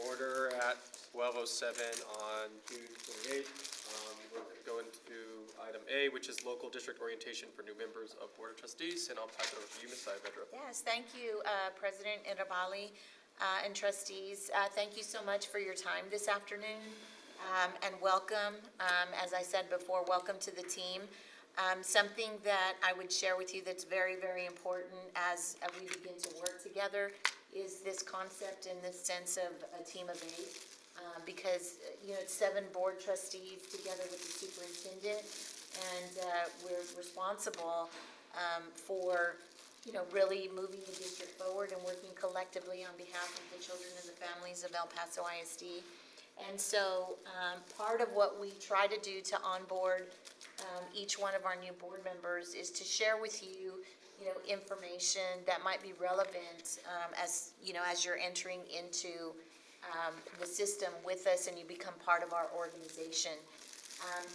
order at 12:07 on June 28th. We're going to go into item A, which is local district orientation for new members of Board of Trustees, and I'll pass it over to you, Ms. Saavedra. Yes, thank you, President Irabali and trustees. Thank you so much for your time this afternoon, and welcome. As I said before, welcome to the team. Something that I would share with you that's very, very important as we begin to work together is this concept in this sense of a team of 8. Because, it's 7 board trustees together with the superintendent, and we're responsible for, really moving the district forward and working collectively on behalf of the children and the families of El Paso ISD. And so part of what we try to do to onboard each one of our new board members is to share with you, information that might be relevant as you're entering into the system with us and you become part of our organization.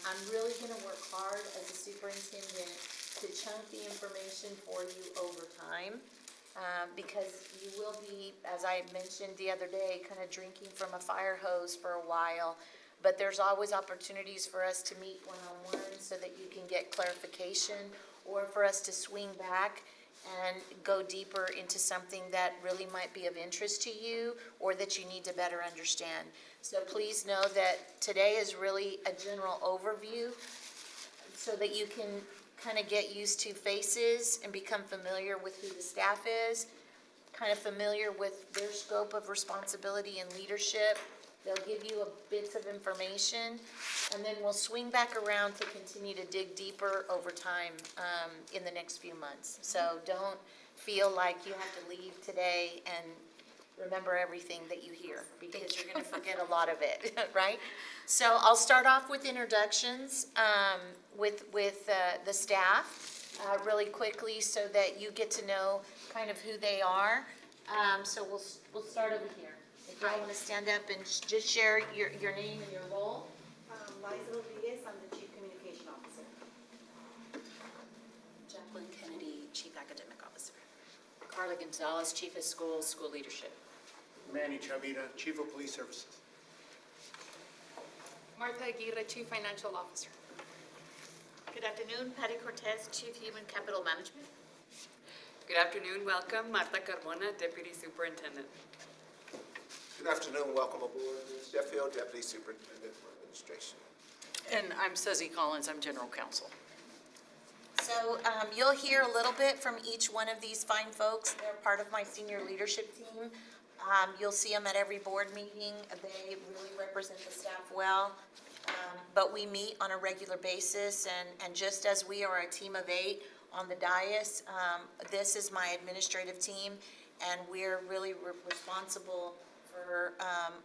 I'm really going to work hard as a superintendent to chunk the information for you over time because you will be, as I mentioned the other day, kind of drinking from a fire hose for a while. But there's always opportunities for us to meet one-on-one so that you can get clarification, or for us to swing back and go deeper into something that really might be of interest to you or that you need to better understand. So please know that today is really a general overview so that you can kind of get used to faces and become familiar with who the staff is, kind of familiar with their scope of responsibility and leadership. They'll give you a bits of information, and then we'll swing back around to continue to dig deeper over time in the next few months. So don't feel like you have to leave today and remember everything that you hear, because you're going to forget a lot of it, right? So I'll start off with introductions with the staff really quickly so that you get to know kind of who they are. So we'll start over here. If you all want to stand up and just share your name and your role. Liza Rodriguez, I'm the Chief Communication Officer. Jacqueline Kennedy, Chief Academic Officer. Carla Gonzalez, Chief of Schools, School Leadership. Manny Chavita, Chief of Police Services. Martha Aguirre, Chief Financial Officer. Good afternoon, Patty Cortez, Chief Human Capital Management. Good afternoon, welcome, Marta Carmona, Deputy Superintendent. Good afternoon, welcome aboard. Ms. Sheffield, Deputy Superintendent for Administration. And I'm Suzy Collins, I'm General Counsel. So you'll hear a little bit from each one of these fine folks. They're part of my senior leadership team. You'll see them at every board meeting. They really represent the staff well. But we meet on a regular basis, and just as we are a team of 8 on the dais, this is my administrative team, and we're really responsible for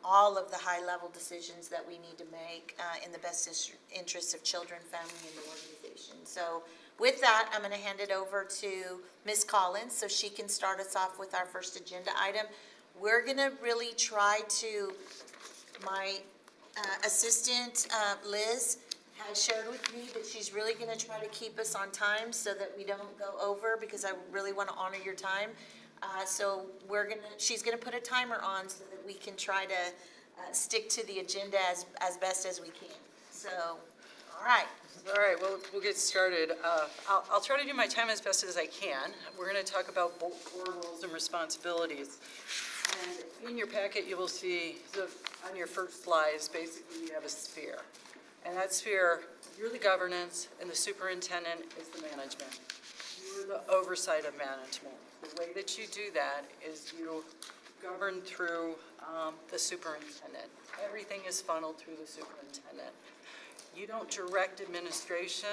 all of the high-level decisions that we need to make in the best interest of children, family, and the organization. So with that, I'm going to hand it over to Ms. Collins so she can start us off with our first agenda item. We're going to really try to, my assistant, Liz, has shared with me that she's really going to try to keep us on time so that we don't go over, because I really want to honor your time. So she's gonna put a timer on so that we can try to stick to the agenda as best as we can. So, all right. All right, well, we'll get started. I'll try to do my time as best as I can. We're going to talk about board roles and responsibilities. And in your packet, you will see on your first slide is basically you have a sphere. And that sphere, you're the governance, and the superintendent is the management. You're the oversight of management. The way that you do that is you govern through the superintendent. Everything is funneled through the superintendent. You don't direct administration,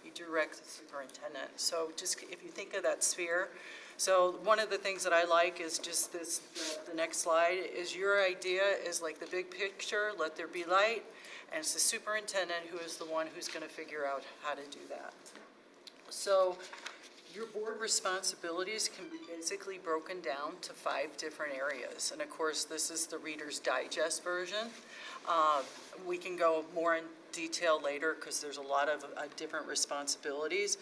you direct the superintendent. So just if you think of that sphere, so one of the things that I like is just this, the next slide, is your idea is like the big picture, let there be light, and it's the superintendent who is the one who's going to figure out how to do that. So your board responsibilities can be basically broken down to 5 different areas. And of course, this is the Reader's Digest version. We can go more in detail later because there's a lot of different responsibilities.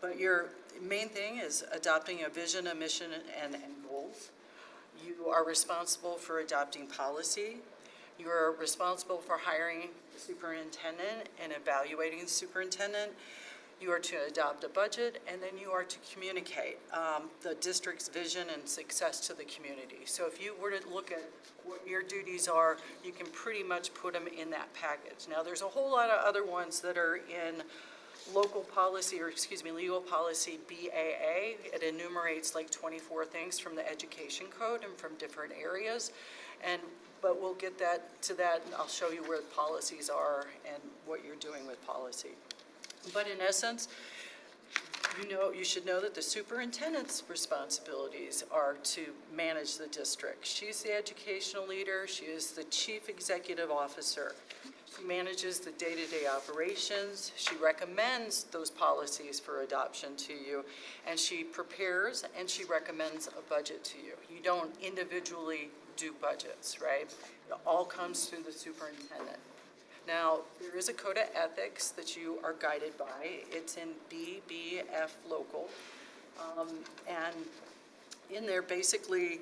But your main thing is adopting a vision, a mission, and goals. You are responsible for adopting policy. You are responsible for hiring the superintendent and evaluating the superintendent. You are to adopt a budget, and then you are to communicate the district's vision and success to the community. So if you were to look at what your duties are, you can pretty much put them in that package. Now, there's a whole lot of other ones that are in legal policy BAA. It enumerates like 24 things from the education code and from different areas. But we'll get to that, and I'll show you where the policies are and what you're doing with policy. But in essence, you should know that the superintendent's responsibilities are to manage the district. She's the educational leader. She is the chief executive officer. She manages the day-to-day operations. She recommends those policies for adoption to you, and she prepares and she recommends a budget to you. You don't individually do budgets, right? It all comes through the superintendent. Now, there is a code of ethics that you are guided by. It's in BBF local. And in there, basically,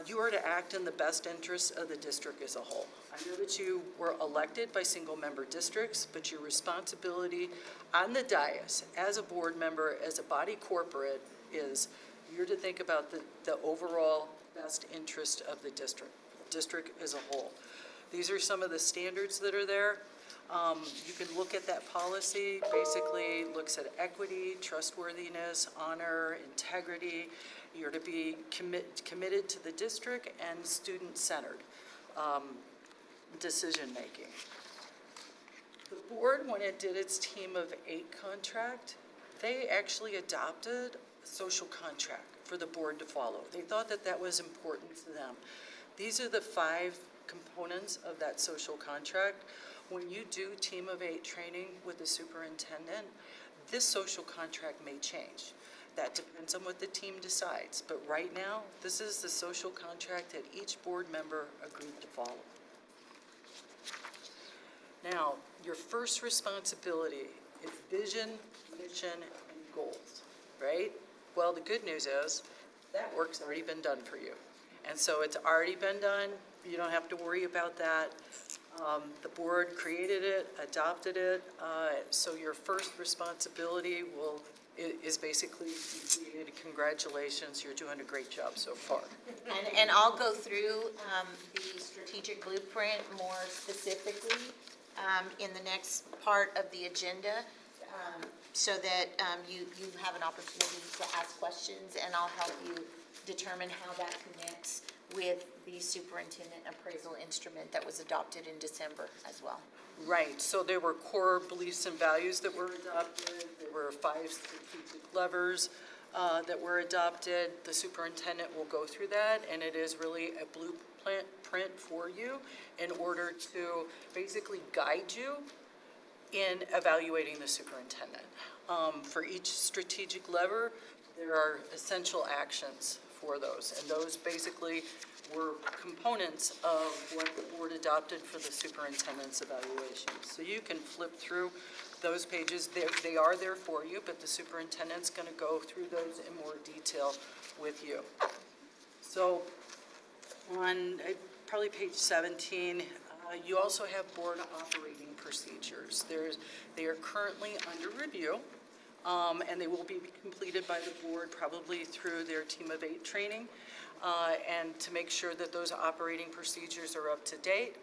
you are to act in the best interest of the district as a whole. I know that you were elected by single-member districts, but your responsibility on the dais, as a board member, as a body corporate, is you're to think about the overall best interest of the district as a whole. These are some of the standards that are there. You can look at that policy, basically looks at equity, trustworthiness, honor, integrity. You're to be committed to the district and student-centered decision-making. The board, when it did its Team of 8 contract, they actually adopted a social contract for the board to follow. They thought that that was important to them. These are the 5 components of that social contract. When you do Team of 8 training with the superintendent, this social contract may change. That depends on what the team decides. But right now, this is the social contract that each board member agreed to follow. Now, your first responsibility is vision, mission, and goals, right? Well, the good news is that work's already been done for you. And so it's already been done. You don't have to worry about that. The board created it, adopted it. So your first responsibility is basically completed. Congratulations, you're doing a great job so far. And I'll go through the strategic blueprint more specifically in the next part of the agenda, so that you have an opportunity to ask questions, and I'll help you determine how that connects with the superintendent appraisal instrument that was adopted in December as well. Right, so there were core beliefs and values that were adopted. There were 5 strategic levers that were adopted. The superintendent will go through that, and it is really a blueprint for you in order to basically guide you in evaluating the superintendent. For each strategic lever, there are essential actions for those, and those basically were components of what the board adopted for the superintendent's evaluation. So you can flip through those pages. They are there for you, but the superintendent's going to go through those in more detail with you. So on probably page 17, you also have board operating procedures. They are currently under review, and they will be completed by the board probably through their Team of 8 training, and to make sure that those operating procedures are up to date.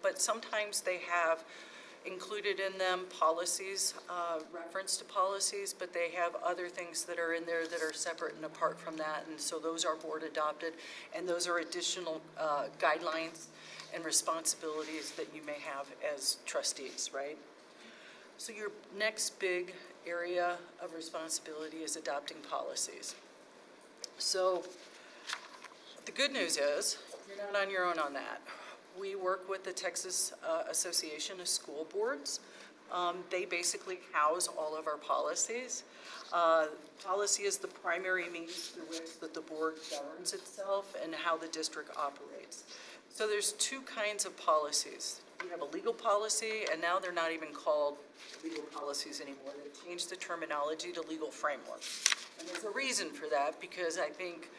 But sometimes they have included in them policies, reference to policies, but they have other things that are in there that are separate and apart from that, and so those are board adopted, and those are additional guidelines and responsibilities that you may have as trustees, right? So your next big area of responsibility is adopting policies. So the good news is you're not on your own on that. We work with the Texas Association of School Boards. They basically house all of our policies. Policy is the primary means through which that the board governs itself and how the district operates. So there's 2 kinds of policies. We have a legal policy, and now they're not even called legal policies anymore. They've changed the terminology to legal framework. And there's a reason for that, because I think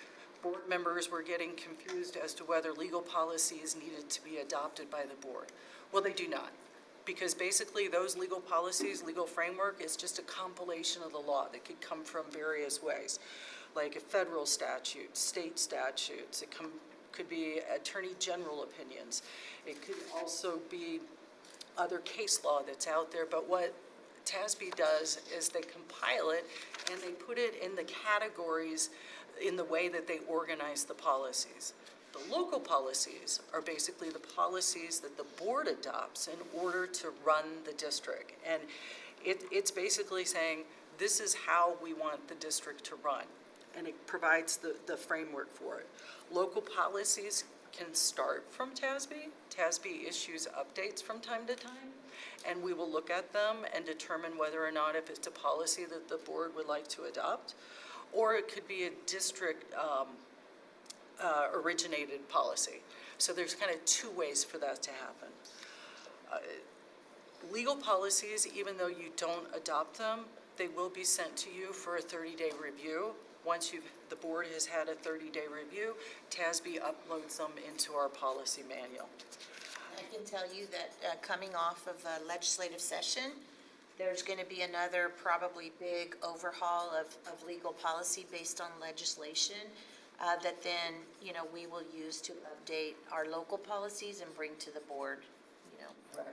board members were getting confused as to whether legal policies needed to be adopted by the board. Well, they do not, because basically those legal policies, legal framework is just a compilation of the law that could come from various ways, like a federal statute, state statutes, could be attorney general opinions. It could also be other case law that's out there, but what TASB does is they compile it and they put it in the categories in the way that they organize the policies. The local policies are basically the policies that the board adopts in order to run the district. And it's basically saying, this is how we want the district to run. And it provides the framework for it. Local policies can start from TASB. TASB issues updates from time to time, and we will look at them and determine whether or not if it's a policy that the board would like to adopt, or it could be a district originated policy. So there's kind of two ways for that to happen. Legal policies, even though you don't adopt them, they will be sent to you for a 30-day review. Once the board has had a 30-day review, TASB uploads them into our policy manual. I can tell you that coming off of a legislative session, there's going to be another probably big overhaul of legal policy based on legislation that then, we will use to update our local policies and bring to the board, Right.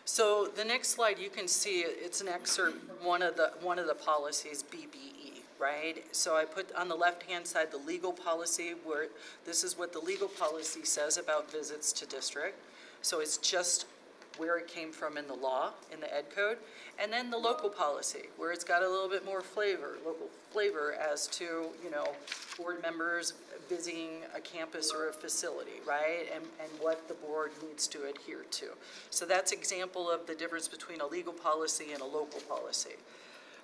So the next slide, you can see it's an excerpt from one of the policies, BBE, right? So I put on the left-hand side the legal policy, where this is what the legal policy says about visits to district. So it's just where it came from in the law, in the ed code. And then the local policy, where it's got a little bit more local flavor as to, board members visiting a campus or a facility, right? And what the board needs to adhere to. So that's example of the difference between a legal policy and a local policy.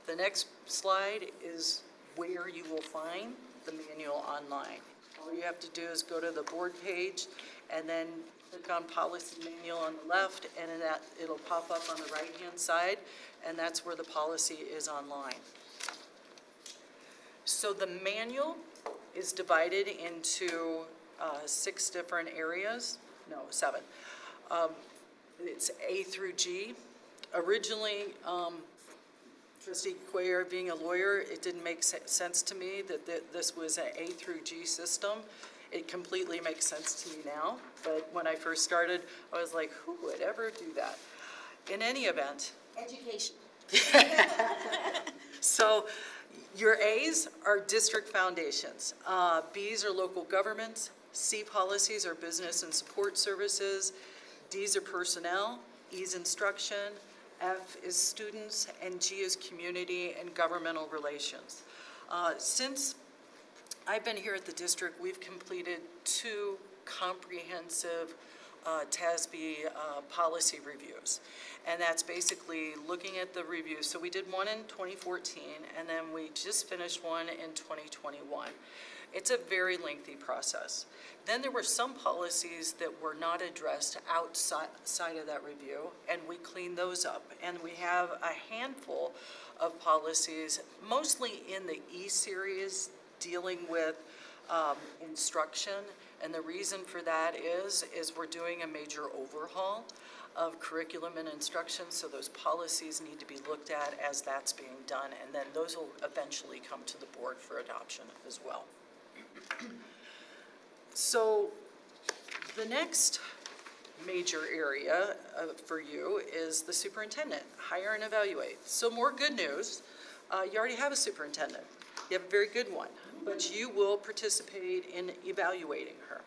The next slide is where you will find the manual online. All you have to do is go to the board page and then click on policy manual on the left, and in that it'll pop up on the right-hand side, and that's where the policy is online. So the manual is divided into 6 different areas, no, 7. It's A through G. Originally, Trustee Cuellar, being a lawyer, it didn't make sense to me that this was an A through G system. It completely makes sense to me now, but when I first started, I was like, who would ever do that? In any event. education. So your A's are district foundations. B's are local governments. C policies are business and support services. D's are personnel. E's instruction. F is students, and G is community and governmental relations. Since I've been here at the district, we've completed 2 comprehensive TASB policy reviews. And that's basically looking at the reviews. So we did one in 2014, and then we just finished one in 2021. It's a very lengthy process. Then there were some policies that were not addressed outside of that review, and we cleaned those up. And we have a handful of policies, mostly in the E series, dealing with instruction. And the reason for that is we're doing a major overhaul of curriculum and instruction, so those policies need to be looked at as that's being done, and then those will eventually come to the board for adoption as well. So the next major area for you is the superintendent, hire and evaluate. So more good news, you already have a superintendent. You have a very good one, but you will participate in evaluating her.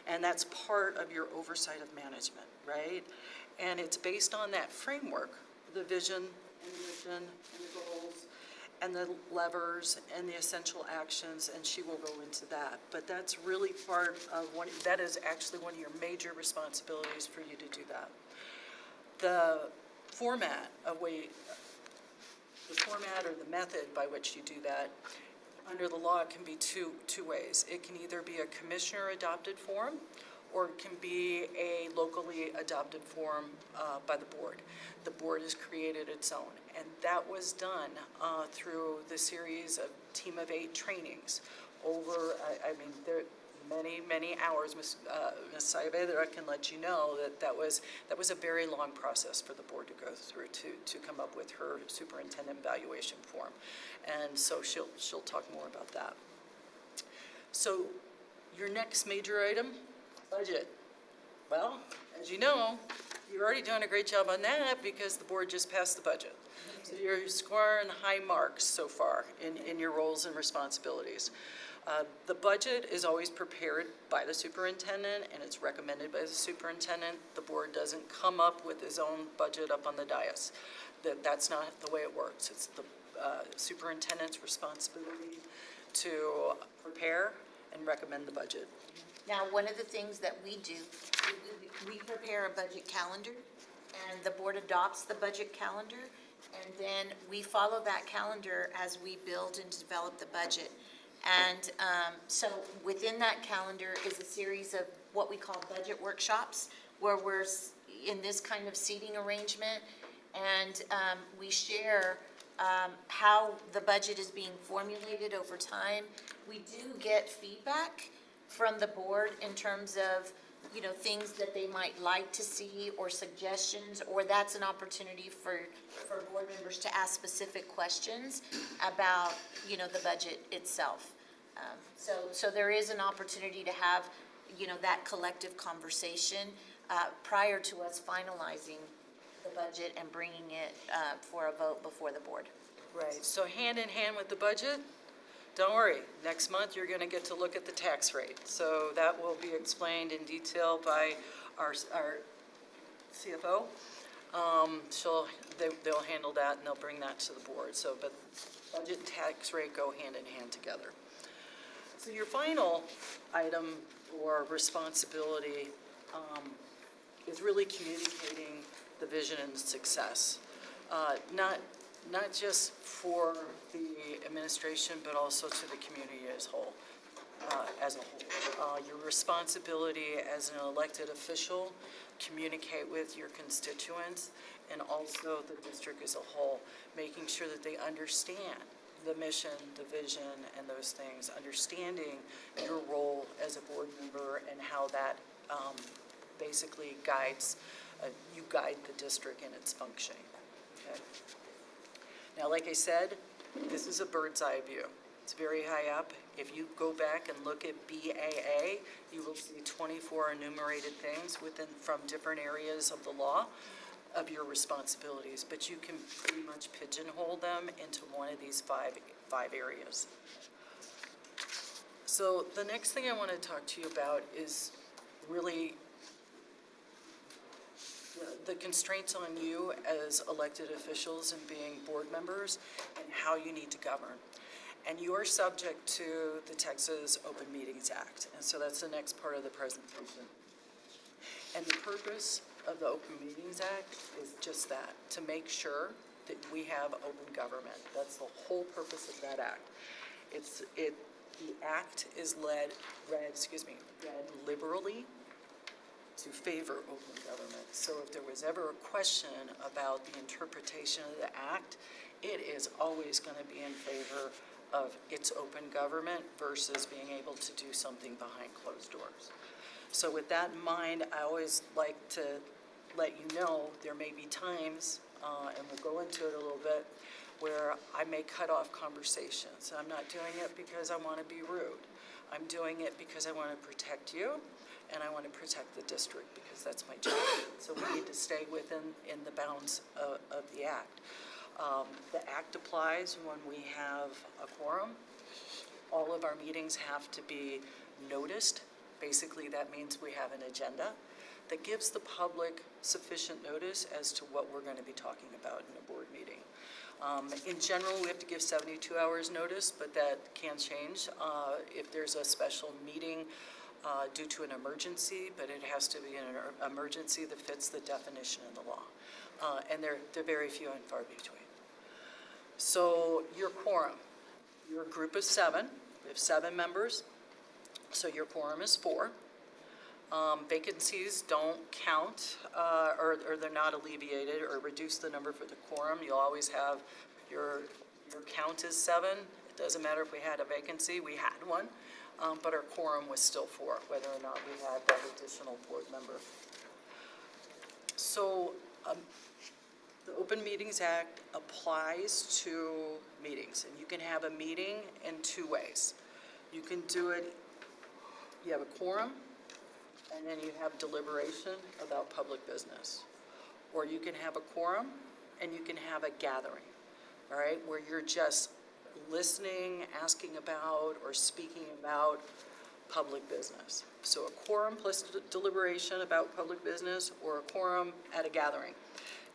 And that's part of your oversight of management, right? And it's based on that framework, the vision and the mission and the goals and the levers and the essential actions, and she will go into that. But that's really part of that is actually one of your major responsibilities for you to do that. The format or the method by which you do that under the law can be two ways. It can either be a commissioner adopted form, or it can be a locally adopted form by the board. The board has created its own, and that was done through the series of Team of 8 trainings, over, I mean, there, many hours. Ms. Saavedra can let you know that was a very long process for the board to go through to come up with her superintendent evaluation form. And so she'll talk more about that. So your next major item, budget. Well, as you know, you're already doing a great job on that because the board just passed the budget. So you're scoring high marks so far in your roles and responsibilities. The budget is always prepared by the superintendent and it's recommended by the superintendent. The board doesn't come up with his own budget up on the dais. That's not the way it works. It's the superintendent's responsibility to prepare and recommend the budget. Now, one of the things that we do, we prepare a budget calendar, and the board adopts the budget calendar, and then we follow that calendar as we build and develop the budget. And so within that calendar is a series of what we call budget workshops, where we're in this kind of seating arrangement, and we share how the budget is being formulated over time. We do get feedback from the board in terms of, you know, things that they might like to see or suggestions, or that's an opportunity for board members to ask specific questions about, you know, the budget itself. So there is an opportunity to have, you know, that collective conversation prior to us finalizing the budget and bringing it for a vote before the board. Right, so hand in hand with the budget, don't worry, next month you're going to get to look at the tax rate. So that will be explained in detail by our CFO. They'll handle that and they'll bring that to the board. So, but budget and tax rate go hand in hand together. So your final item or responsibility is really communicating the vision and success. Not just for the administration, but also to the community as a whole. Your responsibility as an elected official, communicate with your constituents and also the district as a whole, making sure that they understand the mission, the vision, and those things, understanding your role as a board member and how that basically guides, you guide the district in its functioning. Okay? Now, like I said, this is a bird's eye view. It's very high up. If you go back and look at BAA, you will see 24 enumerated things from different areas of the law of your responsibilities, but you can pretty much pigeonhole them into one of these five areas. So the next thing I want to talk to you about is really the constraints on you as elected officials and being board members and how you need to govern. And you are subject to the Texas Open Meetings Act. And so that's the next part of the presentation. And the purpose of the Open Meetings Act is just that, to make sure that we have open government. That's the whole purpose of that act. The act is read liberally to favor open government. So if there was ever a question about the interpretation of the act, it is always going to be in favor of its open government versus being able to do something behind closed doors. So with that in mind, I always like to let you know there may be times, and we'll go into it a little bit, where I may cut off conversations. I'm not doing it because I want to be rude. I'm doing it because I want to protect you, and I want to protect the district because that's my job. So we need to stay within the bounds of the act. The act applies when we have a quorum. All of our meetings have to be noticed. Basically, that means we have an agenda that gives the public sufficient notice as to what we're going to be talking about in a board meeting. In general, we have to give 72 hours notice, but that can change if there's a special meeting due to an emergency, but it has to be an emergency that fits the definition in the law. And they're very few and far between. So your quorum, you're a group of 7. We have 7 members, so your quorum is 4. Vacancies don't count, or they're not alleviated or reduce the number for the quorum. You'll always have your count is 7. It Doesn't matter if we had a vacancy, we had one, but our quorum was still 4, whether or not we had that additional board member. So the Open Meetings Act applies to meetings, and you can have a meeting in 2 ways. You can do it, you have a quorum, and then you have deliberation about public business. Or you can have a quorum, and you can have a gathering, all right, where you're just listening, asking about, or speaking about public business. So a quorum plus deliberation about public business, or a quorum at a gathering.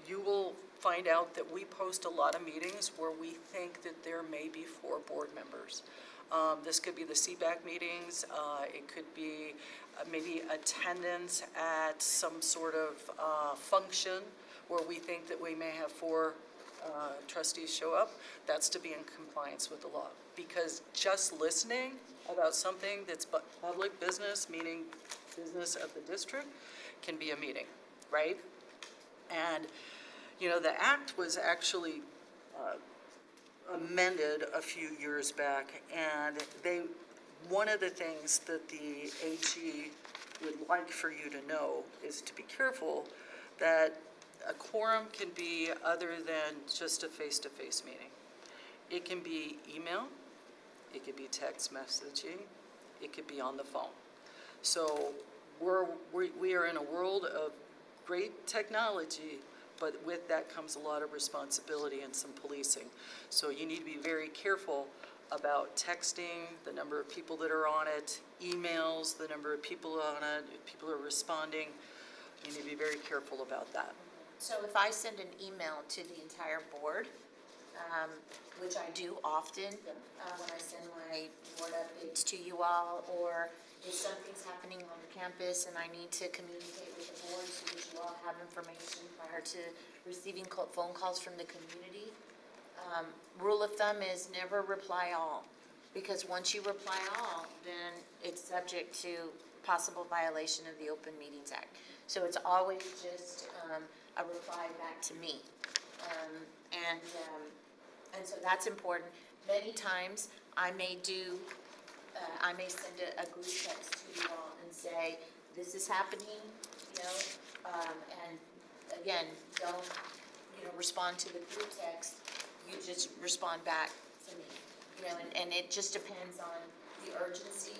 You will find out that we post a lot of meetings where we think that there may be 4 board members. This could be the CBAC meetings, it could be maybe attendance at some sort of function where we think that we may have 4 trustees show up. That's to be in compliance with the law. Because just listening about something that's public business, meaning business of the district, can be a meeting, right? And, you know, the act was actually amended a few years back, and one of the things that the AG would like for you to know is to be careful that a quorum can be other than just a face-to-face meeting. It can be email, it could be text messaging, it could be on the phone. So we are in a world of great technology, but with that comes a lot of responsibility and some policing. So you need to be very careful about texting, the number of people that are on it, emails, the number of people on it, if people are responding. You need to be very careful about that. So if I send an email to the entire board, which I do often, when I send my board updates to you all, or if something's happening on the campus and I need to communicate with the board so that you all have information prior to receiving phone calls from the community, rule of thumb is never reply all, because once you reply all, then it's subject to possible violation of the Open Meetings Act. So it's always just a reply back to me. And so that's important. Many times I may send a group text to you all and say, this is happening, you know, and again, don't, you know, respond to the group text. You just respond back to me, you know, and it just depends on the urgency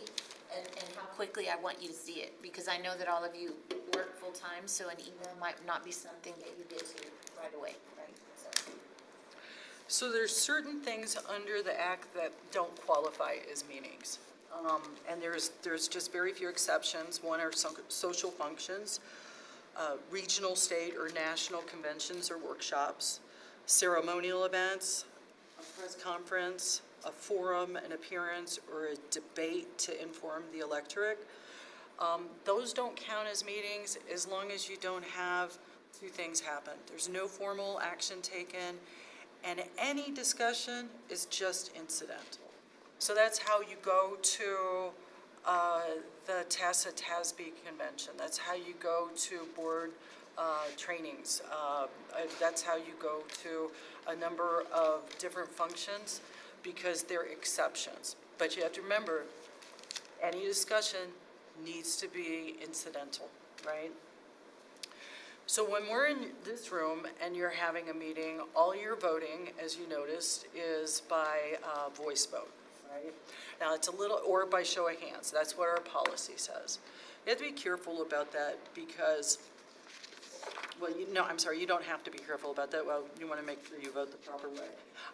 and how quickly I want you to see it, because I know that all of you work full-time, so an email might not be something that you get to right away, right? So there's certain things under the act that don't qualify as meetings. And there's just very few exceptions. One are social functions, regional, state, or national conventions or workshops, ceremonial events, a press conference, a forum, an appearance, or a debate to inform the electorate. Those don't count as meetings as long as you don't have 2 things happen. There's no formal action taken, and any discussion is just incidental. So that's how you go to the TASA-TASB convention. That's how you go to board trainings. That's how you go to a number of different functions, because they're exceptions. But you have to remember, any discussion needs to be incidental, right? So when we're in this room and you're having a meeting, all your voting, as you noticed, is by voice vote, right? Now it's a little, or by show of hands. That's what our policy says. You have to be careful about that because, well, you don't have to be careful about that. Well, you want to make sure you vote the proper way.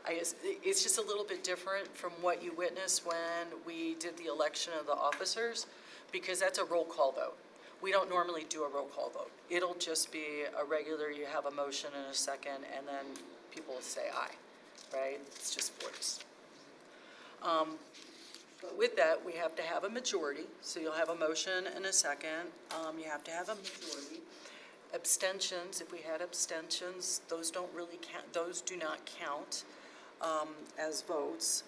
It's just a little bit different from what you witnessed when we did the election of the officers, because that's a roll call vote. We don't normally do a roll call vote. It'll just be a regular, you have a motion and a second, and then people say aye, right? It's just voice. But with that, we have to have a majority. So you'll have a motion and a second. You have to have a majority. Abstentions, if we had abstentions, those don't really count. Those do not count as votes.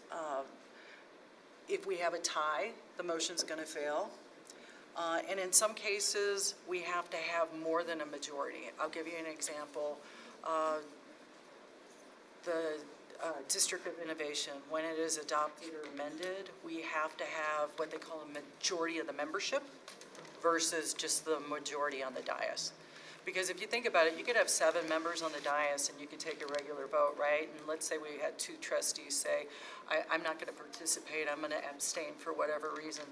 If we have a tie, the motion's going to fail. And in some cases, we have to have more than a majority. I'll give you an example. The District of Innovation, when it is adopted or amended, we have to have what they call a majority of the membership versus just the majority on the dais. Because if you think about it, you could have 7 members on the dais and you could take a regular vote, right? And let's say we had 2 trustees say, I'm not going to participate, I'm going to abstain for whatever reason.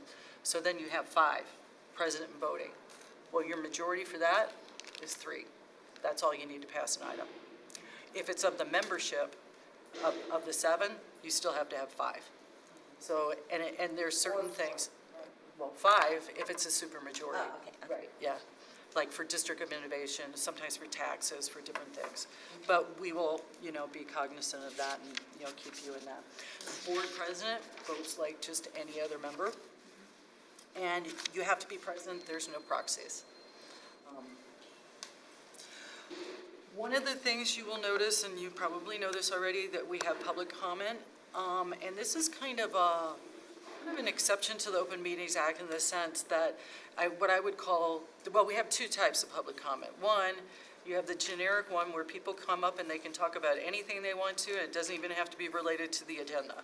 So then you have 5 present and voting. Well, your majority for that is 3. That's all you need to pass an item. If it's of the membership of the 7, you still have to have 5. So, and there's certain things, well, 5 if it's a supermajority. Oh, okay. Right, yeah. Like for District of Innovation, sometimes for taxes, for different things. But we will, be cognizant of that and, keep you in that. The board president votes like just any other member. And you have to be present, there's no proxies. One of the things you will notice, and you probably know this already, that we have public comment. And this is kind of an exception to the Open Meetings Act in the sense that what I would call, well, we have 2 types of public comment. One, you have the generic one where people come up and they can talk about anything they want to, and it doesn't even have to be related to the agenda.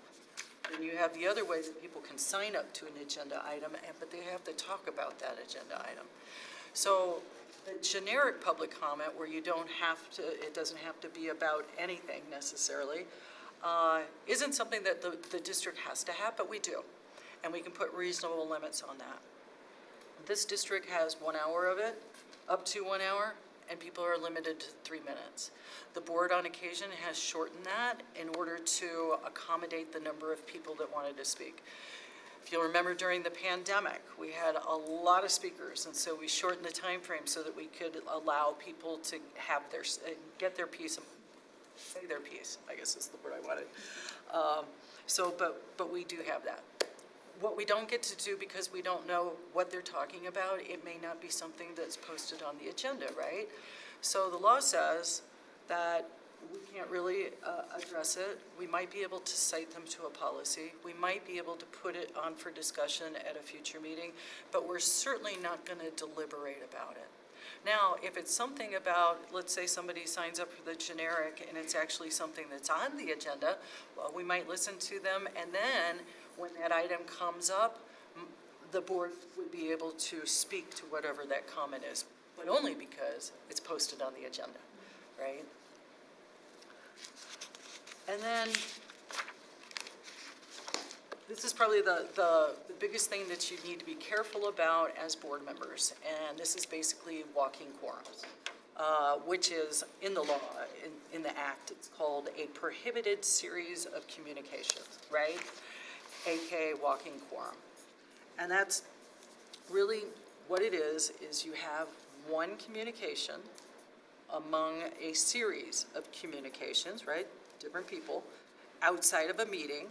And you have the other way that people can sign up to an agenda item, but they have to talk about that agenda item. So the generic public comment where you don't have to, it doesn't have to be about anything necessarily, isn't something that the district has to have, but we do. And we can put reasonable limits on that. This district has 1 hour of it, up to 1 hour, and people are limited to 3 minutes. The board on occasion has shortened that in order to accommodate the number of people that wanted to speak. If you'll remember during the pandemic, we had a lot of speakers, and so we shortened the time frame so that we could allow people to have get their piece, say their piece, I guess is the word I wanted. But we do have that. What we don't get to do, because we don't know what they're talking about, it may not be something that's posted on the agenda, right? So the law says that we can't really address it. We might be able to cite them to a policy. We might be able to put it on for discussion at a future meeting, but we're certainly not going to deliberate about it. Now, if it's something about, let's say somebody signs up for the generic and it's actually something that's on the agenda, well, we might listen to them, and then when that item comes up, the board would be able to speak to whatever that comment is, but only because it's posted on the agenda, right? And then, this is probably the biggest thing that you need to be careful about as board members, and this is basically walking quorums, which is in the law, in the act, it's called a prohibited series of communications, right? AKA walking quorum. And that's really what it is you have one communication among a series of communications, right? Different people, outside of a meeting,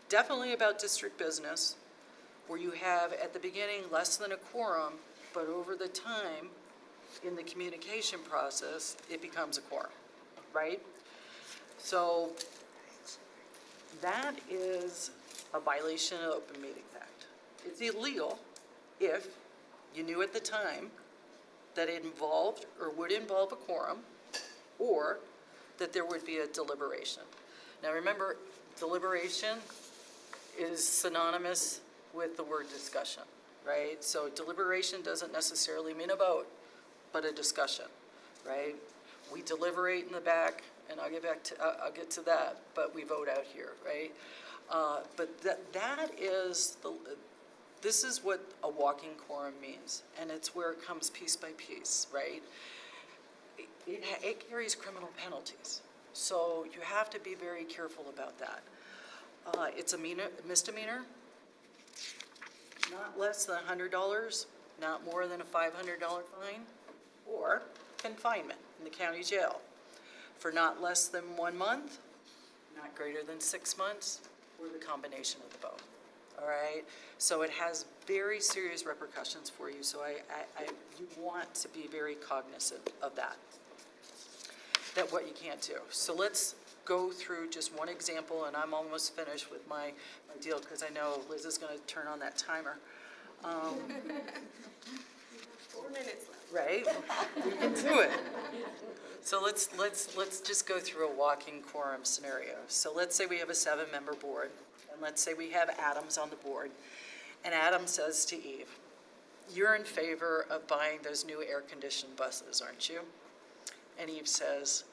definitely about district business, where you have at the beginning less than a quorum, but over the time in the communication process, it becomes a quorum, right? So that is a violation of the Open Meetings Act. It's illegal if you knew at the time that it involved or would involve a quorum, or that there would be a deliberation. Now remember, deliberation is synonymous with the word discussion, right? So deliberation doesn't necessarily mean a vote, but a discussion, right? We deliberate in the back, and I'll get to that, but we vote out here, right? But this is what a walking quorum means, and it's where it comes piece by piece, right? It carries criminal penalties, so you have to be very careful about that. It's a misdemeanor, not less than $100, not more than a $500 fine, or confinement in the county jail for not less than 1 month, not greater than 6 months, or the combination of the both. All right, so it has very serious repercussions for you. So you want to be very cognizant of that what you can't do. So let's go through just one example, and I'm almost finished with my deal because I know Liz is going to turn on that timer. 4 minutes left. right? We can do it. So let's just go through a walking quorum scenario. So let's say we have a 7-member board, and let's say we have Adams on the board, and Adam says to Eve, "You're in favor of buying those new air-conditioned buses, aren't you?" And Eve says,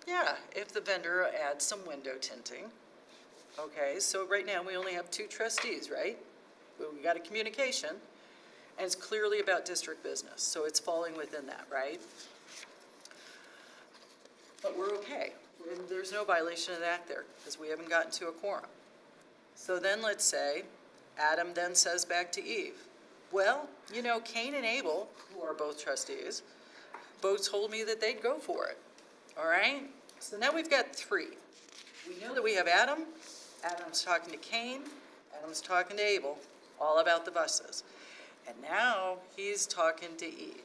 "Yeah, if the vendor adds some window tinting." Okay, so right now we only have 2 trustees, right? We got a communication, and it's clearly about district business, so it's falling within that, right? But we're okay. And there's no violation of that there, because we haven't gotten to a quorum. So then let's say, Adam then says back to Eve, "Well, you know, Cain and Abel, who are both trustees, both told me that they'd go for it." All right? So now we've got 3. We know that we have Adam. Adam's talking to Cain. Adam's talking to Abel, all about the buses. And now he's talking to Eve,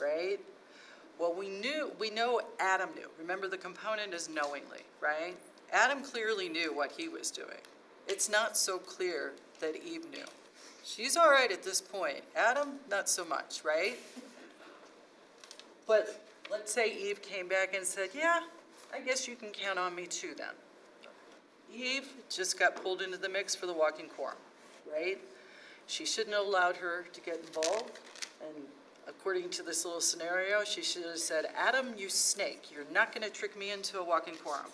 right? Well, we know Adam knew. Remember, the component is knowingly, right? Adam clearly knew what he was doing. It's not so clear that Eve knew. She's all right at this point. Adam, not so much, right? But let's say Eve came back and said, "Yeah, I guess you can count on me too then." Eve just got pulled into the mix for the walking quorum, right? She shouldn't have allowed her to get involved, and according to this little scenario, she should have said, "Adam, you snake, you're not going to trick me into a walking quorum."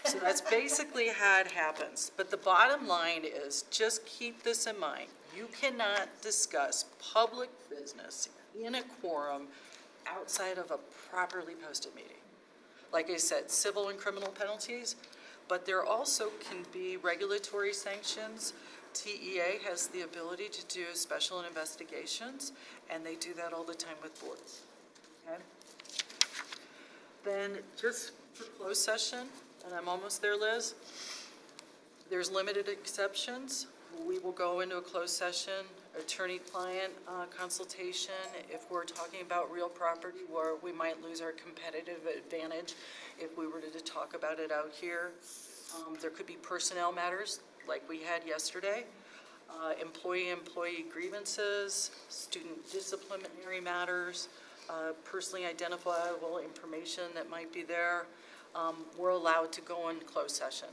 So that's basically how it happens. But the bottom line is, just keep this in mind. You cannot discuss public business in a quorum outside of a properly posted meeting. Like I said, civil and criminal penalties, but there also can be regulatory sanctions. TEA has the ability to do special investigations, and they do that all the time with boards. Okay? Then just for closed session, and I'm almost there, Liz, there's limited exceptions. We will go into a closed session, attorney-client consultation, if we're talking about real property where we might lose our competitive advantage if we were to talk about it out here. There could be personnel matters like we had yesterday, employee grievances, student disciplinary matters, personally identifiable information that might be there. We're allowed to go in closed session.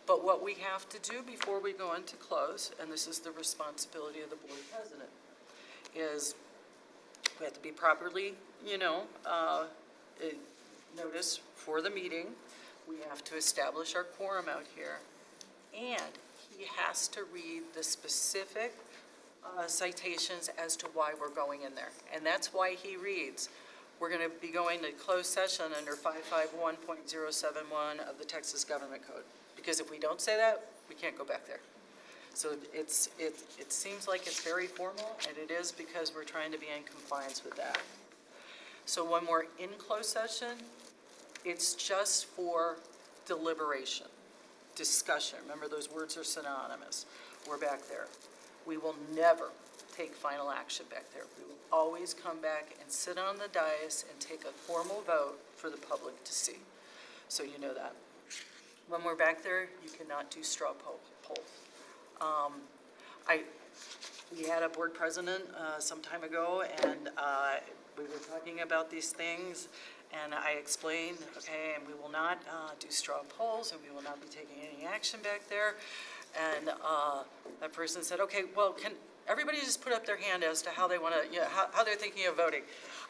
But what we have to do before we go into close, and this is the responsibility of the board president, is we have to be properly, notice for the meeting. We have to establish our quorum out here. And he has to read the specific citations as to why we're going in there. And that's why he reads, we're going to be going to closed session under 551.071 of the Texas Government Code. Because if we don't say that, we can't go back there. So it seems like it's very formal, and it is because we're trying to be in compliance with that. So when we're in closed session, it's just for deliberation, discussion. Remember, those words are synonymous. We're back there. We will never take final action back there. We will always come back and sit on the dais and take a formal vote for the public to see. So you know that. When we're back there, you cannot do straw polls. We had a board president some time ago, and we were talking about these things, and I explained, okay, and we will not do straw polls, and we will not be taking any action back there. And that person said, okay, well, can everybody just put up their hand as to how they want to, how they're thinking of voting?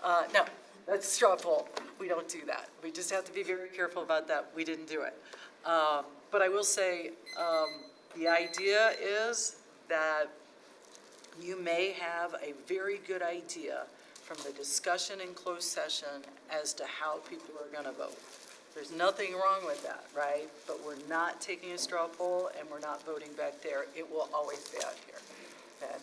No, that's straw poll. We don't do that. We just have to be very careful about that. We didn't do it. But I will say, the idea is that you may have a very good idea from the discussion in closed session as to how people are going to vote. There's nothing wrong with that, right? But we're not taking a straw poll, and we're not voting back there. It will always be out here. Okay?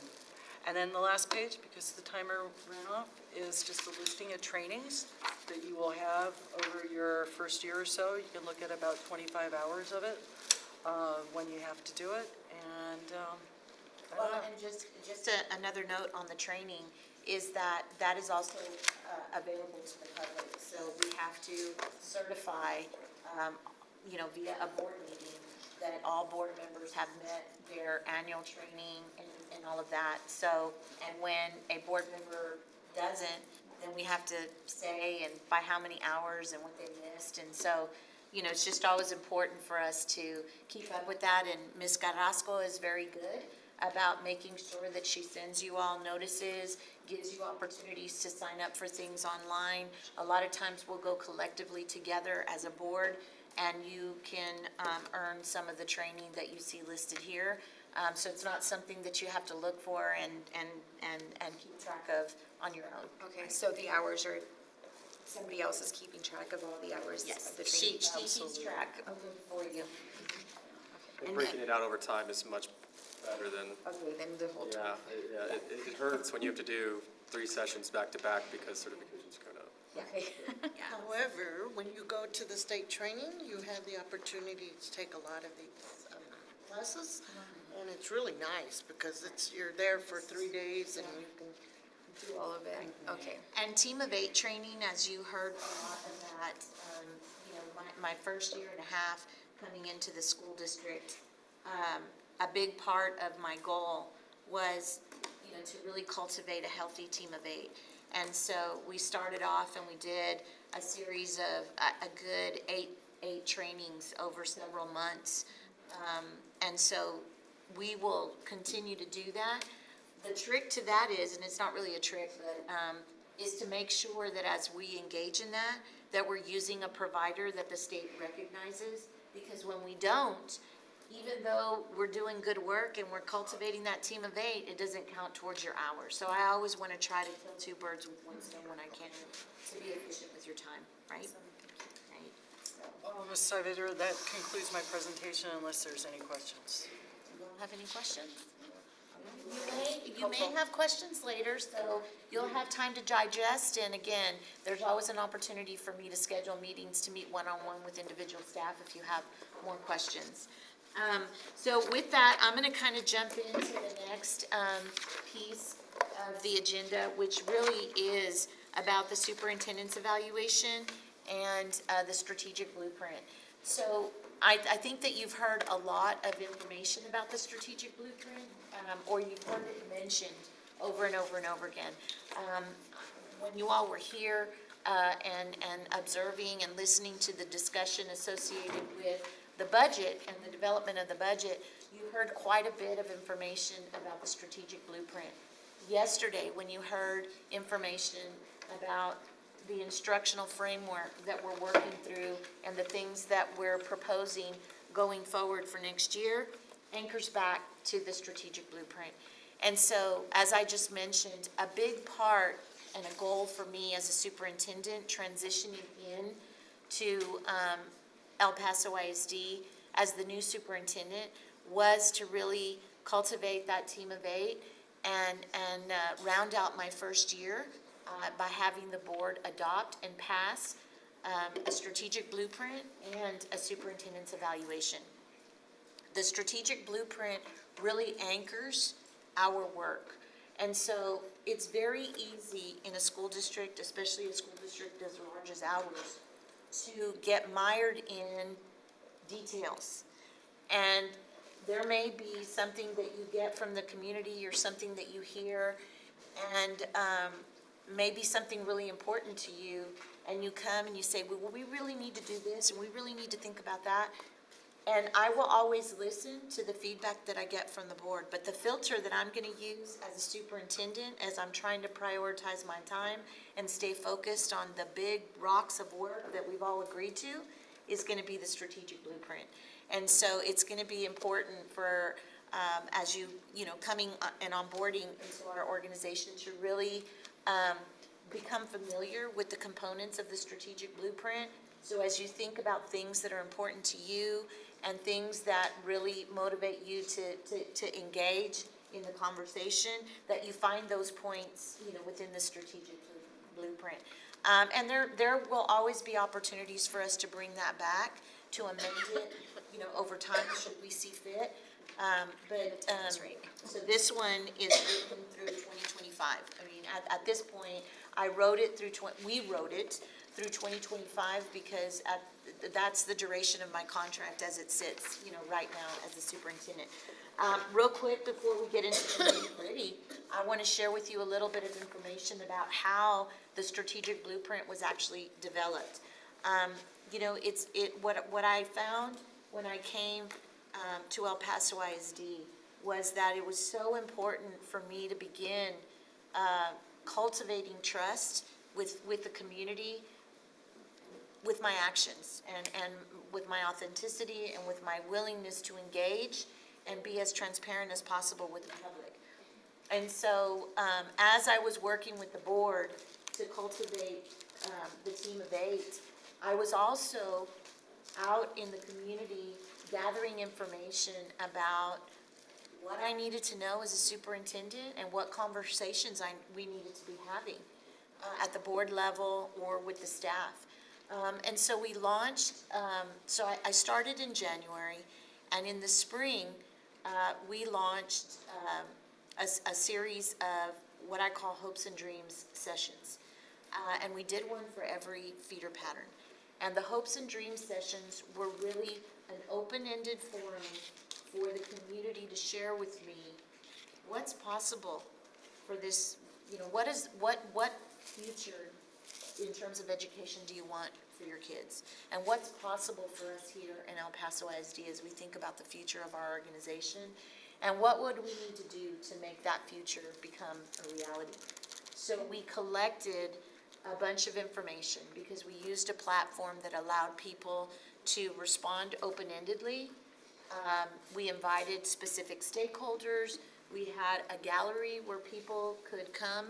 And then the last page, because the timer ran off, is just a listing of trainings that you will have over your first year or so. You can look at about 25 hours of it when you have to do it. And Well, and just another note on the training is that is also available to the public. So we have to certify, via a board meeting that all board members have met their annual training and all of that. So, and when a board member doesn't, then we have to say and by how many hours and what they missed. And so, you know, it's just always important for us to keep up with that. And Ms. Carrasco is very good about making sure that she sends you all notices, gives you opportunities to sign up for things online. A lot of times we'll go collectively together as a board, and you can earn some of the training that you see listed here. So it's not something that you have to look for and keep track of on your own. Okay, so the hours are, somebody else is keeping track of all the hours Yes, of the she training? keeps track of them for you. And breaking it out over time is much better than, Okay, then the whole yeah, it hurts when you have to do 3 sessions back to back because certifications go up. Okay. However, when you go to the state training, you have the opportunity to take a lot of these classes, and it's really nice because you're there for 3 days and you can do all of it, okay. And Team of 8 training, as you heard a lot of that, you know, my first year and a half coming into the school district, a big part of my goal was, you know, to really cultivate a healthy team of 8. And so we started off and we did a series of a good eight trainings over several months. And so we will continue to do that. The trick to that is, and it's not really a trick, but is to make sure that as we engage in that we're using a provider that the state recognizes. Because when we don't, even though we're doing good work and we're cultivating that team of 8, it doesn't count towards your hours. So I always want to try to kill 2 birds with 1 stone when I can, to be efficient with your time, right? Right. Well, Ms. Savidor, that concludes my presentation unless there's any questions. You don't have any questions? You may have questions later, so you'll have time to digest. And again, there's always an opportunity for me to schedule meetings to meet one-on-one with individual staff if you have more questions. So with that, I'm going to kind of jump into the next piece of the agenda, which really is about the superintendent's evaluation and the strategic blueprint. So I think that you've heard a lot of information about the strategic blueprint, or you've heard it mentioned over and over and over again. When you all were here and observing and listening to the discussion associated with the budget and the development of the budget, you heard quite a bit of information about the strategic blueprint. Yesterday, when you heard information about the instructional framework that we're working through and the things that we're proposing going forward for next year, anchors back to the strategic blueprint. And so, as I just mentioned, a big part and a goal for me as a superintendent transitioning in to El Paso ISD as the new superintendent was to really cultivate that team of 8 and round out my first year by having the board adopt and pass a strategic blueprint and a superintendent's evaluation. The strategic blueprint really anchors our work. And so it's very easy in a school district, especially a school district as large as ours, to get mired in details. And there may be something that you get from the community or something that you hear, and maybe something really important to you, and you come and you say, well, we really need to do this, and we really need to think about that. And I will always listen to the feedback that I get from the board, but the filter that I'm going to use as a superintendent, as I'm trying to prioritize my time and stay focused on the big rocks of work that we've all agreed to, is going to be the strategic blueprint. And so it's going to be important for, as you coming and onboarding into our organization, to really become familiar with the components of the strategic blueprint. So as you think about things that are important to you and things that really motivate you to engage in the conversation, that you find those points, within the strategic blueprint. And there will always be opportunities for us to bring that back, to amend it, over time, should we see fit. So this one is written through 2025. I mean, at this point, we wrote it through 2025 because that's the duration of my contract as it sits, right now as the superintendent. Real quick, before we get into the nitty-gritty, I want to share with you a little bit of information about how the strategic blueprint was actually developed. You know, what I found when I came to El Paso ISD was that it was so important for me to begin cultivating trust with the community, with my actions, and with my authenticity, and with my willingness to engage and be as transparent as possible with the public. And so, as I was working with the board to cultivate the team of 8, I was also out in the community gathering information about what I needed to know as a superintendent and what conversations we needed to be having at the board level or with the staff. And so we launched, I started in January, and in the spring, we launched a series of what I call Hopes and Dreams sessions. And we did one for every feeder pattern. And the Hopes and Dreams sessions were really an open-ended forum for the community to share with me what's possible for this, you know, what future in terms of education do you want for your kids? And what's possible for us here in El Paso ISD as we think about the future of our organization? And what would we need to do to make that future become a reality? So we collected a bunch of information because we used a platform that allowed people to respond open-endedly. We invited specific stakeholders. We had a gallery where people could come,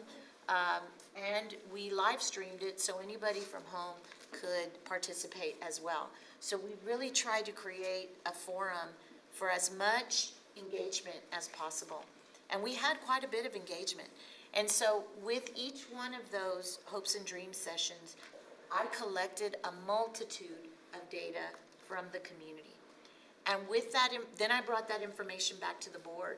and we live streamed it so anybody from home could participate as well. So we really tried to create a forum for as much engagement as possible. And we had quite a bit of engagement. And so with each one of those Hopes and Dreams sessions, I collected a multitude of data from the community. And with that, then I brought that information back to the board.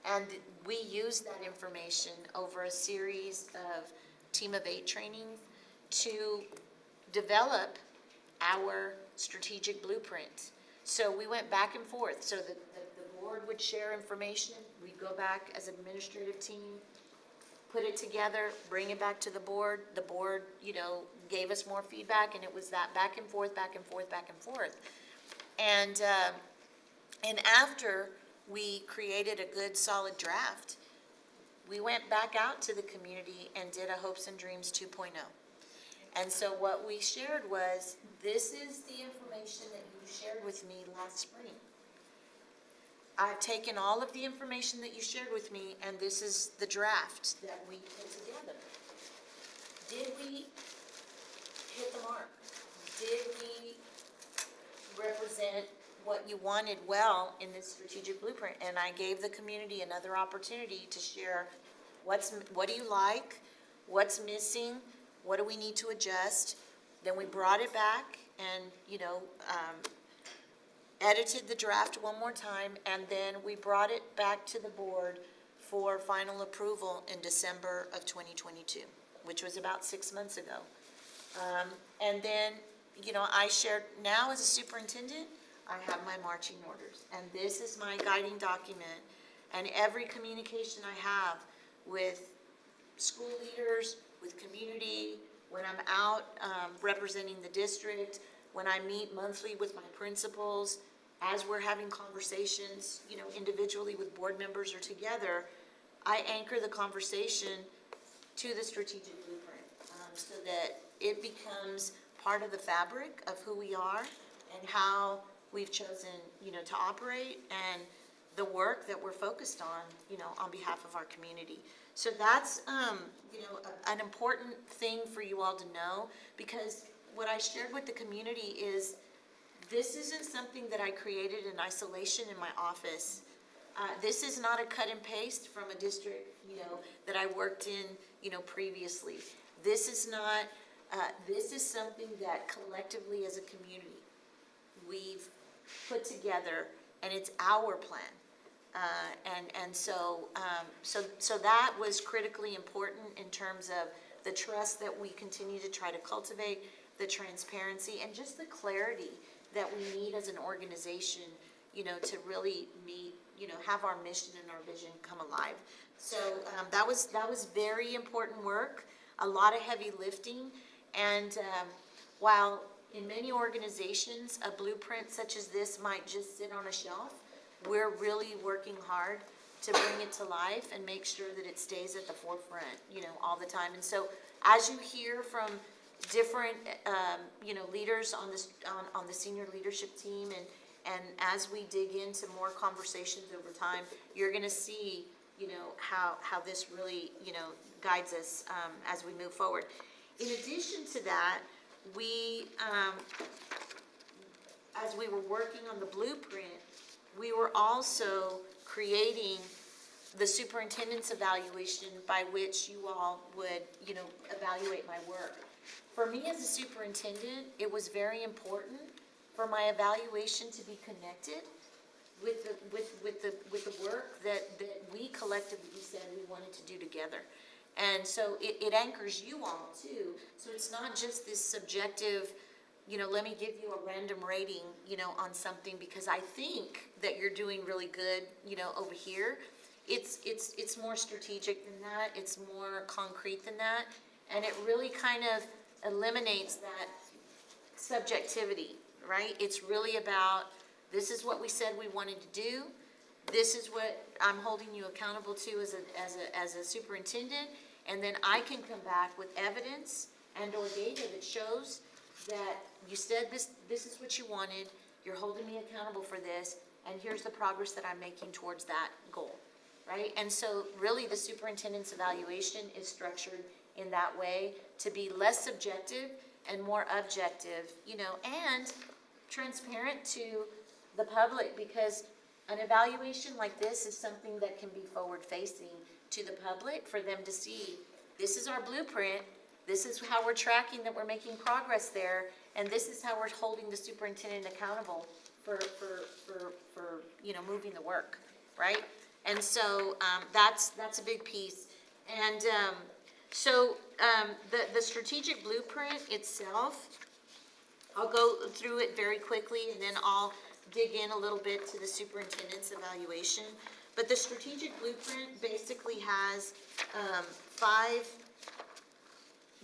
And we used that information over a series of Team of 8 trainings to develop our strategic blueprint. So we went back and forth. So the board would share information. We'd go back as an administrative team, put it together, bring it back to the board. The board, you know, gave us more feedback, and it was that back and forth, back and forth, back and forth. And after we created a good, solid draft, we went back out to the community and did a Hopes and Dreams 2.0. And so what we shared was, this is the information that you shared with me last spring. I've taken all of the information that you shared with me, and this is the draft that we put together. Did we hit the mark? Did we represent what you wanted well in this strategic blueprint? And I gave the community another opportunity to share what do you like, what's missing, what do we need to adjust. Then we brought it back and, you know, edited the draft one more time, and then we brought it back to the board for final approval in December of 2022, which was about 6 months ago. And then, you know, I shared, now as a superintendent, I have my marching orders, and this is my guiding document, and every communication I have with school leaders, with community, when I'm out representing the district, when I meet monthly with my principals, as we're having conversations, you know, individually with board members or together, I anchor the conversation to the strategic blueprint so that it becomes part of the fabric of who we are and how we've chosen, you know, to operate, and the work that we're focused on, you know, on behalf of our community. So that's, you know, an important thing for you all to know, because what I shared with the community is this isn't something that I created in isolation in my office. This is not a cut and paste from a district, you know, that I worked in, you know, previously. This is not, this is something that collectively as a community we've put together, and it's our plan. So that was critically important in terms of the trust that we continue to try to cultivate, the transparency, and just the clarity that we need as an organization, you know, to really meet, you know, have our mission and our vision come alive. So that was very important work, a lot of heavy lifting. And while in many organizations, a blueprint such as this might just sit on a shelf, we're really working hard to bring it to life and make sure that it stays at the forefront, all the time. And so as you hear from different, leaders on this, on the senior leadership team, and as we dig into more conversations over time, you're gonna see, how this really, guides us, as we move forward. In addition to that, we, as we were working on the blueprint, we were also creating the superintendent's evaluation by which you all would, evaluate my work. For me as a superintendent, it was very important for my evaluation to be connected with the work that we collectively said we wanted to do together. And so it anchors you all too. So it's not just this subjective, let me give you a random rating, on something because I think that you're doing really good, over here. It's more strategic than that. It's more concrete than that. And it really kind of eliminates that subjectivity, right? It's really about, this is what we said we wanted to do. This is what I'm holding you accountable to as a superintendent. And then I can come back with evidence and or data that shows that you said this is what you wanted, you're holding me accountable for this, and here's the progress that I'm making towards that goal, right? And so really the superintendent's evaluation is structured in that way to be less subjective and more objective, and transparent to the public, because an evaluation like this is something that can be forward-facing to the public for them to see, this is our blueprint, this is how we're tracking that we're making progress there, and this is how we're holding the superintendent accountable for moving the work, right? And so that's a big piece. And the strategic blueprint itself, I'll go through it very quickly and then I'll dig in a little bit to the superintendent's evaluation. But the strategic blueprint basically has 5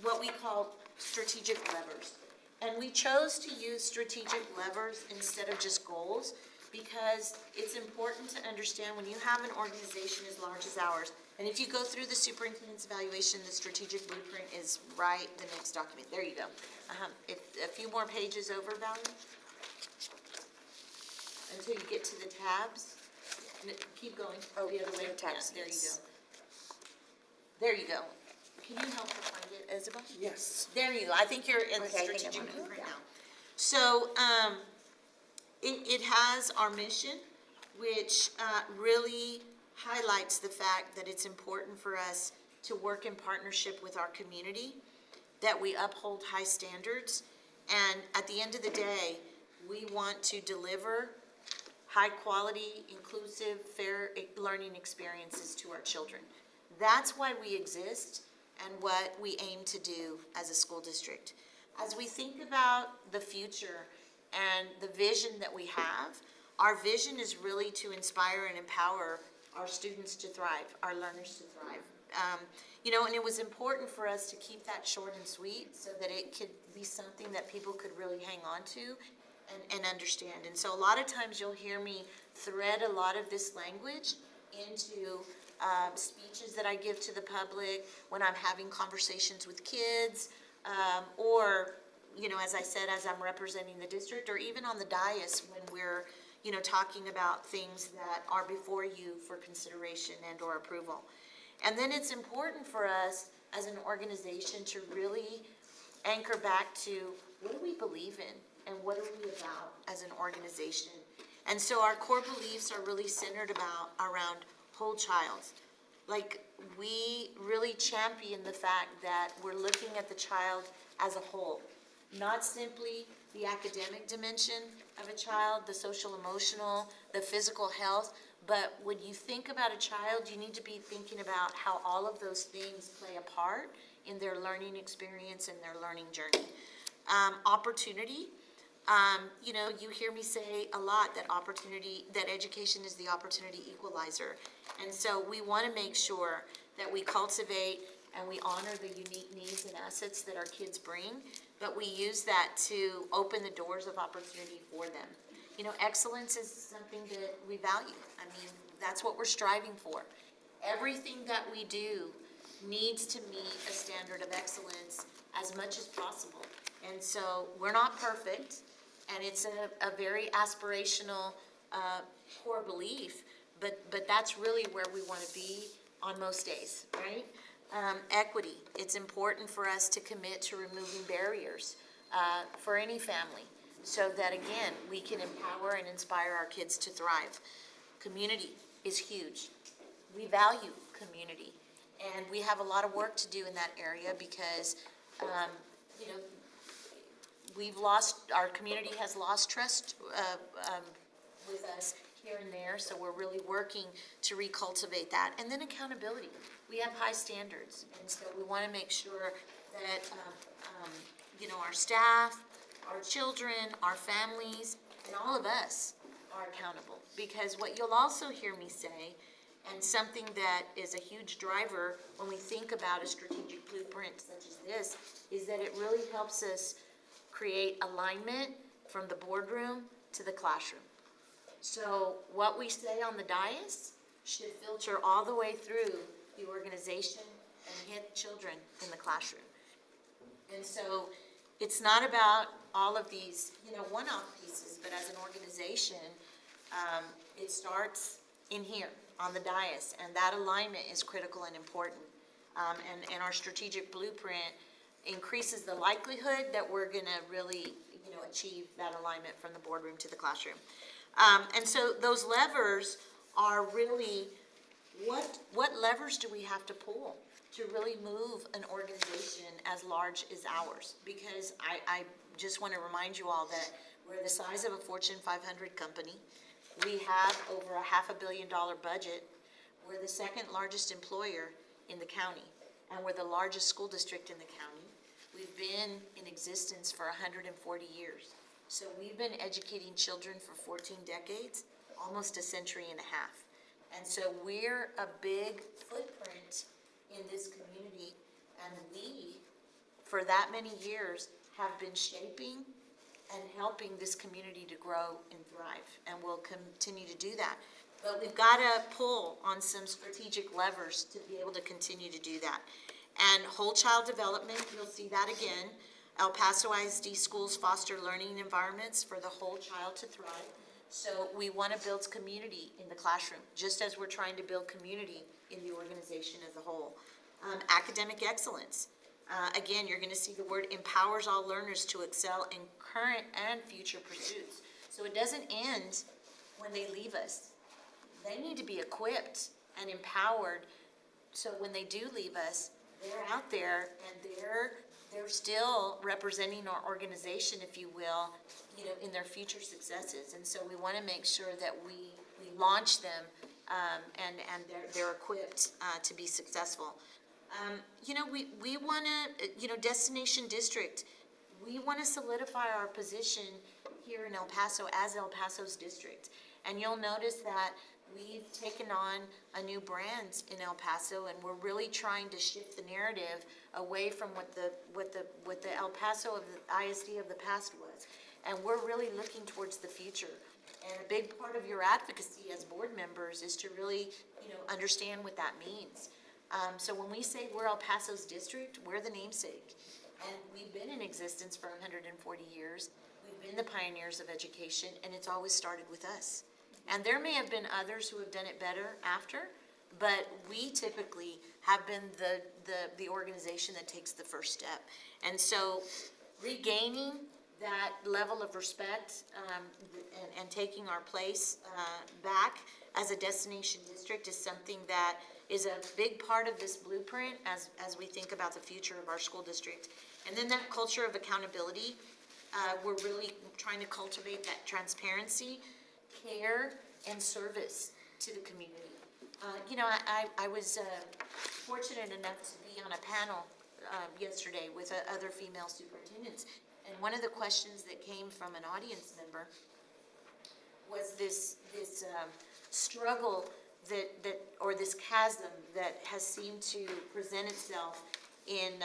what we call strategic levers. And we chose to use strategic levers instead of just goals because it's important to understand when you have an organization as large as ours, and if you go through the superintendent's evaluation, the strategic blueprint is right the next document. There you go. A few more pages over, Valerie. Until you get to the tabs. Keep going. Oh, the other way. the tabs, Yeah, there yes. you go. There you go. Can you help her find it, Isabel? Yes. There you go. I think you're in the Okay, I think I'm strategic on it. blueprint now. So, it has our mission, which really highlights the fact that it's important for us to work in partnership with our community, that we uphold high standards, and at the end of the day, we want to deliver high-quality, inclusive, fair learning experiences to our children. That's why we exist and what we aim to do as a school district. As we think about the future and the vision that we have, our vision is really to inspire and empower our students to thrive, our learners to thrive. And it was important for us to keep that short and sweet so that it could be something that people could really hang on to and understand. And so a lot of times you'll hear me thread a lot of this language into speeches that I give to the public when I'm having conversations with kids, or, as I said, as I'm representing the district, or even on the dais when we're, talking about things that are before you for consideration and or approval. And then it's important for us as an organization to really anchor back to what do we believe in and what are we about as an organization. And so our core beliefs are really centered around whole child. Like, we really champion the fact that we're looking at the child as a whole, not simply the academic dimension of a child, the social emotional, the physical health, but when you think about a child, you need to be thinking about how all of those things play a part in their learning experience and their learning journey. Opportunity. You know, you hear me say a lot that education is the opportunity equalizer. And so we want to make sure that we cultivate and we honor the unique needs and assets that our kids bring, but we use that to open the doors of opportunity for them. You know, excellence is something that we value. I mean, that's what we're striving for. Everything that we do needs to meet a standard of excellence as much as possible. And so we're not perfect, and it's a very aspirational core belief, but that's really where we want to be on most days, right? Equity, it's important for us to commit to removing barriers for any family so that, again, we can empower and inspire our kids to thrive. Community is huge. We value community, and we have a lot of work to do in that area because, you know, our community has lost trust with us here and there, so we're really working to recultivate that. And then accountability. We have high standards, and so we want to make sure that, you know, our staff, our children, our families, and all of us are accountable. Because what you'll also hear me say, and something that is a huge driver when we think about a strategic blueprint such as this, is that it really helps us create alignment from the boardroom to the classroom. So what we say on the dais should filter all the way through the organization and hit children in the classroom. And so it's not about all of these, you know, one-off pieces, but as an organization, it starts in here on the dais, and that alignment is critical and important. And our strategic blueprint increases the likelihood that we're gonna really, you know, achieve that alignment from the boardroom to the classroom. And so those levers are really, what levers do we have to pull to really move an organization as large as ours? Because I just want to remind you all that we're the size of a Fortune 500 company. We have over a $500 million budget. We're the second largest employer in the county, and we're the largest school district in the county. We've been in existence for 140 years. So we've been educating children for 14 decades, almost a century and a half. And so we're a big footprint in this community, and we, for that many years, have been shaping and helping this community to grow and thrive, and we'll continue to do that. But we've got to pull on some strategic levers to be able to continue to do that. And whole child development, you'll see that again. El Paso ISD schools foster learning environments for the whole child to thrive. So we want to build community in the classroom, just as we're trying to build community in the organization as a whole. Academic excellence. Again, you're going to see the word empowers all learners to excel in current and future pursuits. So it doesn't end when they leave us. They need to be equipped and empowered so when they do leave us, they're out there and they're still representing our organization, if you will, you know, in their future successes. And so we want to make sure that we launch them and they're equipped to be successful. You know, we want to, you know, destination district, we want to solidify our position here in El Paso as El Paso's district. And you'll notice that we've taken on a new brand in El Paso, and we're really trying to shift the narrative away from what the El Paso of the ISD of the past was. And we're really looking towards the future. And a big part of your advocacy as board members is to really, you know, understand what that means. So when we say we're El Paso's district, we're the namesake. And we've been in existence for 140 years. We've been the pioneers of education, and it's always started with us. And there may have been others who have done it better after, but we typically have been the organization that takes the first step. And so regaining that level of respect and taking our place back as a destination district is something that is a big part of this blueprint as we think about the future of our school district. And then that culture of accountability, we're really trying to cultivate that transparency, care, and service to the community. You know, I was fortunate enough to be on a panel yesterday with other female superintendents, And one of the questions that came from an audience member was this struggle or this chasm that has seemed to present itself in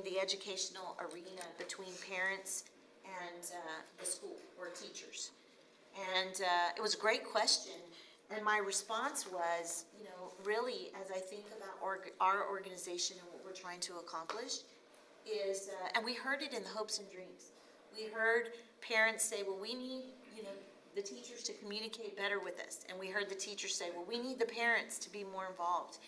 the educational arena between parents and the school or teachers. And it was a great question. And my response was, really, as I think about our organization and what we're trying to accomplish, is, and we heard it in the hopes and dreams. We heard parents say, well, we need, the teachers to communicate better with us. And we heard the teachers say, well, we need the parents to be more involved.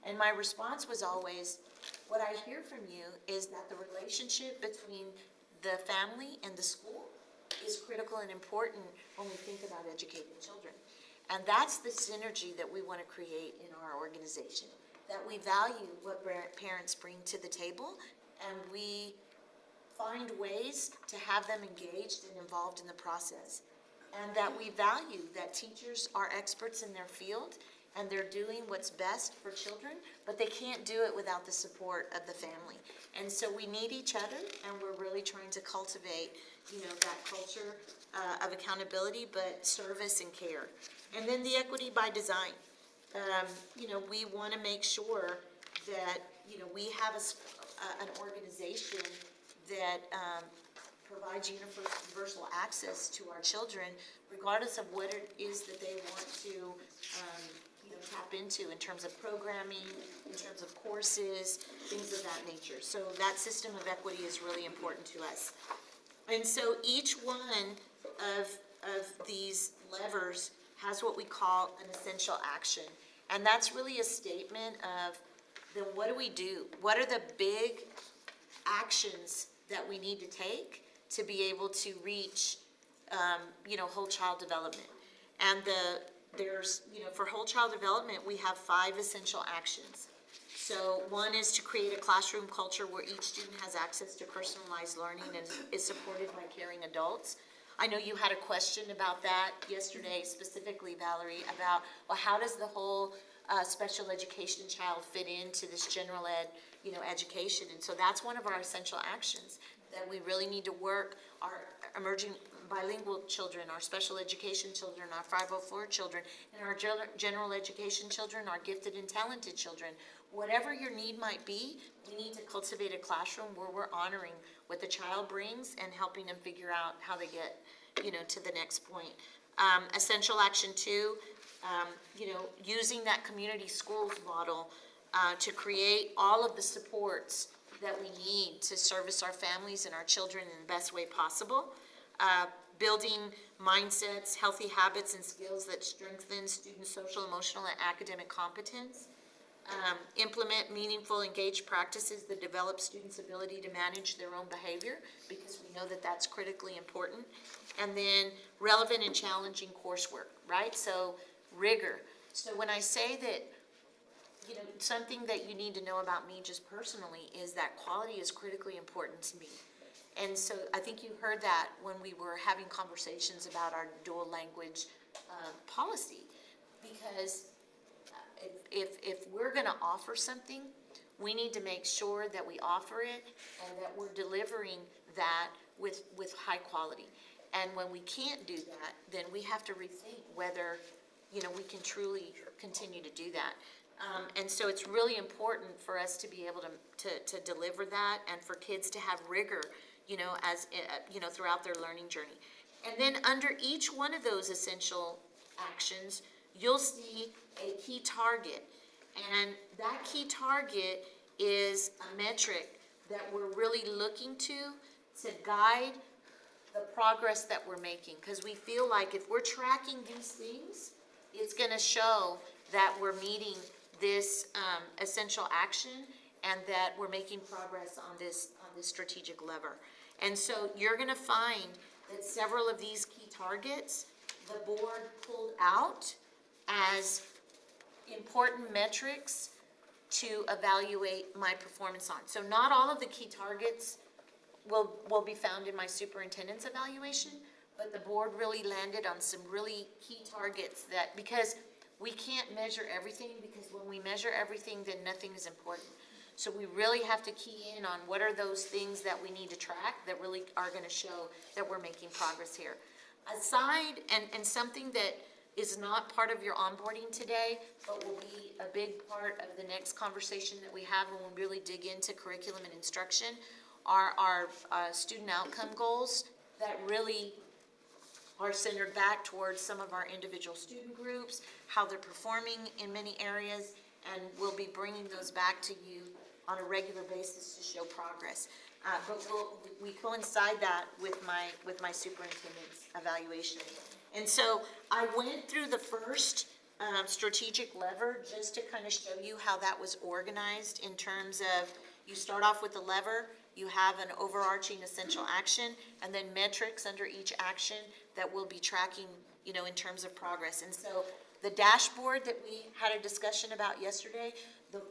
And my response was always, what I hear from you is that the relationship between the family and the school is critical and important when we think about educating children. And that's the synergy that we want to create in our organization, that we value what parents bring to the table, and we find ways to have them engaged and involved in the process. And that we value that teachers are experts in their field and they're doing what's best for children, but they can't do it without the support of the family. And so we need each other, and we're really trying to cultivate, that culture of accountability, but service and care. And then the equity by design. We want to make sure that, we have an organization that provides universal access to our children, regardless of what it is that they want to, tap into in terms of programming, in terms of courses, things of that nature. So that system of equity is really important to us. And so each one of these levers has what we call an essential action. And that's really a statement of, then what do we do? What are the big actions that we need to take to be able to reach, whole child development? And there's, for whole child development, we have 5 essential actions. So one is to create a classroom culture where each student has access to personalized learning and is supported by caring adults. I know you had a question about that yesterday, specifically, Valerie, about, well, how does the whole special education child fit into this general ed, education? And so that's one of our essential actions, that we really need to work our emerging bilingual children, our special education children, our 504 children, and our general education children, our gifted and talented children. Whatever your need might be, we need to cultivate a classroom where we're honoring what the child brings and helping them figure out how they get, to the next point. Essential action 2, using that community schools model to create all of the supports that we need to service our families and our children in the best way possible. Building mindsets, healthy habits, and skills that strengthen student social, emotional, and academic competence. Implement meaningful, engaged practices that develop students' ability to manage their own behavior, because we know that that's critically important. And then relevant and challenging coursework, right? So rigor. So when I say that, something that you need to know about me just personally is that quality is critically important to me. And so I think you heard that when we were having conversations about our dual language policy, because if we're going to offer something, we need to make sure that we offer it and that we're delivering that with high quality. And when we can't do that, then we have to rethink whether, we can truly continue to do that. And so it's really important for us to be able to deliver that, and for kids to have rigor, as throughout their learning journey. And then under each one of those essential actions, you'll see a key target. And that key target is a metric that we're really looking to guide the progress that we're making. Because we feel like if we're tracking these things, it's going to show that we're meeting this essential action and that we're making progress on this strategic lever. And so you're going to find that several of these key targets, the board pulled out as important metrics to evaluate my performance on. So not all of the key targets will be found in my superintendent's evaluation, but the board really landed on some really key targets that, because we can't measure everything, because when we measure everything, then nothing is important. So we really have to key in on what are those things that we need to track that really are gonna show that we're making progress here. Aside, and something that is not part of your onboarding today, but will be a big part of the next conversation that we have when we really dig into curriculum and instruction, are our student outcome goals that really are centered back towards some of our individual student groups, how they're performing in many areas, and we'll be bringing those back to you on a regular basis to show progress. But we coincide that with my superintendent's evaluation. And so I went through the first strategic lever just to kind of show you how that was organized in terms of, you start off with the lever, you have an overarching essential action, and then metrics under each action that we'll be tracking, you know, in terms of progress. And so the dashboard that we had a discussion about yesterday,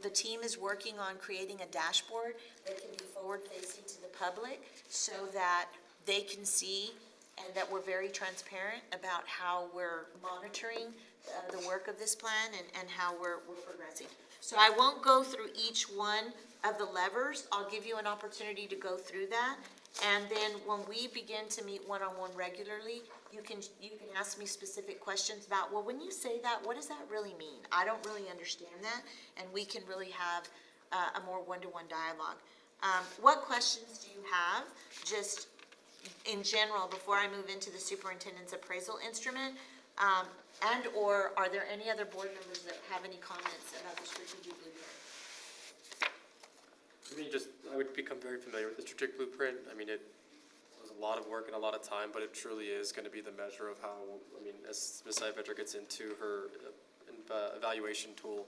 the team is working on creating a dashboard that can be forward-facing to the public so that they can see and that we're very transparent about how we're monitoring the work of this plan and how we're progressing. So I won't go through each one of the levers. I'll give you an opportunity to go through that. And then when we begin to meet one-on-one regularly, you can ask me specific questions about, well, when you say that, what does that really mean? I don't really understand that, and we can really have a more one-to-one dialogue. What questions do you have, just in general, before I move into the superintendent's appraisal instrument? And/or are there any other board members that have any comments about the strategic blueprint? I would become very familiar with the strategic blueprint. I mean, it was a lot of work and a lot of time, but it truly is going to be the measure of how, I mean, as Ms. Siebetter gets into her evaluation tool,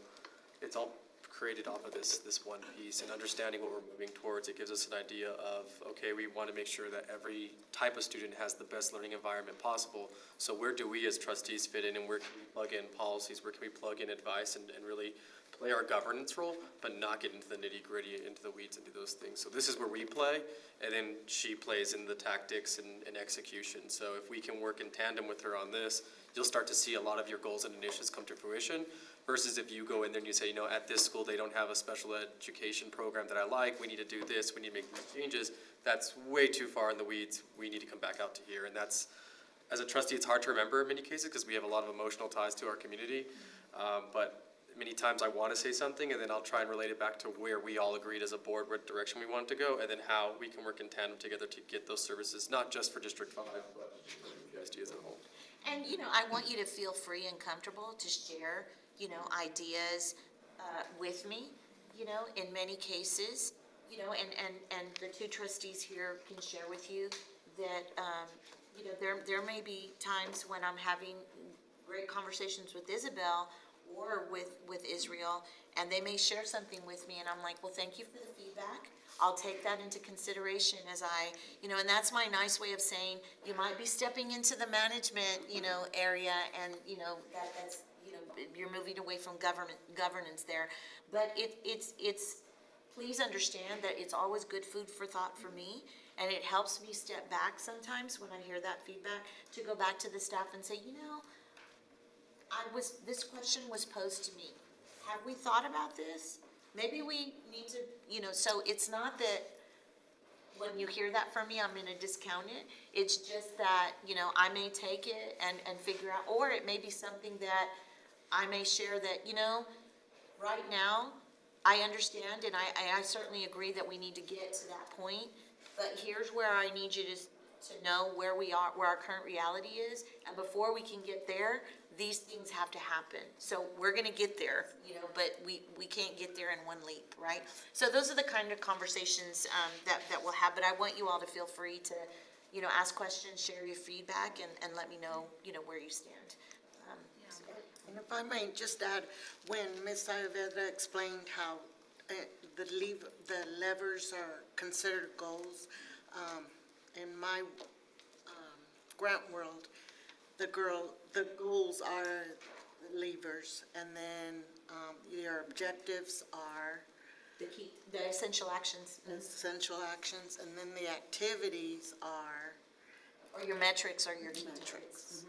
it's all created off of this one piece, and understanding what we're moving towards. It gives us an idea of, okay, we want to make sure that every type of student has the best learning environment possible. So where do we as trustees fit in, and where can we plug in policies, where can we plug in advice and really play our governance role, but not get into the nitty-gritty, into the weeds, and do those things. So this is where we play, and then she plays in the tactics and execution. So if we can work in tandem with her on this, you'll start to see a lot of your goals and initiatives come to fruition, versus if you go in there and you say, you know, at this school, they don't have a special education program that I like, we need to do this, we need to make these changes. That's way too far in the weeds. We need to come back out to here, and that's, as a trustee, it's hard to remember in many cases because we have a lot of emotional ties to our community, but many times I want to say something, and then I'll try and relate it back to where we all agreed as a board what direction we want to go, and then how we can work in tandem together to get those services, not just for District 5, but for USD as a whole. And, you know, I want you to feel free and comfortable to share, you know, ideas with me, you know, in many cases, you know, and the two trustees here can share with you that, you know, there may be times when I'm having great conversations with Isabel or with Israel, and they may share something with me, and I'm like, well, thank you for the feedback. I'll take that into consideration as I, you know, and that's my nice way of saying, you might be stepping into the management, you know, area, and, you know, that's, you know, you're moving away from governance there. But it's, please understand that it's always good food for thought for me, and it helps me step back sometimes when I hear that feedback, to go back to the staff and say, you know, this question was posed to me. Have we thought about this? Maybe we need to, you know, so it's not that when you hear that from me, I'm gonna discount it. It's just that, you know, I may take it and figure out, or it may be something that I may share that, you know, right now, I understand, and I certainly agree that we need to get to that point, but here's where I need you to know where we are, where our current reality is, and before we can get there, these things have to happen. So we're gonna get there, you know, but we can't get there in one leap, right? So those are the kind of conversations that we'll have, but I want you all to feel free to, you know, ask questions, share your feedback, and let me know, you know, where you stand. And if I may just add, when Ms. Ayurveda explained how the levers are considered goals, in my grant world, the goals are the levers, and then your objectives are The essential actions. essential actions, and then the activities are Or your metrics or your key metrics.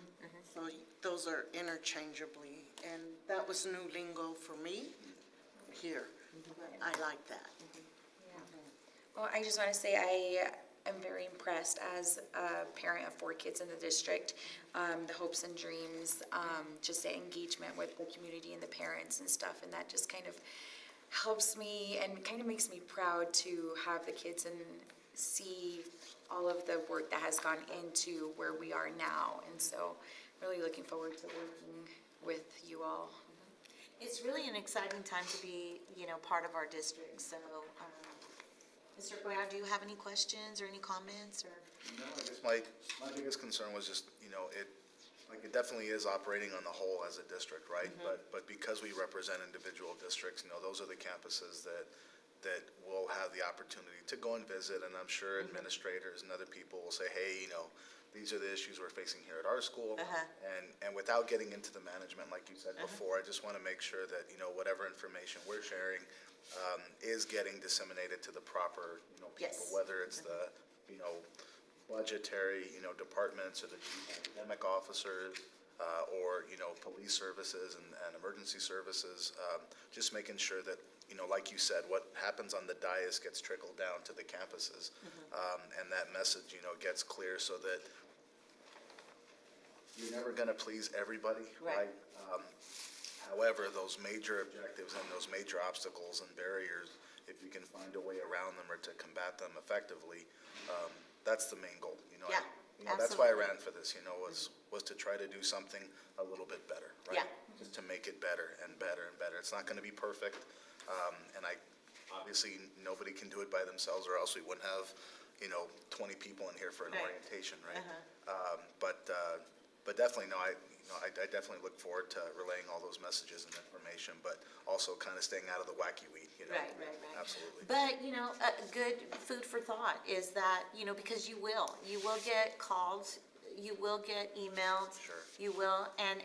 So those are interchangeably, and that was new lingo for me here. I like that. Well, I just want to say I am very impressed as a parent of 4 kids in the district. The hopes and dreams, just the engagement with the community and the parents and stuff, and that just kind of helps me and kind of makes me proud to have the kids and see all of the work that has gone into where we are now. And so really looking forward to working with you all. It's really an exciting time to be, part of our district, so, Mr. Guerra, do you have any questions or any comments, or? No, I guess my biggest concern was just, it definitely is operating on the whole as a district, right? But because we represent individual districts, those are the campuses that will have the opportunity to go and visit, and I'm sure administrators and other people will say, hey, these are the issues we're facing here at our school. And without getting into the management, like you said before, I just want to make sure that, whatever information we're sharing is getting disseminated to the proper, people, Yes. whether it's the, budgetary, departments or the chief academic officers, or, police services and emergency services, just making sure that, like you said, what happens on the dais gets trickled down to the campuses. And that message, gets clear so that you're never gonna please everybody, right? However, those major objectives and those major obstacles and barriers, if you can find a way around them or to combat them effectively, that's the main goal, Yeah, That's why I ran for this, was to try to do something a little bit better, right? Yeah. Just to make it better and better and better. It's not gonna be perfect, and obviously, nobody can do it by themselves, or else we wouldn't have, 20 people in here for an Right. orientation, right? But definitely, I definitely look forward to relaying all those messages and information, but also kind of staying out of the wacky weed, Right. Absolutely. But, a good food for thought is that, because you will get called, you will get emailed. Sure. You will, and,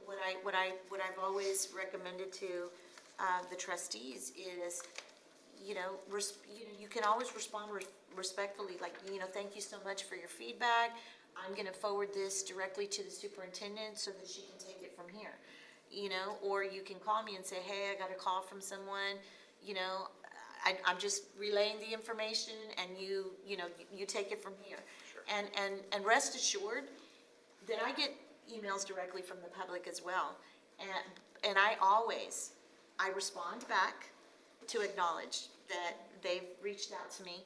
what I've always recommended to, the trustees is, you can always respond respectfully, like, thank you so much for your feedback. I'm gonna forward this directly to the superintendent so that she can take it from here. Or you can call me and say, hey, I got a call from someone, I'm just relaying the information, and you take it from here. Sure. And rest assured that I get emails directly from the public as well. And I respond back to acknowledge that they've reached out to me.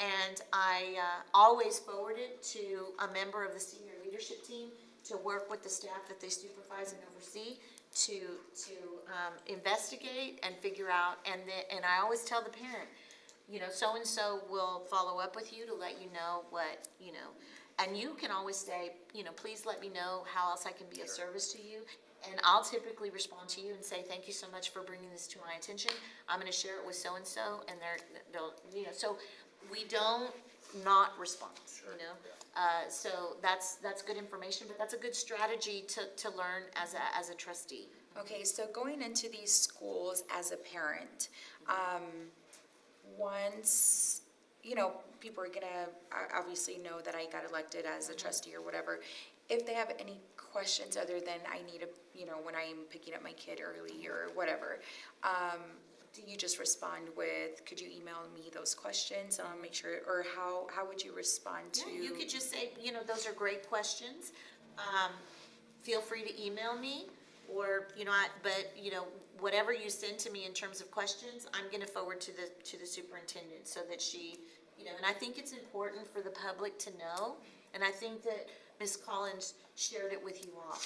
And I always forward it to a member of the senior leadership team to work with the staff that they supervise and oversee to investigate and figure out. And I always tell the parent, so-and-so will follow up with you to let you know what, and you can always say, please let me know how else I can be of service to you. And I'll typically respond to you and say, thank you so much for bringing this to my attention. I'm gonna share it with so-and-so, and they'll, so we don't not respond, So that's good information, but that's a good strategy to learn as a trustee. Okay, so going into these schools as a parent, once, people are gonna obviously know that I got elected as a trustee or whatever. If they have any questions other than I need when I'm picking up my kid early or whatever, do you just respond with, could you email me those questions? Make sure, or how would you respond to? Yeah, you could just say, those are great questions. Feel free to email me, or, whatever you send to me in terms of questions, I'm gonna forward to the superintendent so that she, and I think it's important for the public to know, and I think that Ms. Collins shared it with you all.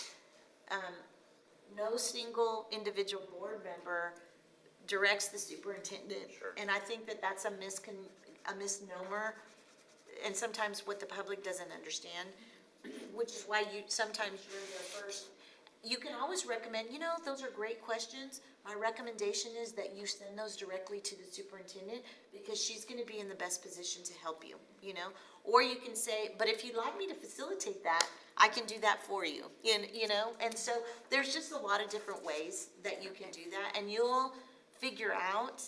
No single individual board member directs the superintendent. Sure. And I think that that's a misnomer, and sometimes what the public doesn't understand, which is why sometimes you're the first. You can always recommend, those are great questions. My recommendation is that you send those directly to the superintendent, because she's gonna be in the best position to help you, Or you can say, but if you'd like me to facilitate that, I can do that for you, And so there's just a lot of different ways that you can do that, and you'll figure out,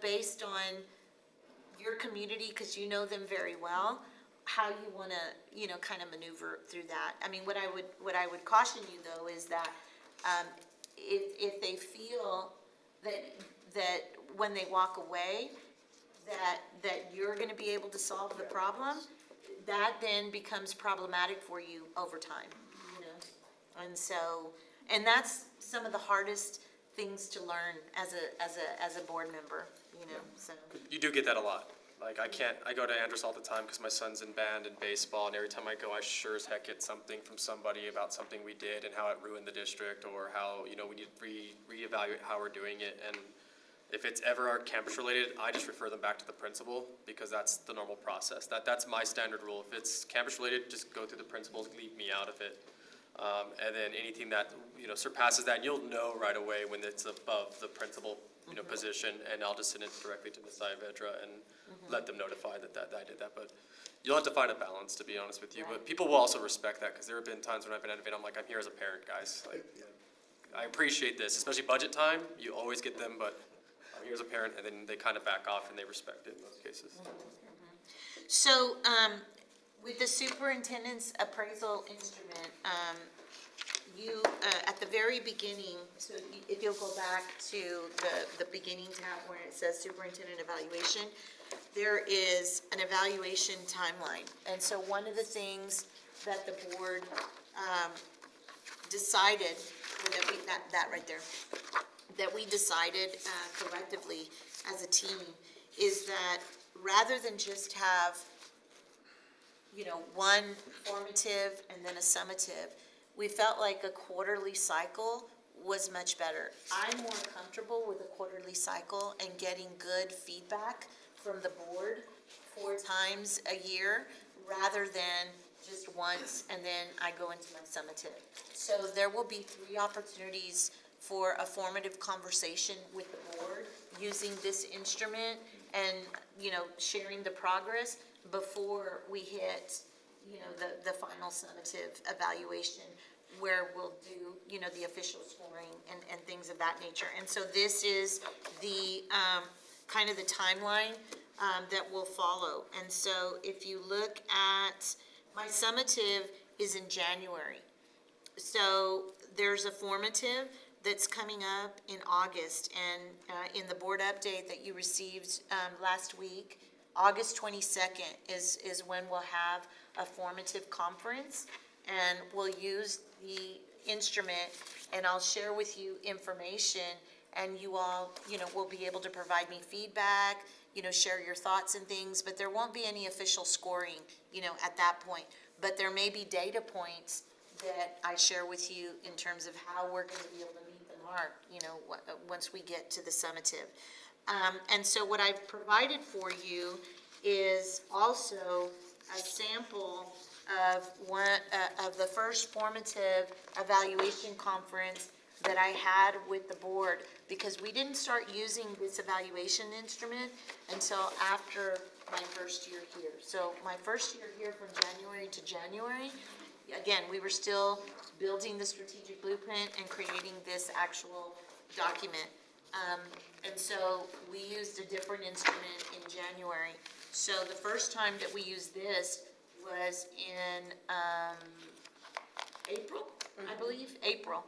based on your community, because you know them very well, how you want to, kind of maneuver through that. I mean, what I would caution you, though, is that if they feel that when they walk away, that you're gonna be able to solve the problem, that then becomes problematic for you over time, you know? And so, and that's some of the hardest things to learn as a board member, you know, so. You do get that a lot. Like, I go to Andrews all the time because my son's in band and baseball, and every time I go, I sure as heck get something from somebody about something we did and how it ruined the district, or how, you know, we need to reevaluate how we're doing it. And if it's ever campus related, I just refer them back to the principal, because that's the normal process. That's my standard rule. If it's campus related, just go through the principals, leave me out of it. And then anything that, you know, surpasses that, you'll know right away when it's above the principal, you know, position, and I'll just send it directly to Ms. Saavedra and let them notify that I did that. But you'll have to find a balance, to be honest with you. But people will also respect that, because there have been times when I've been at an event, I'm like, I'm here as a parent, guys. Like, I appreciate this, especially budget time. You always get them, but I'm here as a parent, and then they kind of back off and they respect it in most cases. So, with the superintendent's appraisal instrument, you, at the very beginning, so if you'll go back to the beginning tab where it says superintendent evaluation, there is an evaluation timeline. And so one of the things that the board, decided, or that right there, that we decided collectively as a team, is that rather than just have, you know, one formative and then a summative, we felt like a quarterly cycle was much better. I'm more comfortable with a quarterly cycle and getting good feedback from the board 4 times a year, rather than just once and then I go into my summative. So there will be 3 opportunities for a formative conversation with the board using this instrument, and, you know, sharing the progress before we hit, you know, the final summative evaluation, where we'll do, you know, the official scoring and things of that nature. And so this is the, kind of the timeline, that will follow. And so if you look at, my summative is in January. So there's a formative that's coming up in August, and in the board update that you received last week, August 22nd is when we'll have a formative conference, and we'll use the instrument, and I'll share with you information, and you all, you know, will be able to provide me feedback, you know, share your thoughts and things, but there won't be any official scoring, you know, at that point. But there may be data points that I share with you in terms of how we're going to be able to meet the mark, you know, once we get to the summative. And so what I've provided for you is also a sample of of the first formative evaluation conference that I had with the board, because we didn't start using this evaluation instrument until after my first year here. So my first year here, from January to January, again, we were still building the strategic blueprint and creating this actual document. And so we used a different instrument in January. So the first time that we used this was in April, I believe, April.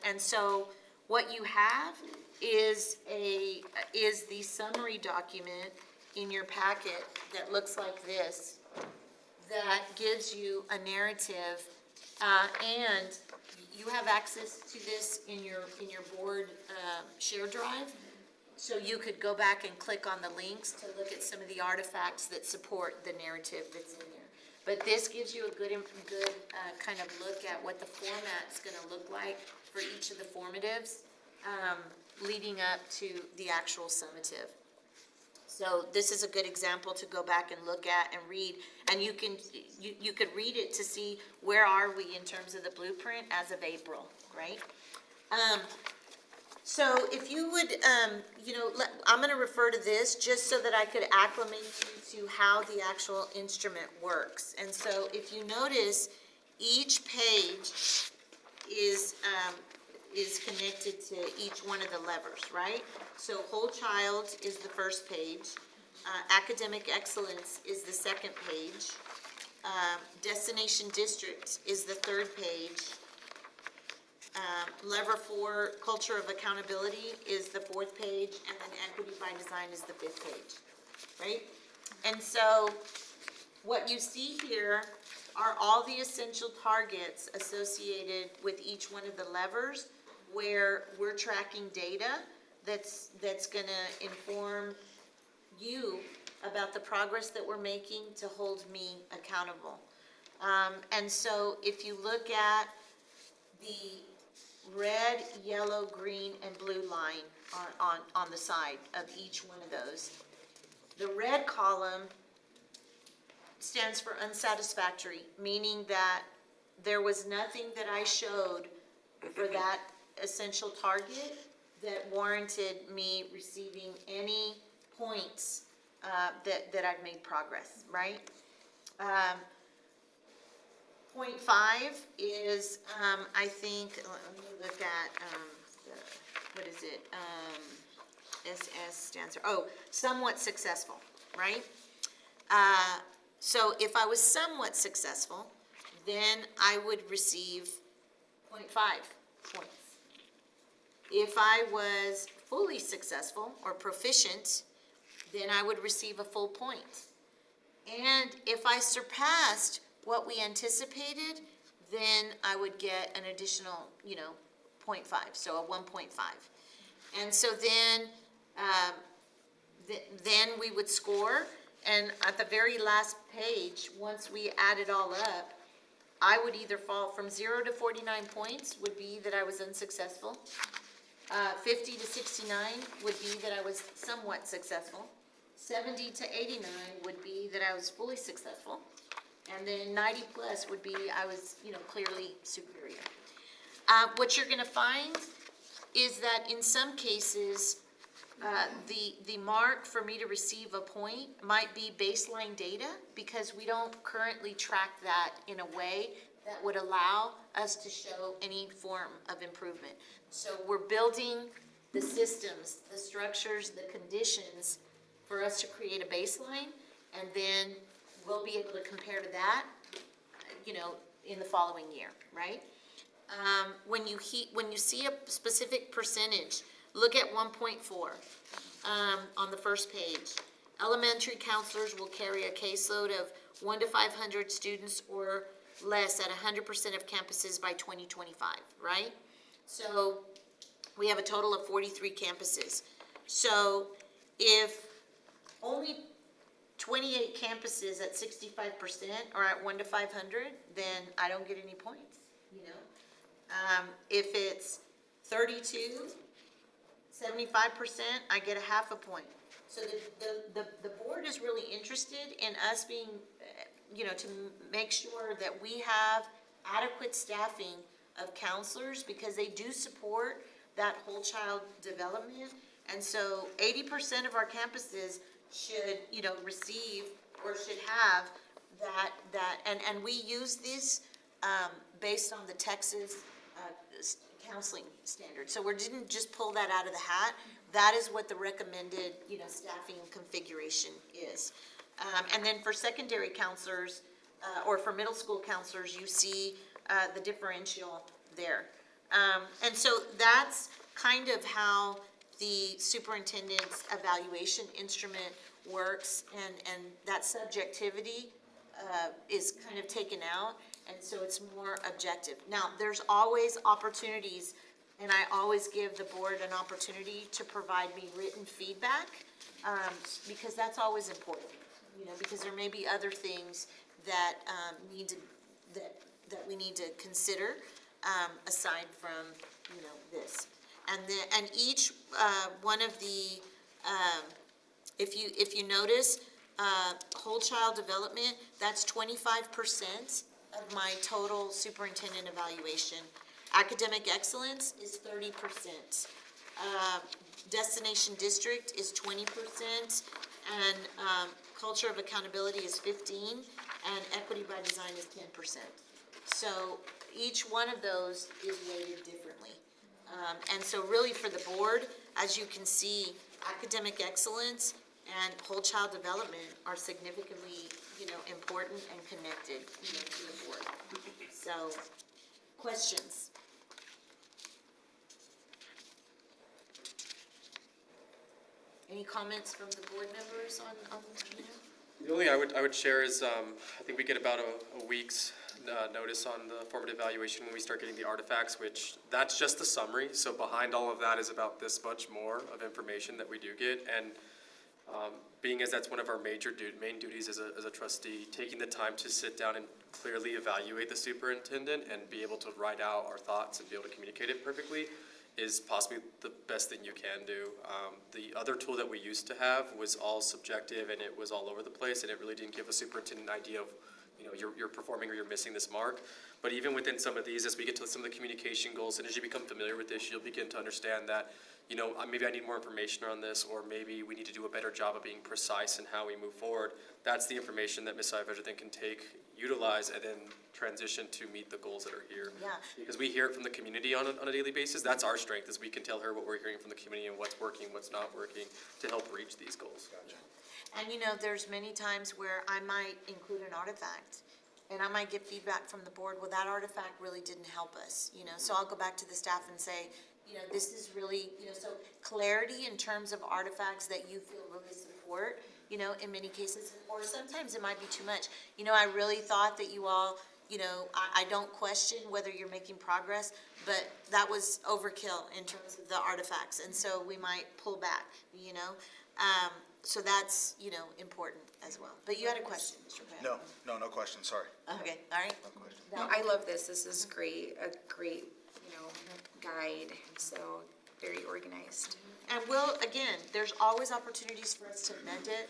And so what you have is the summary document in your packet that looks like this, that gives you a narrative, and you have access to this in your board share drive. So you could go back and click on the links to look at some of the artifacts that support the narrative that's in there. But this gives you a good kind of look at what the format's going to look like for each of the formatives, leading up to the actual summative. So this is a good example to go back and look at and read, and you could read it to see where are we in terms of the blueprint as of April, right? So if you would, you know, I'm going to refer to this just so that I could acclimate you to how the actual instrument works. And so if you notice, each page is connected to each one of the levers, right? So whole child is the first page. Academic excellence is the second page. Destination district is the third page. Lever 4, culture of accountability, is the 4th page, and then equity by design is the 5th page, right? And so what you see here are all the essential targets associated with each one of the levers where we're tracking data that's gonna inform you about the progress that we're making to hold me accountable. And so if you look at the red, yellow, green, and blue line on the side of each one of those, the red column stands for unsatisfactory, meaning that there was nothing that I showed for that essential target that warranted me receiving any points that I've made progress, right? Point 5 is, I think, let me look at, what is it? SS stands for, somewhat successful, right? So if I was somewhat successful, then I would receive 0.5 points. If I was fully successful or proficient, then I would receive a full point. And if I surpassed what we anticipated, then I would get an additional, 0.5, so a 1.5. And so then, then we would score, and at the very last page, once we add it all up, I would either fall from 0 to 49 points would be that I was unsuccessful. 50 to 69 would be that I was somewhat successful. 70 to 89 would be that I was fully successful. And then 90 plus would be I was, clearly superior. What you're gonna find is that in some cases, the mark for me to receive a point might be baseline data, because we don't currently track that in a way that would allow us to show any form of improvement. So we're building the systems, the structures, the conditions for us to create a baseline, and then we'll be able to compare to that, in the following year, right? When you see a specific percentage, look at 1.4 on the first page. Elementary counselors will carry a caseload of 1 to 500 students or less at 100% of campuses by 2025, right? So we have a total of 43 campuses. So if only 28 campuses at 65% are at 1 to 500, then I don't get any points, If it's 32, 75%, I get a half a point. So the board is really interested in us being, to make sure that we have adequate staffing of counselors, because they do support that whole child development. And so 80% of our campuses should, receive or should have that, and we use this based on the Texas counseling standard. So we didn't just pull that out of the hat. That is what the recommended, staffing configuration is. And then for secondary counselors, or for middle school counselors, you see the differential there. And so that's kind of how the superintendent's evaluation instrument works, and that subjectivity is kind of taken out, and so it's more objective. Now, there's always opportunities, and I always give the board an opportunity to provide me written feedback, because that's always important, because there may be other things that that we need to consider aside from this. And each one of the, if you notice, whole child development, that's 25% of my total superintendent evaluation. Academic excellence is 30%. Destination district is 20%, and culture of accountability is 15%, and equity by design is 10%. So each one of those is weighted differently. And so really for the board, as you can see, academic excellence and whole child development are significantly, important and connected, to the board. So, questions? Any comments from the board members on, The only thing I would share is, I think we get about a week's notice on the formative evaluation when we start getting the artifacts, which, that's just the summary. So behind all of that is about this much more of information that we do get. And being as that's one of our main duties as a trustee, taking the time to sit down and clearly evaluate the superintendent and be able to write out our thoughts and be able to communicate it perfectly is possibly the best thing you can do. The other tool that we used to have was all subjective and it was all over the place and it really didn't give a superintendent an idea of, you're performing or you're missing this mark. But even within some of these, as we get to some of the communication goals and as you become familiar with this, you'll begin to understand that, maybe I need more information on this, or maybe we need to do a better job of being precise in how we move forward. That's the information that Ms. Ivedra then can take, utilize, and then transition to meet the goals that are here. Yeah. Because we hear it from the community on a daily basis. That's our strength, is we can tell her what we're hearing from the community and what's working, what's not working, to help reach these goals. and there's many times where I might include an artifact, and I might get feedback from the board, well, that artifact really didn't help us, so I'll go back to the staff and say, this is really, so clarity in terms of artifacts that you feel really support, in many cases, or sometimes it might be too much. I really thought that you all, I don't question whether you're making progress, but that was overkill in terms of the artifacts, and so we might pull back, so that's, important as well. But you had a question, Mr. Pat? No question, sorry. Okay, all right. No question. No, I love this. This is great, a great, guide, so very organized. And again, there's always opportunities for us to amend it.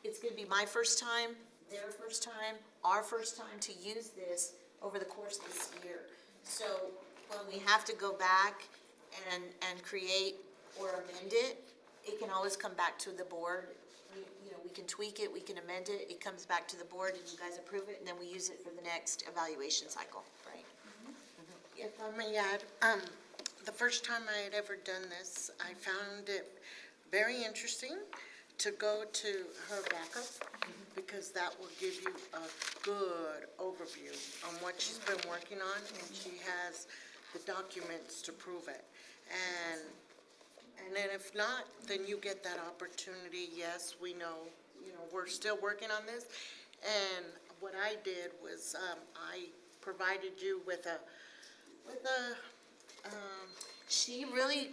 It's gonna be my first time, their first time, our first time to use this over the course of this year. So when we have to go back and create or amend it, it can always come back to the board. We can tweak it, we can amend it, it comes back to the board and you guys approve it, and then we use it for the next evaluation cycle, right? If I may add, the first time I had ever done this, I found it very interesting to go to her backup, because that will give you a good overview on what she's been working on, and she has the documents to prove it. And then if not, then you get that opportunity. Yes, we know, we're still working on this. And what I did was, I provided you with a She really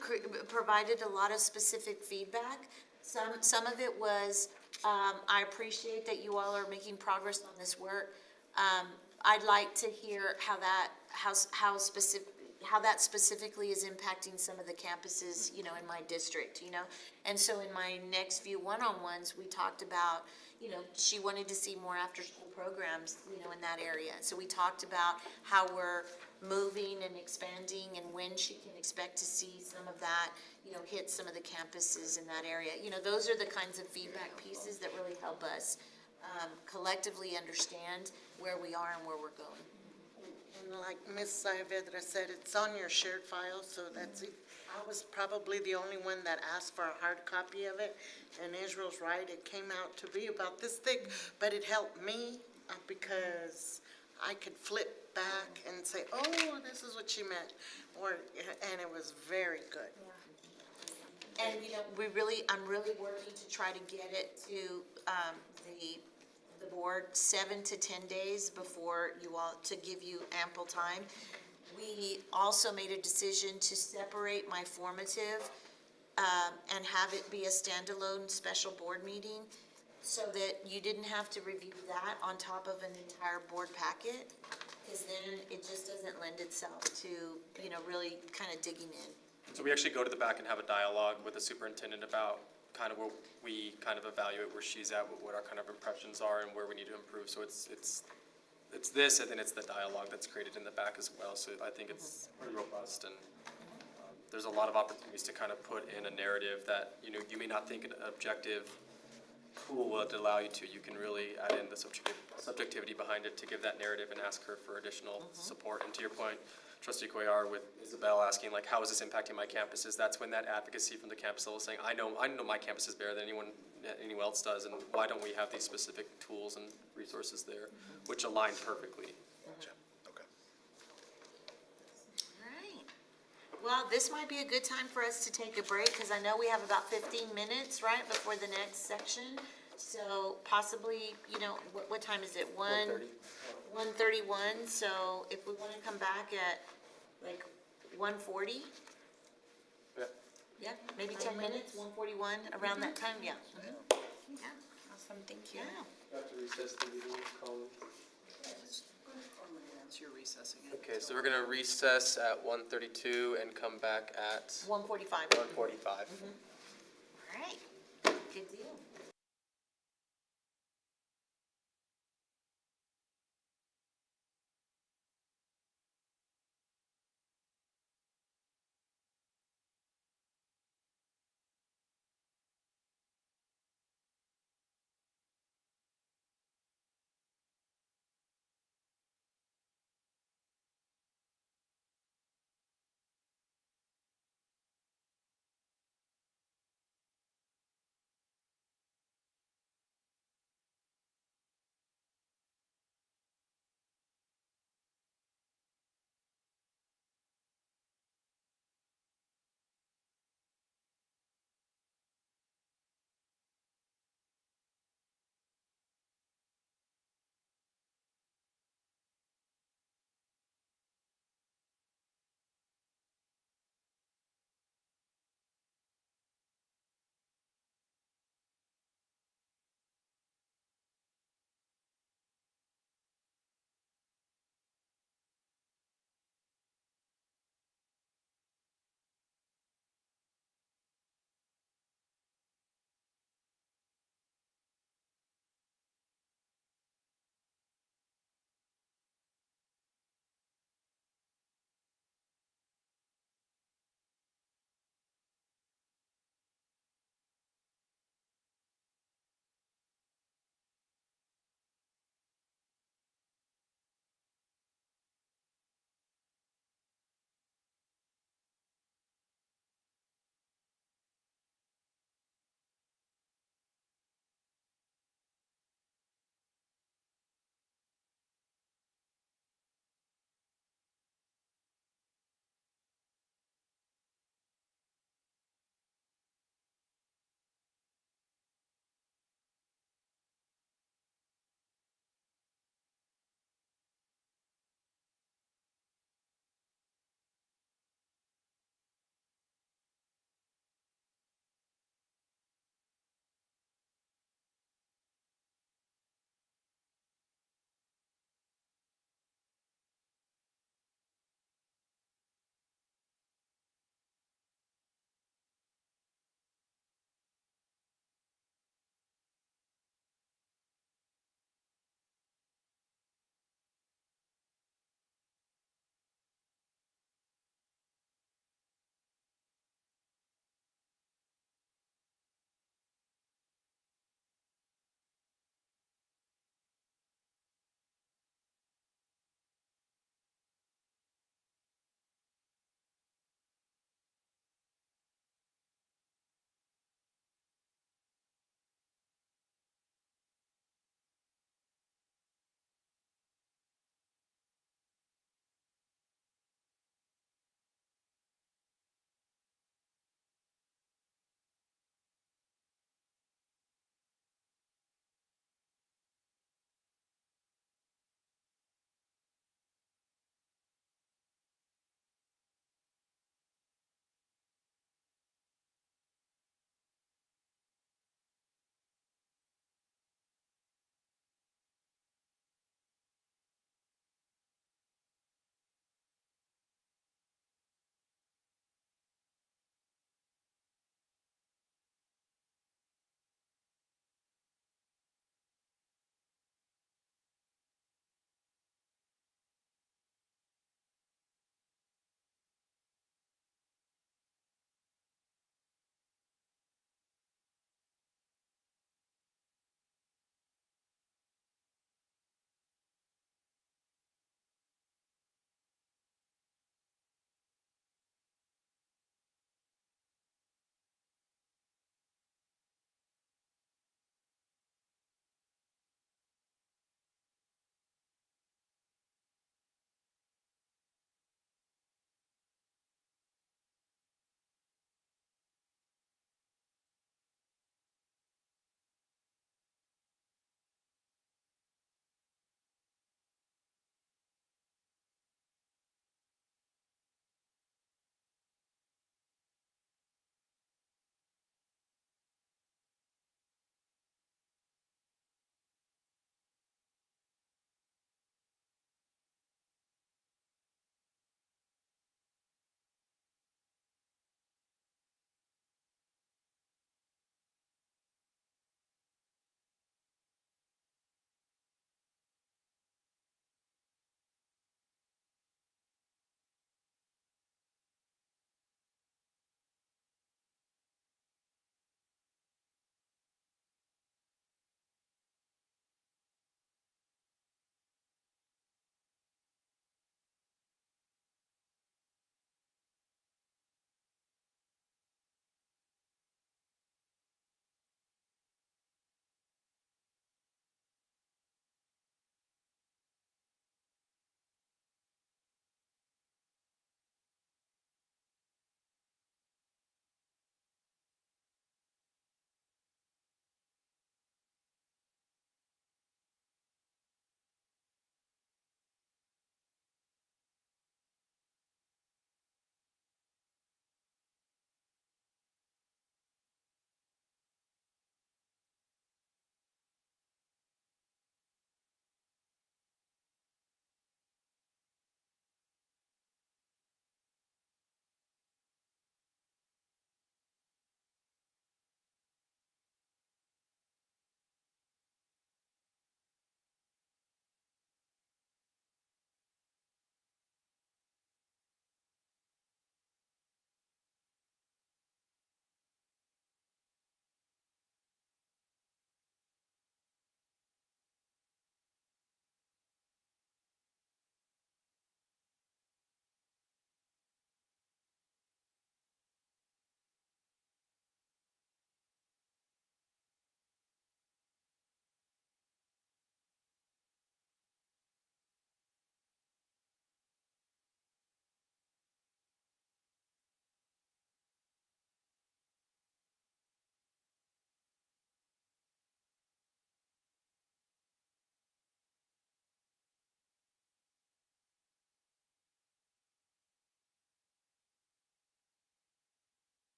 provided a lot of specific feedback. Some of it was, I appreciate that you all are making progress on this work. I'd like to hear how that specifically is impacting some of the campuses, in my district, And so in my next few one-on-ones, we talked about, she wanted to see more after-school programs, in that area. So we talked about how we're moving and expanding and when she can expect to see some of that, hit some of the campuses in that area. Those are the kinds of feedback pieces that really help us collectively understand where we are and where we're going. And like Ms. Saavedra said, it's on your shared file, so that's it. I was probably the only one that asked for a hard copy of it, and Israel's right, it came out to be about this thick, but it helped me because I could flip back and say, oh, this is what she meant, and it was very good. And, I'm really working to try to get it to the board 7 to 10 days before you all, to give you ample time. We also made a decision to separate my formative and have it be a standalone special board meeting so that you didn't have to review that on top of an entire board packet, because then it just doesn't lend itself to, really kind of digging in. So we actually go to the back and have a dialogue with the superintendent about kind of where we kind of evaluate where she's at, what our kind of impressions are, and where we need to improve. So it's this, and then it's the dialogue that's created in the back as well. So I think it's pretty robust, and there's a lot of opportunities to kind of put in a narrative that, you may not think an objective tool will allow you to. You can really add in the subjectivity behind it to give that narrative and ask her for additional support. And to your point, Trustee Cuellar, with Isabel asking, like, how is this impacting my campuses? That's when that advocacy from the campus level is saying, I know my campus is better than anyone else does, and why don't we have these specific tools and resources there, which align perfectly. Gotcha. Okay. All right. Well, this might be a good time for us to take a break, because I know we have about 15 minutes, right, before the next section. So possibly, what time is it? 1:31, so if we want to come back at like 1:40? Yeah. Yeah, maybe 10 minutes, 1:41, around that time, yeah. Yeah, Awesome, thank you. yeah. Have to recess the meeting, call. As you're recessing it. Okay, so we're gonna recess at 1:32 and come back at 1:45. 1:45. All right, good deal.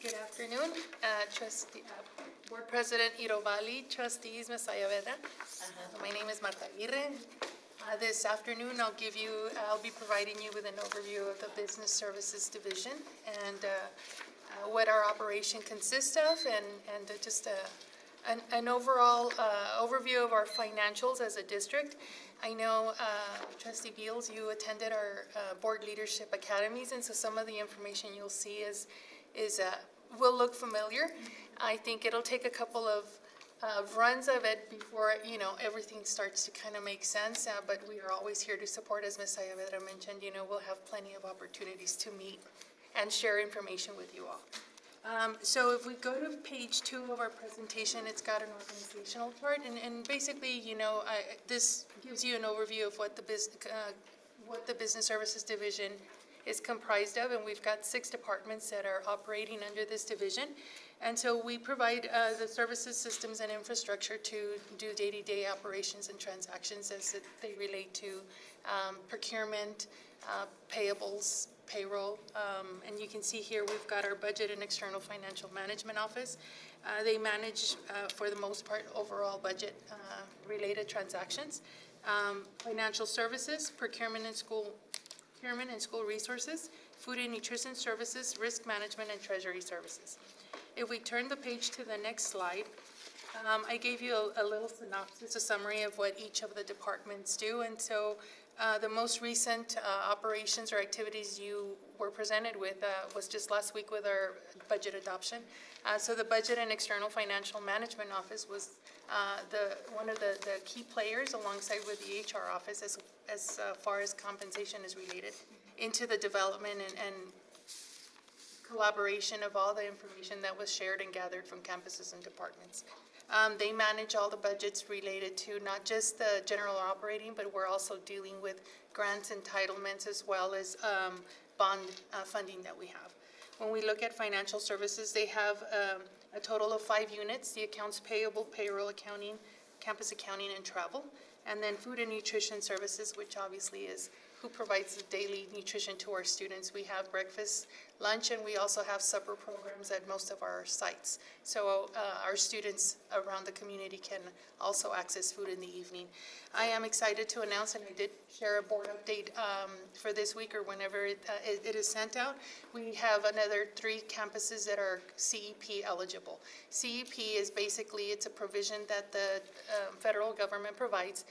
Good afternoon, Board President Irovali, Trustees Messiah Vedra. My name is Marta Aguirre. This afternoon, I'll be providing you with an overview of the Business Services Division and what our operation consists of, and just an overall overview of our financials as a district. I know, Trustee Beals, you attended our board leadership academies, and so some of the information you'll see will look familiar. I think it'll take a couple of runs of it before, everything starts to kind of make sense, but we are always here to support, as Ms. Saavedra mentioned. We'll have plenty of opportunities to meet and share information with you all. So if we go to page 2 of our presentation, it's got an organizational chart, and basically, this gives you an overview of what the Business Services Division is comprised of, and we've got 6 departments that are operating under this division. And so we provide the services, systems, and infrastructure to do day-to-day operations and transactions as they relate to procurement, payables, payroll, and you can see here we've got our budget and external financial management office. They manage, for the most part, overall budget related transactions. Financial services, procurement and school resources, food and nutrition services, risk management, and treasury services. If we turn the page to the next slide, I gave you a little synopsis, a summary of what each of the departments do, and so the most recent operations or activities you were presented with was just last week with our budget adoption. So the Budget and External Financial Management Office was one of the key players, alongside with the HR office, as far as compensation is related, into the development and collaboration of all the information that was shared and gathered from campuses and departments. They manage all the budgets related to not just the general operating, but we're also dealing with grants, entitlements, as well as bond funding that we have. When we look at financial services, they have a total of 5 units: the accounts payable, payroll accounting, campus accounting, and travel. And then food and nutrition services, which obviously is who provides the daily nutrition to our students. We have breakfast, lunch, and we also have supper programs at most of our sites. So our students around the community can also access food in the evening. I am excited to announce, and I did share a board update for this week or whenever it is sent out. We have another 3 campuses that are CEP eligible. CEP is basically, it's a provision that the federal government provides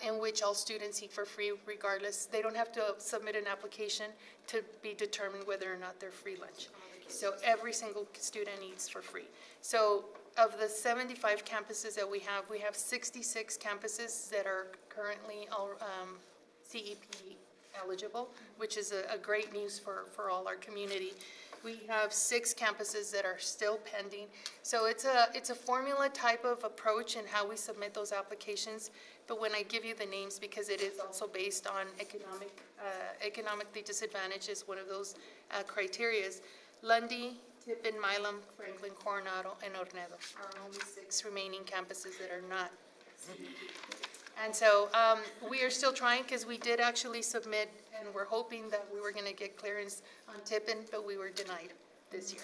in which all students eat for free regardless. They don't have to submit an application to be determined whether or not they're free lunch. So every single student eats for free. So of the 75 campuses that we have 66 campuses that are currently CEP eligible, which is a great news for all our community. We have 6 campuses that are still pending. So it's a formula type of approach in how we submit those applications. But when I give you the names, because it is also based on economically disadvantaged is one of those criterias. Lundy, Tippin, Milam, Franklin, Coronado, and Ornedo are only 6 remaining campuses that are not. And so we are still trying, because we did actually submit, and we're hoping that we were going to get clearance on Tippin, but we were denied this year.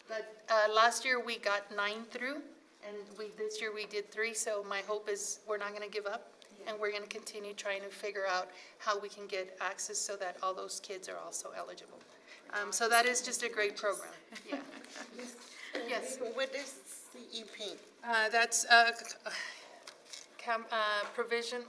But last year we got 9 through, and this year we did 3, so my hope is we're not going to give up, and we're going to continue trying to figure out how we can get access so that all those kids are also eligible. So that is just a great program. Yeah. Yes. What is CEP? That's provision,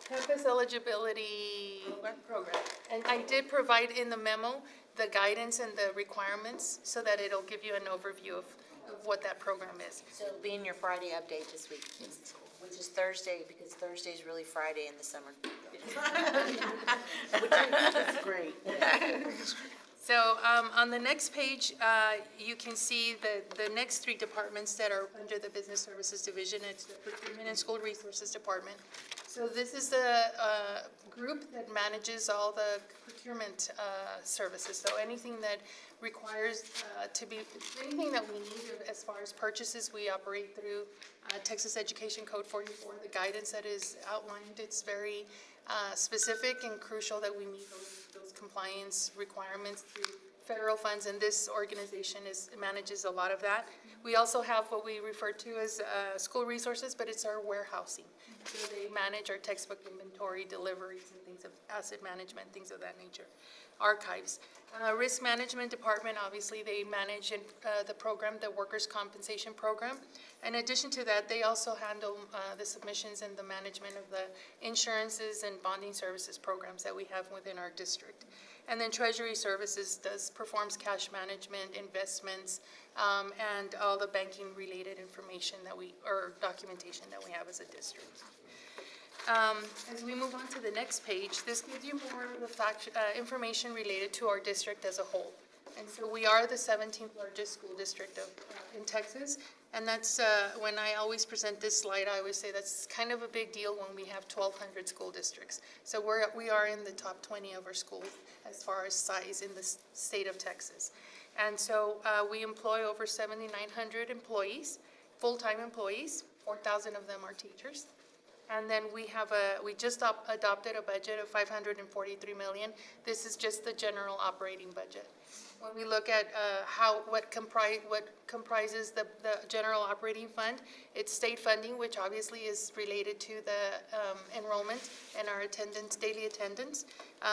campus eligibility program. And I did provide in the memo the guidance and the requirements so that it'll give you an overview of what that program is. So it'll be in your Friday update this week, which is Thursday, because Thursday is really Friday in the summer. Which is great. So on the next page, you can see the next 3 departments that are under the Business Services Division. It's the Procurement and School Resources Department. So this is the group that manages all the procurement services. So anything that requires anything that we need as far as purchases, we operate through Texas Education Code 44, the guidance that is outlined. It's very specific and crucial that we meet those compliance requirements through federal funds, and this organization manages a lot of that. We also have what we refer to as school resources, but it's our warehousing. So they manage our textbook inventory, deliveries, and things of asset management, things of that nature. Archives. Risk Management Department, obviously, they manage the program, the Workers' Compensation Program. In addition to that, they also handle the submissions and the management of the insurances and bonding services programs that we have within our district. And then Treasury Services performs cash management, investments, and all the banking-related information or documentation that we have as a district. As we move on to the next page, this gives you more of the information related to our district as a whole. And so we are the 17th largest school district in Texas. And that's, when I always present this slide, I always say that's kind of a big deal when we have 1,200 school districts. So we are in the top 20 of our schools as far as size in the state of Texas. And so we employ over 7,900 employees, full-time employees. 4,000 of them are teachers. And then we just adopted a budget of $543 million. This is just the general operating budget. When we look at what comprises the general operating fund, it's state funding, which obviously is related to the enrollment and our attendance, daily attendance.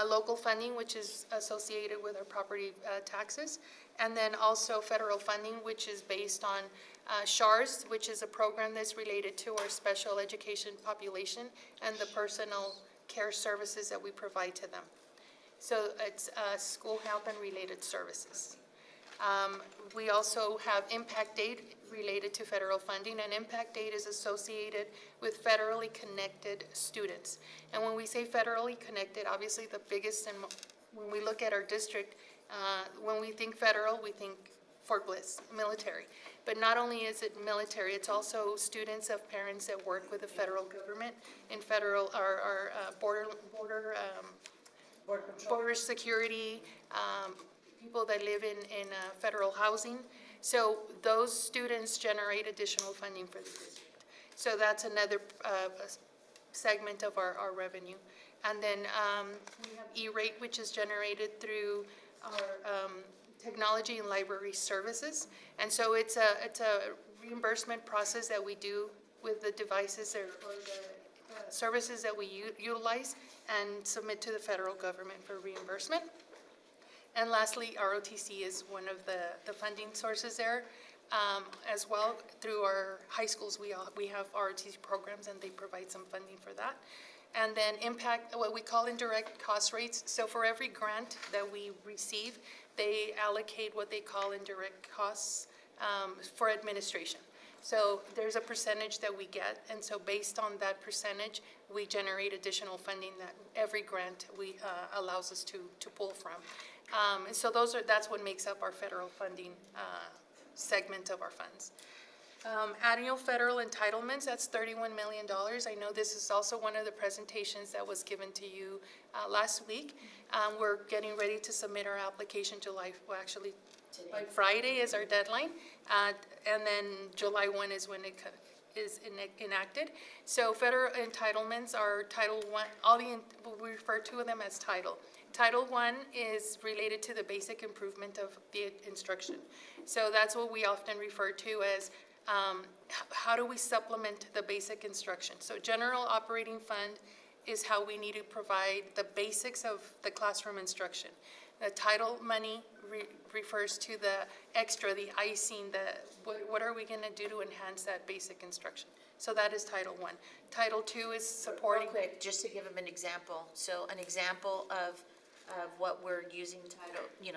Local funding, which is associated with our property taxes. And then also federal funding, which is based on SHARS, which is a program that's related to our special education population and the personal care services that we provide to them. So it's school health and related services. We also have impact aid related to federal funding, and impact aid is associated with federally connected students. And when we say federally connected, obviously the biggest, and when we look at our district, when we think federal, we think Fort Bliss, military. But not only is it military, it's also students of parents that work with the federal government in federal, our border security, people that live in federal housing. So those students generate additional funding for the district. So that's another segment of our revenue. And then we have E-rate, which is generated through our technology and library services. And so it's a reimbursement process that we do with the devices or the services that we utilize and submit to the federal government for reimbursement. And lastly, ROTC is one of the funding sources there. As well, through our high schools, we have ROTC programs, and they provide some funding for that. And then impact, what we call indirect cost rates. So for every grant that we receive, they allocate what they call indirect costs for administration. So there's a percentage that we get, and so based on that percentage, we generate additional funding that every grant allows us to pull from. And so that's what makes up our federal funding segment of our funds. Annual federal entitlements, that's $31 million. I know this is also one of the presentations that was given to you last week. We're getting ready to submit our application actually by Friday is our deadline. And then July 1 is when it is enacted. So federal entitlements are Title I, we refer to them as Title. Title I is related to the basic improvement of the instruction. So that's what we often refer to as how do we supplement the basic instruction. So general operating fund is how we need to provide the basics of the classroom instruction. The title money refers to the extra, the icing, what are we going to do to enhance that basic instruction. So that is Title I. Title II is supporting. Real quick, just to give them an example. So an example of what we're using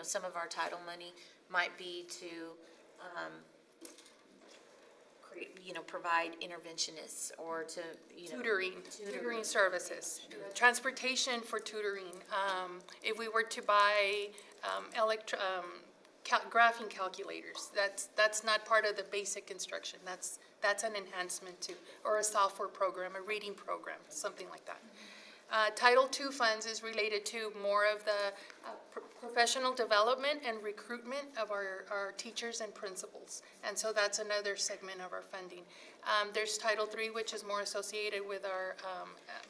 some of our title money might be to provide interventionists or to, Tutoring services, transportation for tutoring. If we were to buy graphing calculators, that's not part of the basic instruction. That's an enhancement to, or a software program, a reading program, something like that. Title II funds is related to more of the professional development and recruitment of our teachers and principals. And so that's another segment of our funding. There's Title III, which is more associated with our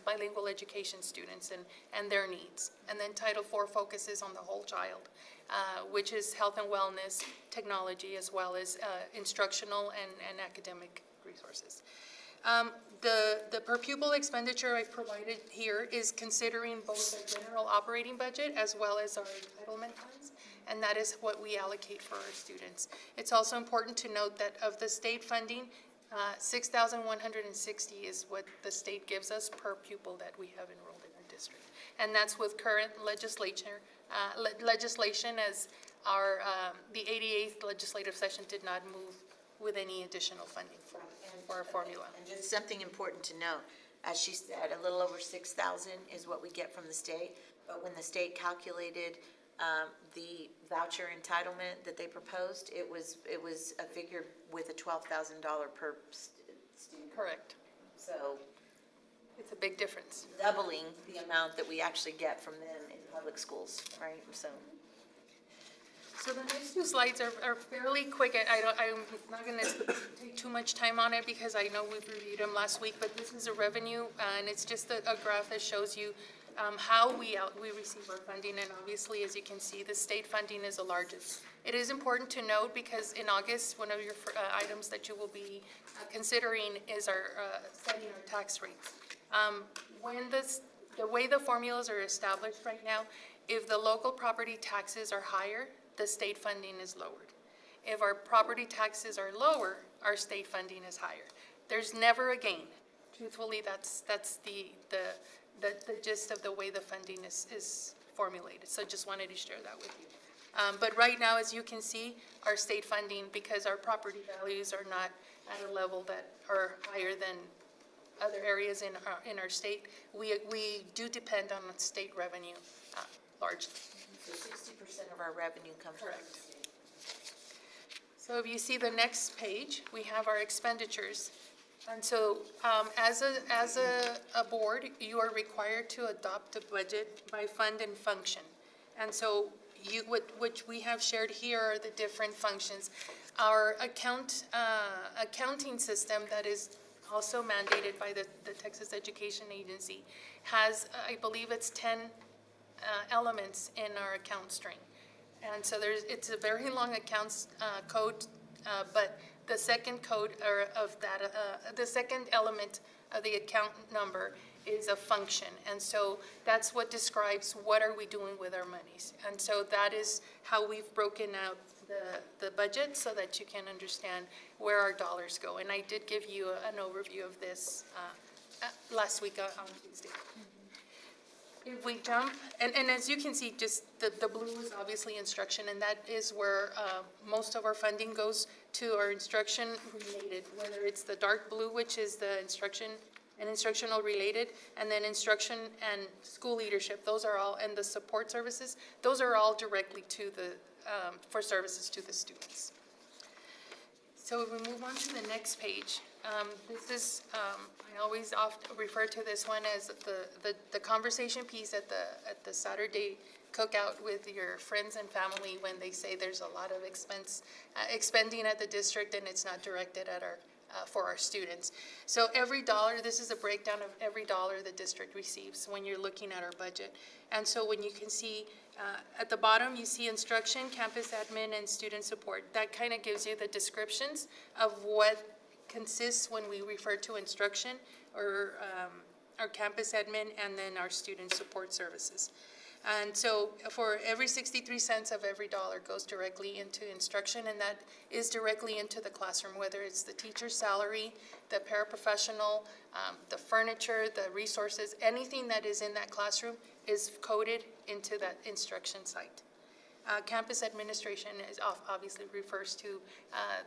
bilingual education students and their needs. And then Title IV focuses on the whole child, which is health and wellness, technology, as well as instructional and academic resources. The per pupil expenditure I've provided here is considering both the general operating budget as well as our entitlement funds, and that is what we allocate for our students. It's also important to note that of the state funding, 6,160 is what the state gives us per pupil that we have enrolled in our district. And that's with current legislation as the 88th legislative session did not move with any additional funding for our formula. And just something important to note, as she said, a little over 6,000 is what we get from the state, but when the state calculated the voucher entitlement that they proposed, it was a figure with a $12,000 per student. Correct. So it's a big difference. Doubling the amount that we actually get from them in public schools, right? So the next two slides are fairly quick. I'm not going to take too much time on it because I know we've reviewed them last week, but this is a revenue, and it's just a graph that shows you how we receive our funding, and obviously, as you can see, the state funding is the largest. It is important to note because in August, one of your items that you will be considering is our setting our tax rates. The way the formulas are established right now, if the local property taxes are higher, the state funding is lowered. If our property taxes are lower, our state funding is higher. There's never a gain. Truthfully, that's the gist of the way the funding is formulated. So just wanted to share that with you. But right now, as you can see, our state funding, because our property values are not at a level that are higher than other areas in our state, we do depend on state revenue largely. So 60% of our revenue comes from the state. So if you see the next page, we have our expenditures. And so as a board, you are required to adopt a budget by fund and function. And so what we have shared here are the different functions. Our accounting system that is also mandated by the Texas Education Agency has, I believe it's 10 elements in our account string. And so it's a very long accounts code, but the second code the second element of the account number is a function. And so that's what describes what are we doing with our monies. And so that is how we've broken out the budget so that you can understand where our dollars go. And I did give you an overview of this last week on Tuesday. If we jump, and as you can see, just the blue is obviously instruction, and that is where most of our funding goes to our instruction related, whether it's the dark blue, which is the instruction and instructional related, and then instruction and school leadership, those are all, and the support services, those are all directly to for services to the students. So if we move on to the next page, this is, I always often refer to this one as the conversation piece at the Saturday cookout with your friends and family when they say there's a lot of expending at the district and it's not directed at for our students. So every dollar, this is a breakdown of every dollar the district receives when you're looking at our budget. And so when you can see at the bottom, you see instruction, campus admin, and student support. That kind of gives you the descriptions of what consists when we refer to instruction or our campus admin and then our student support services. And so for every 63 cents of every dollar goes directly into instruction, and that is directly into the classroom, whether it's the teacher's salary, the paraprofessional, the furniture, the resources, anything that is in that classroom is coded into that instruction site. Campus administration obviously refers to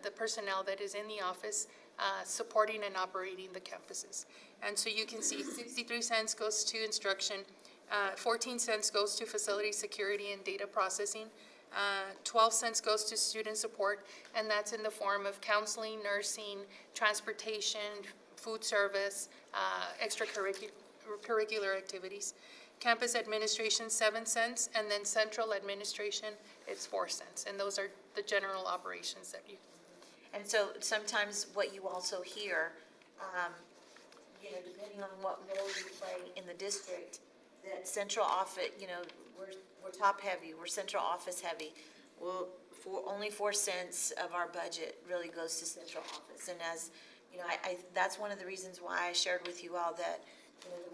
the personnel that is in the office supporting and operating the campuses. And so you can see 63 cents goes to instruction, 14 cents goes to facility security and data processing, 12 cents goes to student support, and that's in the form of counseling, nursing, transportation, food service, curricular activities. Campus administration, 7 cents, and then central administration, it's 4 cents. And those are the general operations that you. And so sometimes what you also hear, depending on what role you play in the district, that central office, we're top heavy, we're central office heavy. Well, only 4 cents of our budget really goes to central office. And as, that's one of the reasons why I shared with you all that,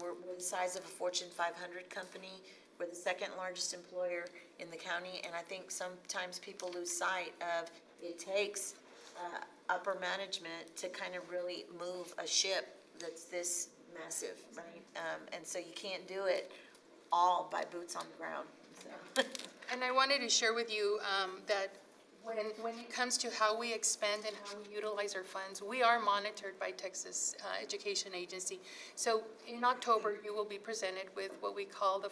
we're the size of a Fortune 500 company. We're the second largest employer in the county. And I think sometimes people lose sight of it takes upper management to kind of really move a ship that's this massive, right? And so you can't do it all by boots on the ground. So. And I wanted to share with you that when it comes to how we expend and how we utilize our funds, we are monitored by Texas Education Agency. So in October, you will be presented with what we call the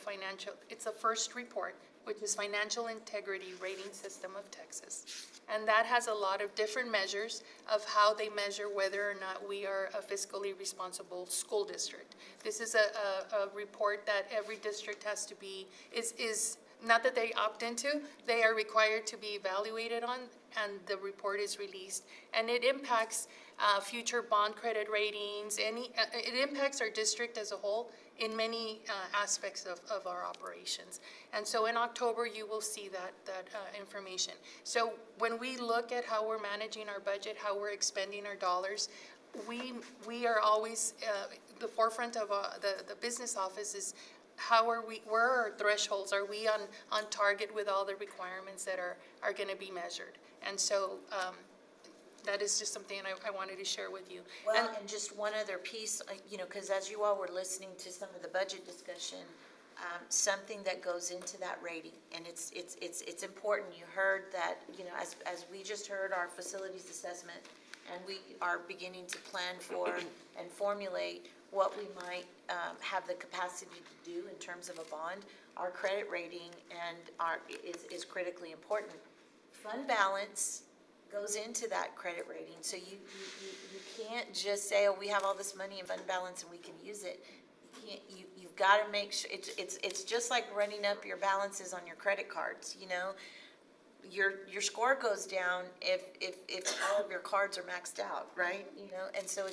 it's the first report, which is Financial Integrity Rating System of Texas. And that has a lot of different measures of how they measure whether or not we are a fiscally responsible school district. This is a report that every district has to be, is not that they opt into, they are required to be evaluated on, and the report is released. And it impacts future bond credit ratings, it impacts our district as a whole in many aspects of our operations. And so in October, you will see that information. So when we look at how we're managing our budget, how we're expending our dollars, we are always, the forefront of the business office is where are our thresholds? Are we on target with all the requirements that are going to be measured? And so that is just something I wanted to share with you. Well, and just one other piece, because as you all were listening to some of the budget discussion, something that goes into that rating, and it's important. You heard that, as we just heard our facilities assessment, and we are beginning to plan for and formulate what we might have the capacity to do in terms of a bond. Our credit rating is critically important. Fund balance goes into that credit rating, so you can't just say, oh, we have all this money in fund balance and we can use it. You've got to make sure it's just like running up your balances on your credit cards. Your score goes down if all of your cards are maxed out, right? And so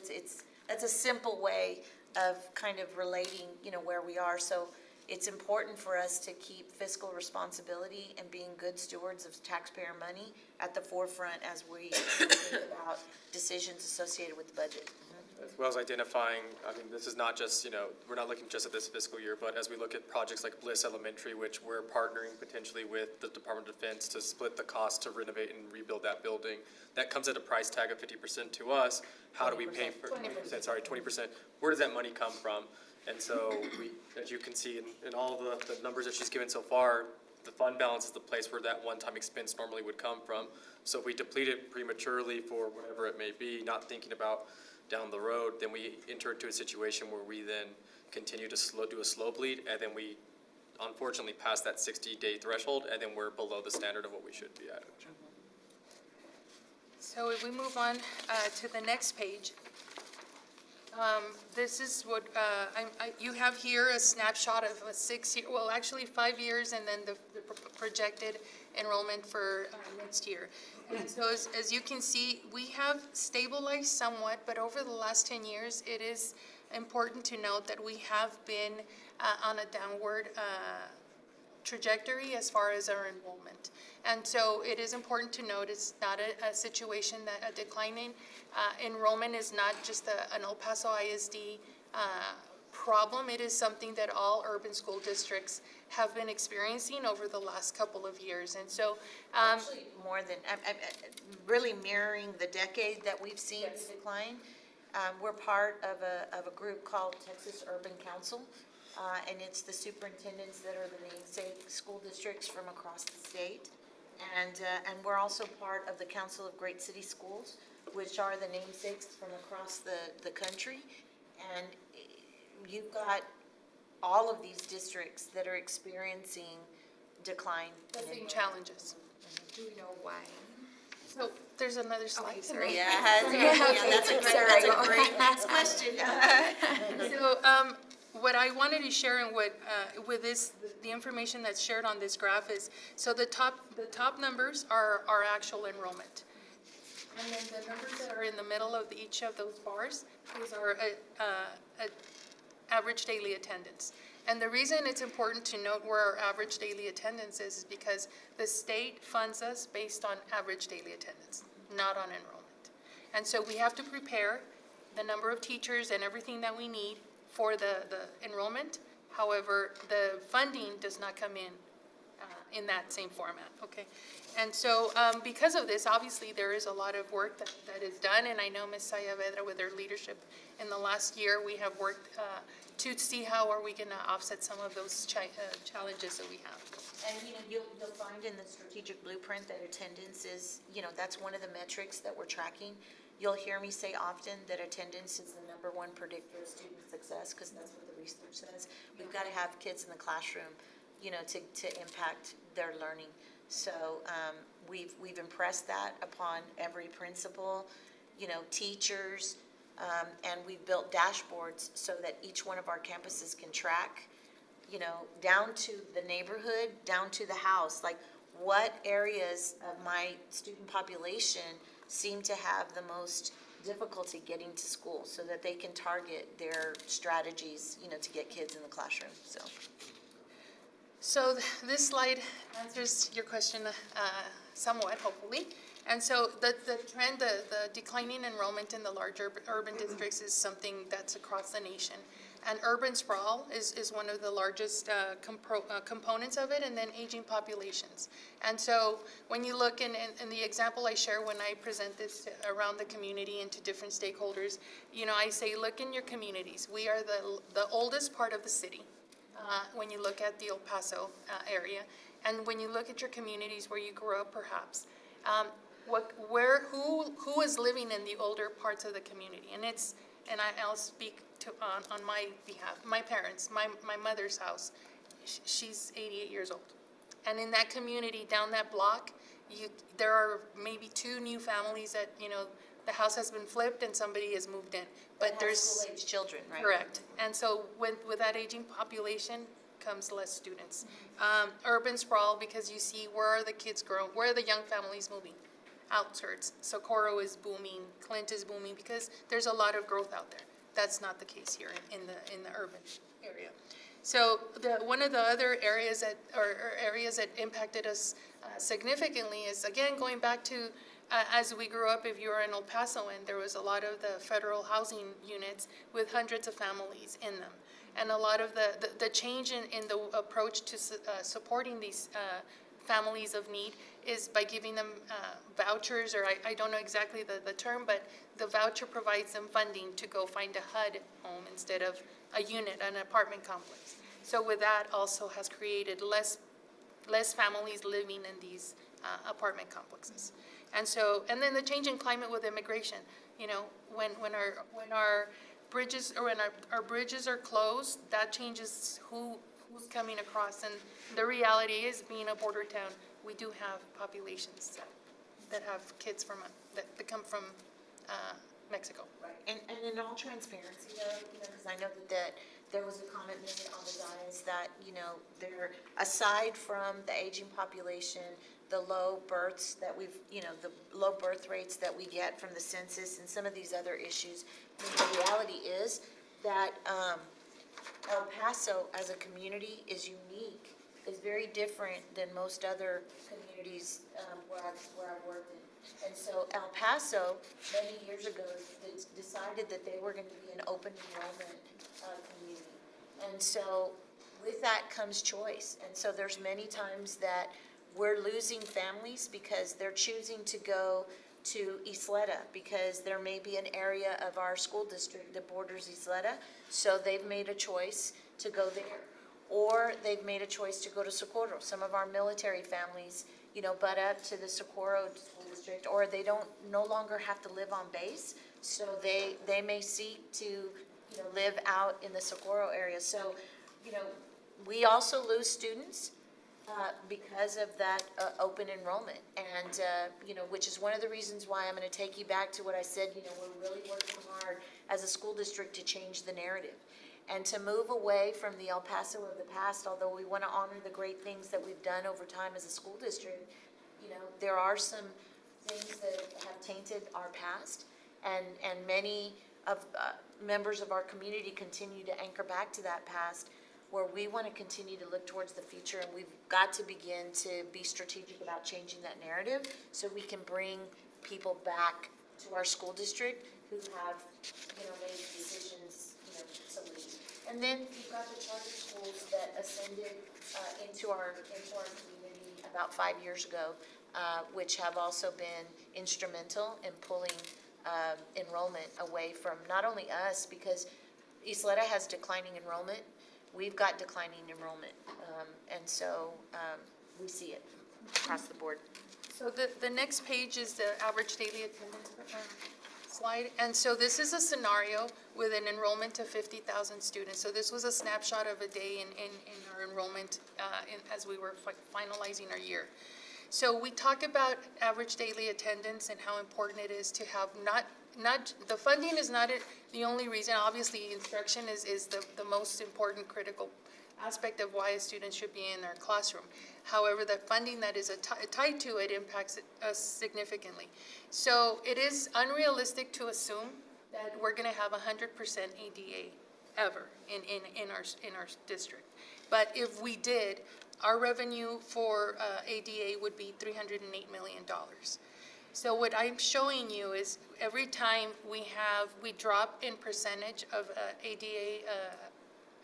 that's a simple way of kind of relating, where we are. So it's important for us to keep fiscal responsibility and being good stewards of taxpayer money at the forefront as we think about decisions associated with the budget. As well as identifying, this is not just, we're not looking just at this fiscal year, but as we look at projects like Bliss Elementary, which we're partnering potentially with the Department of Defense to split the cost to renovate and rebuild that building, that comes at a price tag of 50% to us. How do we pay for 20%? Sorry, 20%. Where does that money come from? And so as you can see in all the numbers that she's given so far, the fund balance is the place where that one-time expense normally would come from. So if we deplete it prematurely for whatever it may be, not thinking about down the road, then we enter into a situation where we then continue to do a slow bleed, and then we unfortunately pass that 60-day threshold, and then we're below the standard of what we should be at. So if we move on to the next page, this is what you have here, a snapshot of a 6-year, well, actually 5 years, and then the projected enrollment for next year. And so as you can see, we have stabilized somewhat, but over the last 10 years, it is important to note that we have been on a downward trajectory as far as our enrollment. And so it is important to note it's not a situation that a declining enrollment is not just an El Paso ISD problem. It is something that all urban school districts have been experiencing over the last couple of years. And so actually more than, really mirroring the decade that we've seen the decline. We're part of a group called Texas Urban Council, and it's the superintendents that are the namesake school districts from across the state. And we're also part of the Council of Great City Schools, which are the namesakes from across the country. And you've got all of these districts that are experiencing decline. Facing challenges. Do we know why? So there's another slide. Okay, sorry. Yeah, that's a great next question. So what I wanted to share and what, with this, the information that's shared on this graph is, so the top numbers are our actual enrollment. And then the numbers that are in the middle of each of those bars is our average daily attendance. And the reason it's important to note where our average daily attendance is because the state funds us based on average daily attendance, not on enrollment. And so we have to prepare the number of teachers and everything that we need for the enrollment. However, the funding does not come in that same format, okay? And so because of this, obviously, there is a lot of work that is done, and I know Ms. Saavedra, with her leadership in the last year, we have worked to see how are we going to offset some of those challenges that we have. And, you'll find in the strategic blueprint that attendance is, that's one of the metrics that we're tracking. You'll hear me say often that attendance is the number one predictor of student success, because that's what the research says. We've got to have kids in the classroom, to impact their learning. So we've impressed that upon every principal, teachers, and we've built dashboards so that each one of our campuses can track, down to the neighborhood, down to the house, like what areas of my student population seem to have the most difficulty getting to school, so that they can target their strategies, to get kids in the classroom, so. So this slide answers your question somewhat, hopefully. And so the trend, the declining enrollment in the larger urban districts is something that's across the nation. And urban sprawl is one of the largest components of it, and then aging populations. And so when you look in the example I share when I present this around the community and to different stakeholders, I say, look in your communities. We are the oldest part of the city. When you look at the El Paso area, and when you look at your communities where you grew up, perhaps, who is living in the older parts of the community? And I'll speak on my behalf. My parents, my mother's house, she's 88 years old, and in that community down that block, there are maybe 2 new families that the house has been flipped and somebody has moved in. But there's school-age children, right? Correct. And so with that aging population comes less students. Urban sprawl, because you see where are the kids growing, where are the young families moving? Outskirts. Socorro is booming, Clint is booming, because there's a lot of growth out there. That's not the case here in the urban area. So one of the other areas that impacted us significantly is, again, going back to as we grew up, if you were in El Paso, and there was a lot of the federal housing units with hundreds of families in them. And a lot of the change in the approach to supporting these families of need is by giving them vouchers, or I don't know exactly the term, but the voucher provides them funding to go find a HUD home instead of a unit, an apartment complex. So with that also has created less families living in these apartment complexes. And then the change in climate with immigration, when our bridges, or when our bridges are closed, that changes who's coming across. And the reality is, being a border town, we do have populations that have kids that come from Mexico. Right. And in all transparency, because I know that there was a comment made on the dais that, there, aside from the aging population, the low births that the low birth rates that we get from the census and some of these other issues, the reality is that El Paso as a community is unique, is very different than most other communities where I've worked in. And so El Paso, many years ago, decided that they were going to be an open enrollment community. And so with that comes choice. And so there's many times that we're losing families because they're choosing to go to Isleta because there may be an area of our school district that borders Isleta, so they've made a choice to go there. Or they've made a choice to go to Socorro. Some of our military families, butt up to the Socorro school district, or they no longer have to live on base, so they may seek to, live out in the Socorro area. So, we also lose students because of that open enrollment, and which is one of the reasons why I'm going to take you back to what I said. We're really working hard as a school district to change the narrative, and to move away from the El Paso of the past, although we want to honor the great things that we've done over time as a school district, you know, there are some things that have tainted our past, and many of members of our community continue to anchor back to that past, where we want to continue to look towards the future, and we've got to begin to be strategic about changing that narrative so we can bring people back to our school district who have, you know, made decisions, you know, to leave. And then you've got the charter schools that ascended into our community about 5 years ago, which have also been instrumental in pulling enrollment away from not only us, because Isleta has declining enrollment, we've got declining enrollment, and so we see it across the board. So the next page is the average daily attendance slide. And so this is a scenario with an enrollment of 50,000 students. So this was a snapshot of a day in our enrollment as we were finalizing our year. So we talk about average daily attendance and how important it is to have the funding is not the only reason. Obviously, instruction is the most important critical aspect of why a student should be in their classroom. However, the funding that is tied to it impacts us significantly. So it is unrealistic to assume that we're going to have 100% ADA ever in our district. But if we did, our revenue for ADA would be $308 million. So what I'm showing you is every time we drop in percentage of ADA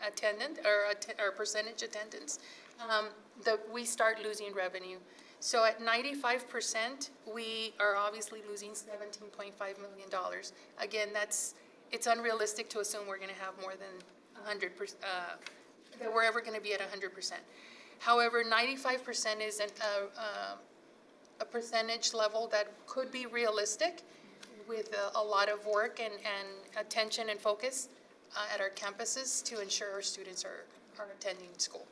attendant or percentage attendance, we start losing revenue. So at 95%, we are obviously losing $17.5 million. Again, it's unrealistic to assume we're going to have more than 100%, that we're ever going to be at 100%. However, 95% is a percentage level that could be realistic with a lot of work and attention and focus at our campuses to ensure our students are attending school.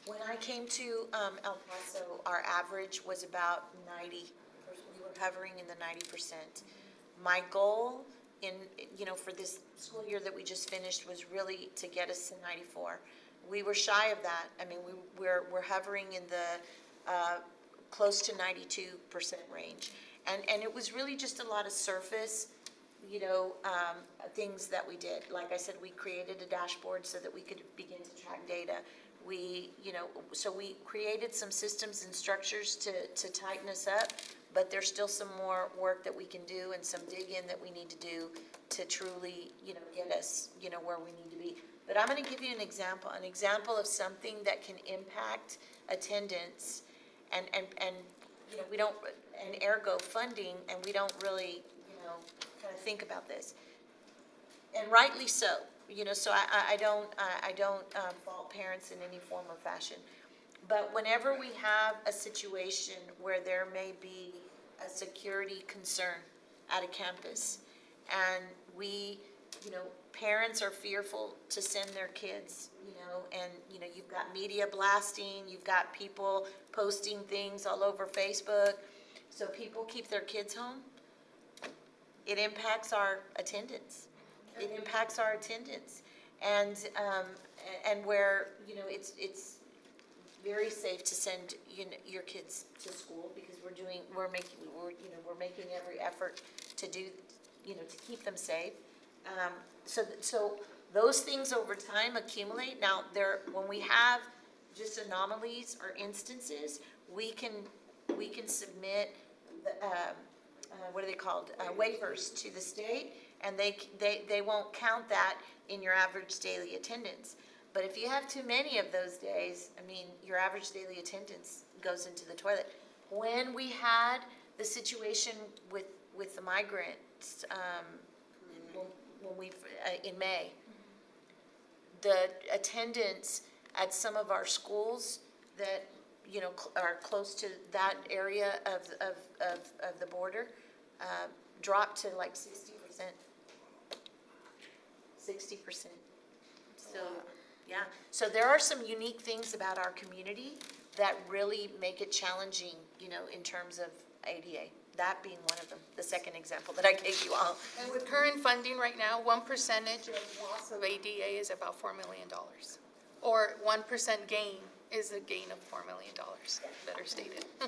When I came to El Paso, our average was about 90. We were hovering in the 90%. My goal for this school year that we just finished was really to get us to 94. We were shy of that. I mean, we're hovering in the close to 92% range. And it was really just a lot of surface, things that we did. Like I said, we created a dashboard so that we could begin to track data. So we created some systems and structures to tighten us up, but there's still some more work that we can do and some dig in that we need to do to truly, get us, where we need to be. But I'm going to give you an example of something that can impact attendance and we don't, and ergo funding, and we don't really, kind of think about this. And rightly so, so I don't fault parents in any form or fashion. But whenever we have a situation where there may be a security concern at a campus, and parents are fearful to send their kids, and, you've got media blasting, you've got people posting things all over Facebook, so people keep their kids home, it impacts our attendance. It impacts our attendance. And where, it's very safe to send, your kids to school because we're making every effort to do, to keep them safe. So those things over time accumulate. Now, when we have just anomalies or instances, we can submit the, what are they called? Waivers to the state, and they won't count that in your average daily attendance. But if you have too many of those days, your average daily attendance goes into the toilet. When we had the situation with the migrants, in May, the attendance at some of our schools that are close to that area of the border dropped to like 60%. 60%. So yeah. So there are some unique things about our community that really make it challenging, in terms of ADA. that being one of them, the second example that I gave you all. And with current funding right now, 1% of loss of ADA is about $4 million. Or 1% gain is a gain of $4 million, better stated. We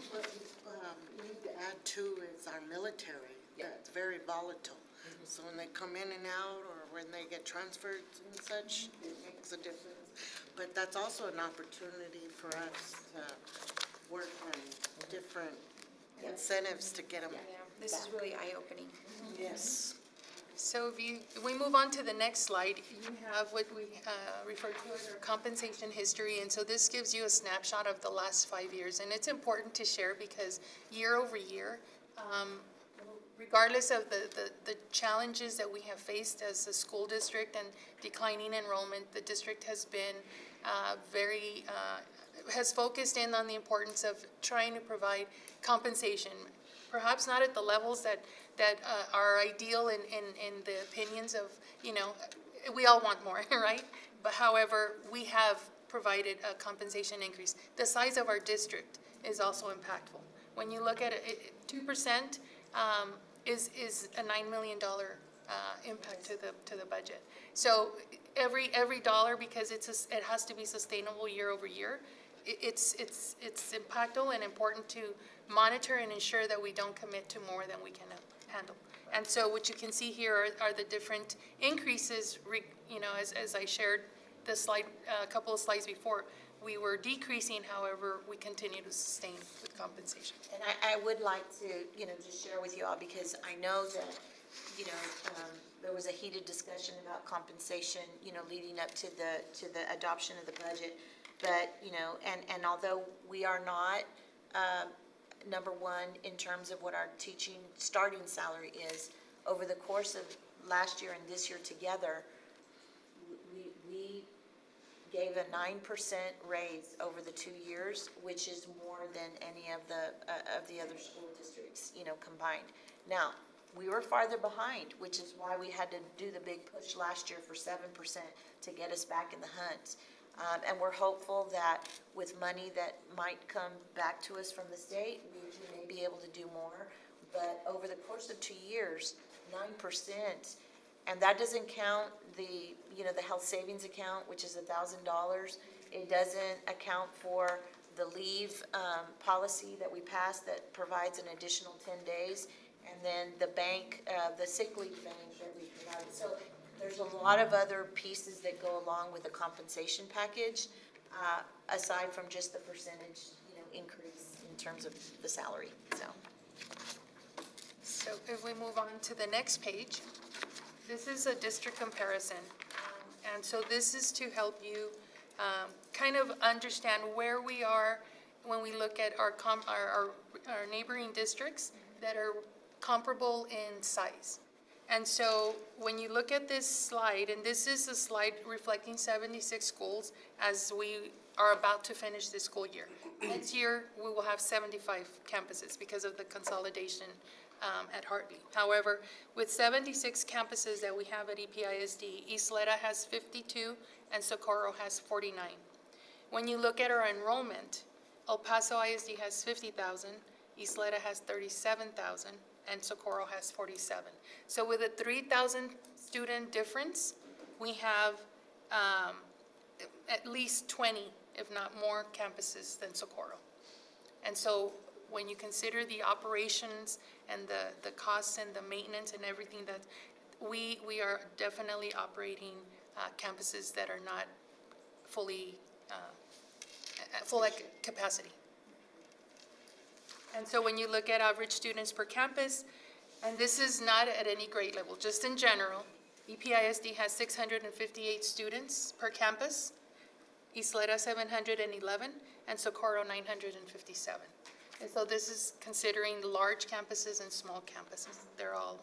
need to add too is our military, that's very volatile. So when they come in and out, or when they get transferred and such, it makes a difference. But that's also an opportunity for us to work on different incentives to get them. Yeah, this is really eye-opening. Yes. So if we move on to the next slide, you have what we refer to as our compensation history. And so this gives you a snapshot of the last 5 years. And it's important to share because year over year, regardless of the challenges that we have faced as a school district and declining enrollment, the district has been has focused in on the importance of trying to provide compensation, perhaps not at the levels that are ideal in the opinions of, we all want more, right? But however, we have provided a compensation increase. The size of our district is also impactful. When you look at it, 2% is a $9 million impact to the budget. So every dollar, because it has to be sustainable year over year, it's impactful and important to monitor and ensure that we don't commit to more than we can handle. And so what you can see here are the different increases, as I shared the slide, a couple of slides before. We were decreasing, however, we continue to sustain with compensation. And I would like to, just share with you all, because I know that, there was a heated discussion about compensation, leading up to the adoption of the budget. But, and although we are not, number one, in terms of what our teaching starting salary is, over the course of last year and this year together, we gave a 9% raise over the 2 years, which is more than any of the other school districts, combined. Now, we were farther behind, which is why we had to do the big push last year for 7% to get us back in the hunt. And we're hopeful that with money that might come back to us from the state, we may be able to do more. But over the course of 2 years, 9%, and that doesn't count the health savings account, which is $1,000. It doesn't account for the leave policy that we passed that provides an additional 10 days, and then the bank, the sick leave bank that we provided. So there's a lot of other pieces that go along with the compensation package, aside from just the percentage, increase in terms of the salary. So if we move on to the next page, this is a district comparison. And so this is to help you kind of understand where we are when we look at our neighboring districts that are comparable in size. And so when you look at this slide, and this is a slide reflecting 76 schools as we are about to finish this school year. Next year, we will have 75 campuses because of the consolidation at Hartley. However, with 76 campuses that we have at EPISD, Isleta has 52 and Socorro has 49. When you look at our enrollment, El Paso ISD has 50,000, Isleta has 37,000, and Socorro has 47. So with a 3,000 student difference, we have at least 20, if not more, campuses than Socorro. And so when you consider the operations and the costs and the maintenance and everything, that we are definitely operating campuses that are not fully full capacity. And so when you look at average students per campus, and this is not at any grade level, just in general, EPISD has 658 students per campus, Isleta 711, and Socorro 957. And so this is considering large campuses and small campuses. They're all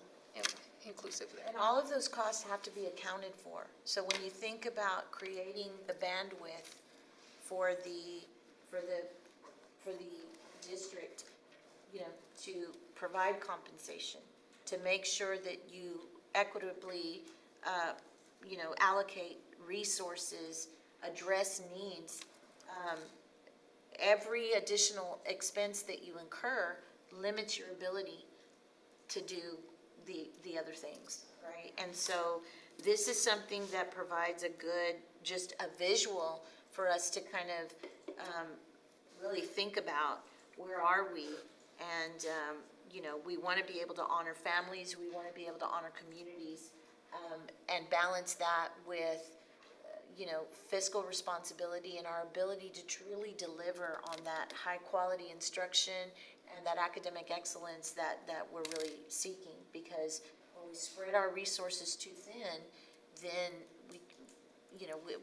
inclusive there. And all of those costs have to be accounted for. So when you think about creating the bandwidth for the district, to provide compensation, to make sure that you equitably, allocate resources, address needs, every additional expense that you incur limits your ability to do the other things, right? And so this is something that provides a good, just a visual for us to kind of really think about where are we? And, we want to be able to honor families, we want to be able to honor communities, and balance that with, fiscal responsibility and our ability to truly deliver on that high-quality instruction and that academic excellence that we're really seeking. Because when we spread our resources too thin, then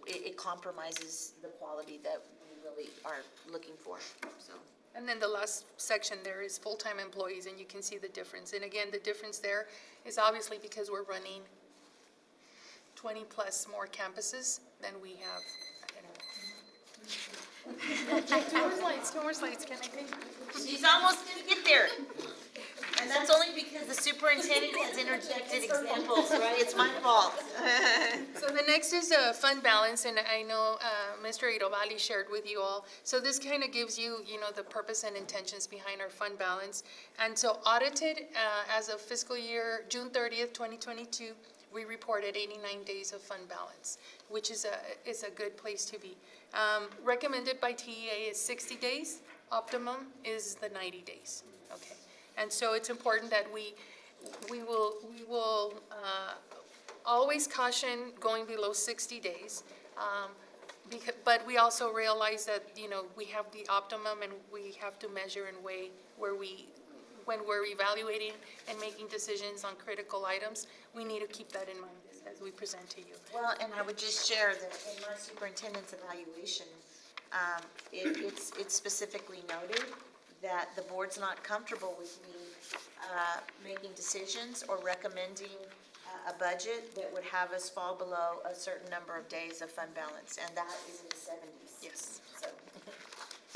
it compromises the quality that we really are looking for, so. And then the last section there is full-time employees, and you can see the difference. And again, the difference there is obviously because we're running 20-plus more campuses than we have. Two more slides, can I think? She's almost gonna get there. And that's only because the superintendent has interjected examples, right? It's my fault. So the next is fund balance, and I know Mr. Irovali shared with you all. So this kind of gives you, the purpose and intentions behind our fund balance. And so audited as of fiscal year June 30th, 2022, we reported 89 days of fund balance, which is a good place to be. Recommended by TEA is 60 days. Optimum is the 90 days. Okay. And so it's important that we will always caution going below 60 days. But we also realize that, we have the optimum and we have to measure and weigh when we're evaluating and making decisions on critical items, we need to keep that in mind as we present to you. Well, and I would just share that in my superintendent's evaluation, it's specifically noted that the board's not comfortable with me making decisions or recommending a budget that would have us fall below a certain number of days of fund balance, and that is in the 70s. Yes. So.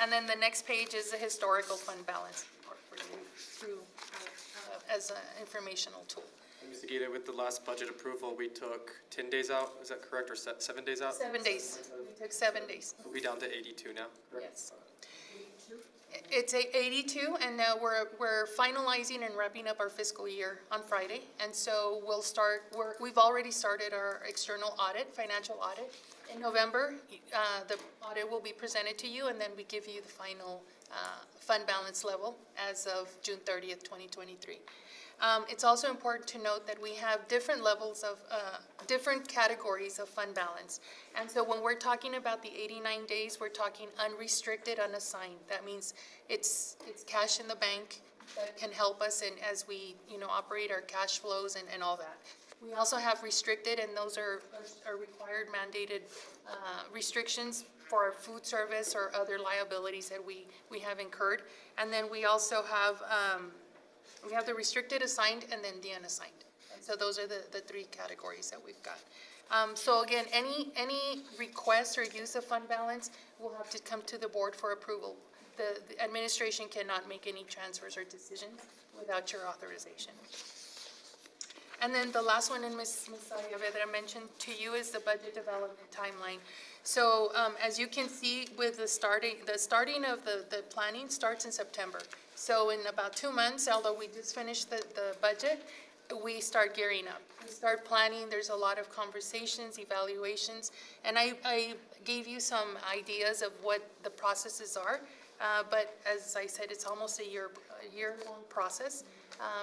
And then the next page is the historical fund balance for you through, as an informational tool. Ms. Aguirre, with the last budget approval, we took 10 days out, is that correct, or 7 days out? 7 days. We took 7 days. We'll be down to 82 now, correct? Yes. It's 82, and now we're finalizing and wrapping up our fiscal year on Friday. And so we'll start, we've already started our external audit, financial audit. In November, the audit will be presented to you, and then we give you the final fund balance level as of June 30th, 2023. It's also important to note that we have different levels of, different categories of fund balance. And so when we're talking about the 89 days, we're talking unrestricted, unassigned. That means it's cash in the bank that can help us and as we, operate our cash flows and all that. We also have restricted, and those are required mandated restrictions for our food service or other liabilities that we have incurred. And then we also have, we have the restricted, assigned, and then the unassigned. And so those are the three categories that we've got. So again, any request or use of fund balance will have to come to the board for approval. The administration cannot make any transfers or decisions without your authorization. And then the last one, and Ms. Saavedra mentioned to you, is the budget development timeline. So as you can see, with the starting of the planning starts in September. So in about 2 months, although we just finished the budget, we start gearing up. We start planning. There's a lot of conversations, evaluations, and I gave you some ideas of what the processes are. But as I said, it's almost a year-long process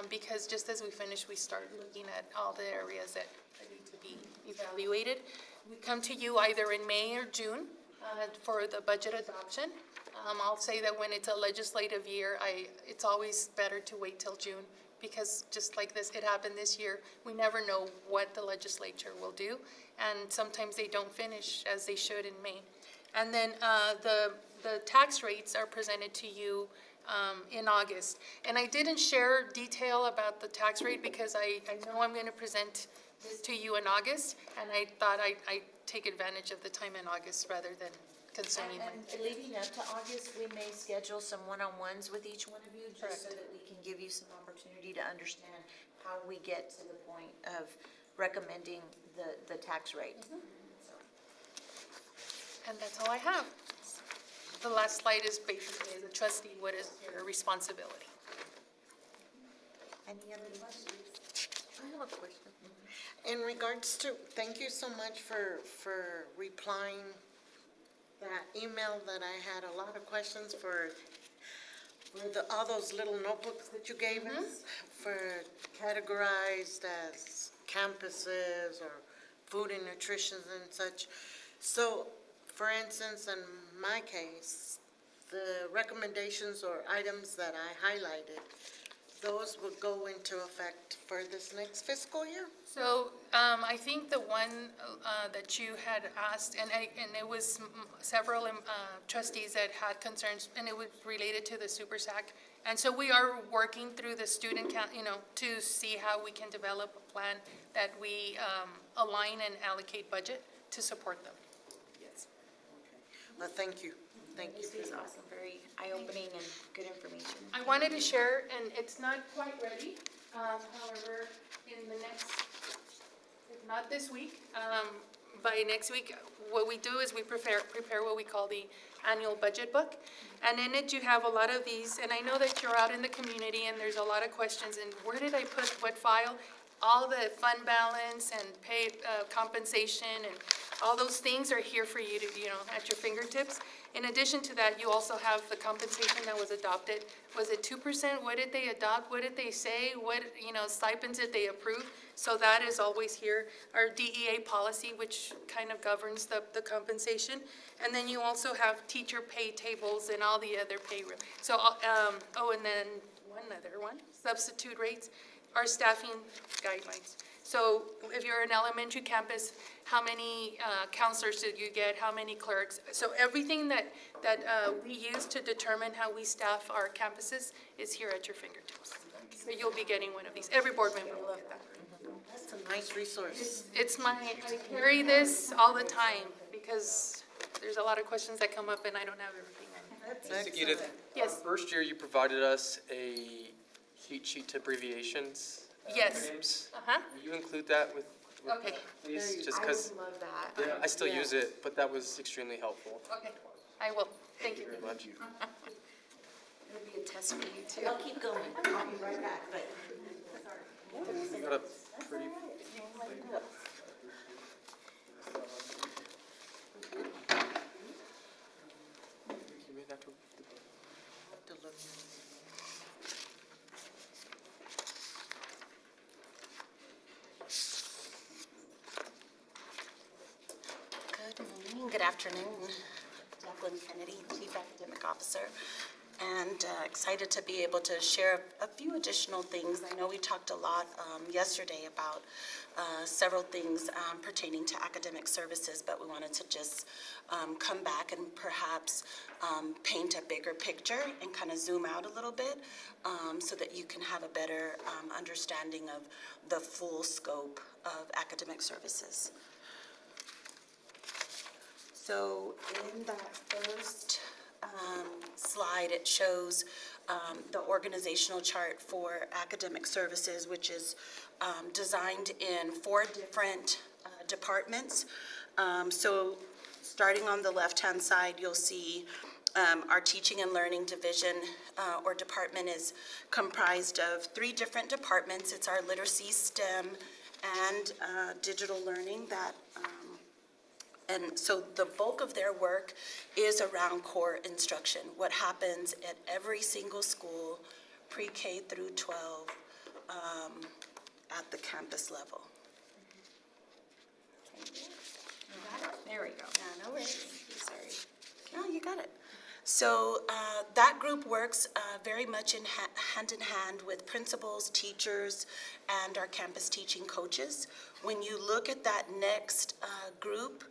because just as we finish, we start looking at all the areas that need to be evaluated. We come to you either in May or June for the budget adoption. I'll say that when it's a legislative year, it's always better to wait till June because just like this, it happened this year. We never know what the legislature will do, and sometimes they don't finish as they should in May. And then the tax rates are presented to you in August. And I didn't share detail about the tax rate because I know I'm going to present this to you in August, and I thought I'd take advantage of the time in August rather than consuming And leading up to August, we may schedule some one-on-ones with each one of you, just so that we can give you some opportunity to understand how we get to the point of recommending the tax rate. So. And that's all I have. The last slide is basically, as a trustee, what is your responsibility? Any other questions? I have a question. In regards to, thank you so much for replying that email that I had a lot of questions for all those little notebooks that you gave us for categorized as campuses or food and nutrition and such. So, for instance, in my case, the recommendations or items that I highlighted, those would go into effect for this next fiscal year? So I think the one that you had asked, and it was several trustees that had concerns, and it was related to the Super SAC. And so we are working through the student count, to see how we can develop a plan that we align and allocate budget to support them. Yes. Well, thank you. Thank you. This was awesome, very eye-opening and good information. I wanted to share, and it's not quite ready, however, in the next, if not this week, by next week, what we do is we prepare what we call the annual budget book. And in it, you have a lot of these, and I know that you're out in the community and there's a lot of questions, and where did I put what file? All the fund balance and pay compensation and all those things are here for you to, at your fingertips. In addition to that, you also have the compensation that was adopted. Was it 2%? What did they adopt? What did they say? What, stipends did they approve? So that is always here. Our DEA policy, which kind of governs the compensation. And then you also have teacher pay tables and all the other pay. So, and then one other one, substitute rates, our staffing guidelines. So if you're an elementary campus, how many counselors did you get? How many clerks? So everything that we use to determine how we staff our campuses is here at your fingertips. So you'll be getting one of these. Every board member will get that. That's a nice resource. I carry this all the time because there's a lot of questions that come up and I don't have everything. That's Ms. Aguirre, Yes. First year you provided us a cheat sheet to abbreviations. Yes. Names. Uh-huh. Will you include that with Okay. please? Just I because would love that. I still use it, but that was extremely helpful. Okay. I will. Thank you. Very much. It'll be a test for you too. I'll keep going. I'll be right back, but. You got a pretty. You may have to- Good morning, good afternoon. Jacqueline Kennedy, Chief Academic Officer, and excited to be able to share a few additional things. I know we talked a lot yesterday about several things pertaining to academic services, but we wanted to just come back and perhaps paint a bigger picture and kind of zoom out a little bit so that you can have a better understanding of the full scope of academic services. So in that first slide, it shows the organizational chart for academic services, which is designed in 4 different departments. So starting on the left-hand side, you'll see our teaching and learning division or department is comprised of 3 different departments. It's our literacy, STEM, and digital learning that and so the bulk of their work is around core instruction, what happens at every single school, pre-K through 12, at the campus level. There we go. No worries. Sorry. No, you got it. So that group works very much hand in hand with principals, teachers, and our campus teaching coaches. When you look at that next group,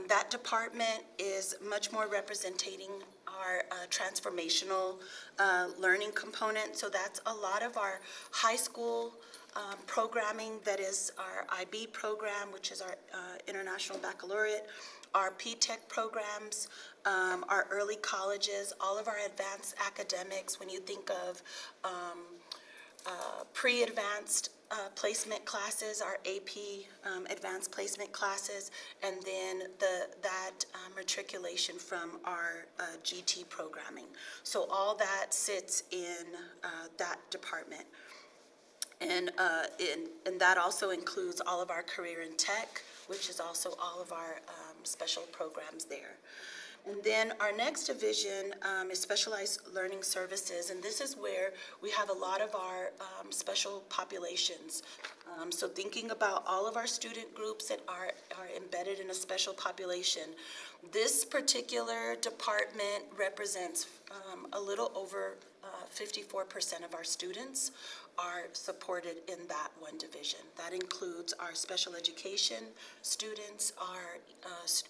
that department is much more representing our transformational learning component. So that's a lot of our high school programming, that is our IB program, which is our International Baccalaureate, our P-TECH programs, our early colleges, all of our advanced academics. When you think of pre-advanced placement classes, our AP advanced placement classes, and then that matriculation from our GT programming. So all that sits in that department. And that also includes all of our career in tech, which is also all of our special programs there. And then our next division is specialized learning services, and this is where we have a lot of our special populations. So thinking about all of our student groups that are embedded in a special population, this particular department represents a little over 54% of our students are supported in that one division. That includes our special education students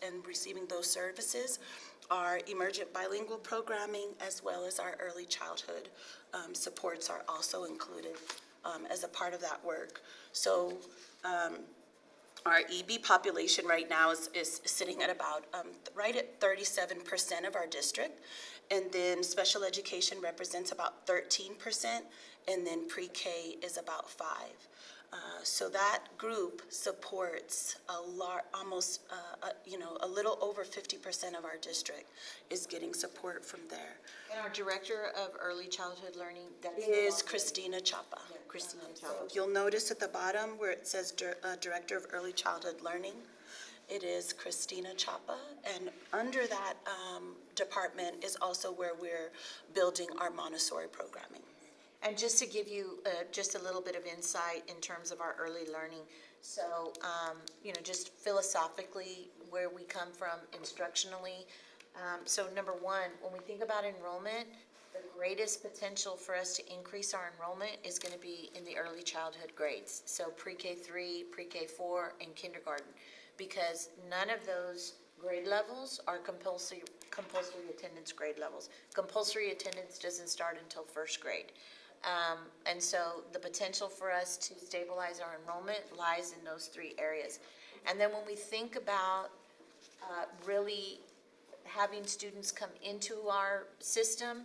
and receiving those services, our emergent bilingual programming, as well as our early childhood supports are also included as a part of that work. So our EB population right now is sitting at about right at 37% of our district. And then special education represents about 13%, and then pre-K is about 5%. So that group supports almost a little over 50% of our district is getting support from there. And our Director of Early Childhood Learning, that's Is Christina Chapa. Christina So Chapa. if you'll notice at the bottom where it says Director of Early Childhood Learning, it is Christina Chapa. And under that department is also where we're building our Montessori programming. And just to give you just a little bit of insight in terms of our early learning, so, just philosophically, where we come from instructionally. So number one, when we think about enrollment, the greatest potential for us to increase our enrollment is going to be in the early childhood grades. So pre-K 3, pre-K 4, and kindergarten, because none of those grade levels are compulsory attendance grade levels. Compulsory attendance doesn't start until first grade. And so the potential for us to stabilize our enrollment lies in those three areas. And then when we think about really having students come into our system,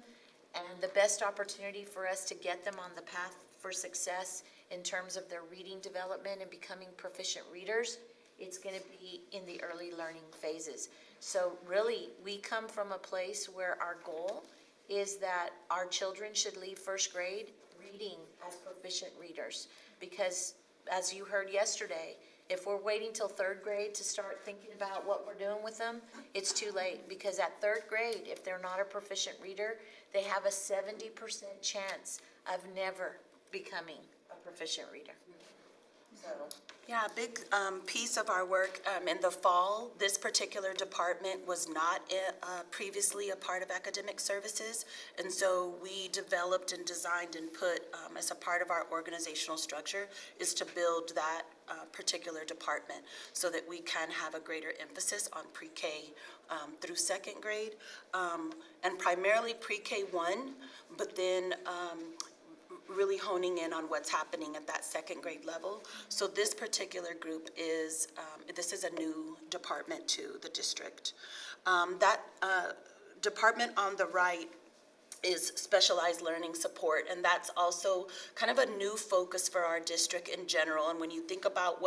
and the best opportunity for us to get them on the path for success in terms of their reading development and becoming proficient readers, it's going to be in the early learning phases. So really, we come from a place where our goal is that our children should leave first grade reading as proficient readers. Because as you heard yesterday, if we're waiting till third grade to start thinking about what we're doing with them, it's too late. Because at third grade, if they're not a proficient reader, they have a 70% chance of never becoming a proficient reader. So. Yeah, a big piece of our work in the fall, this particular department was not previously a part of academic services. And so we developed and designed and put as a part of our organizational structure is to build that particular department so that we can have a greater emphasis on pre-K through second grade, and primarily pre-K 1, but then really honing in on what's happening at that second grade level. So this particular group is, this is a new department to the district. That department on the right is specialized learning support, and that's also kind of a new focus for our district in general. And when you think about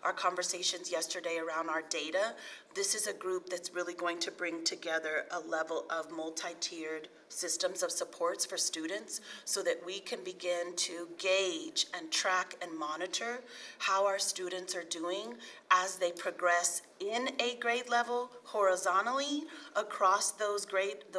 our conversations yesterday around our data, this is a group that's really going to bring together a level of multi-tiered systems of supports for students so that we can begin to gauge and track and monitor how our students are doing as they progress in a grade level horizontally across those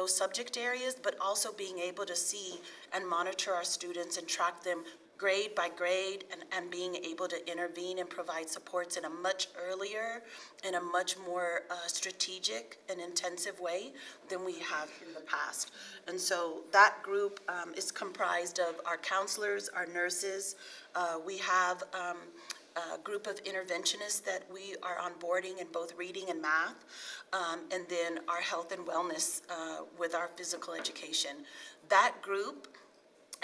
subject areas, but also being able to see and monitor our students and track them grade by grade, and being able to intervene and provide supports in a much earlier and a much more strategic and intensive way than we have in the past. And so that group is comprised of our counselors, our nurses. We have a group of interventionists that we are onboarding in both reading and math, and then our health and wellness with our physical education. That group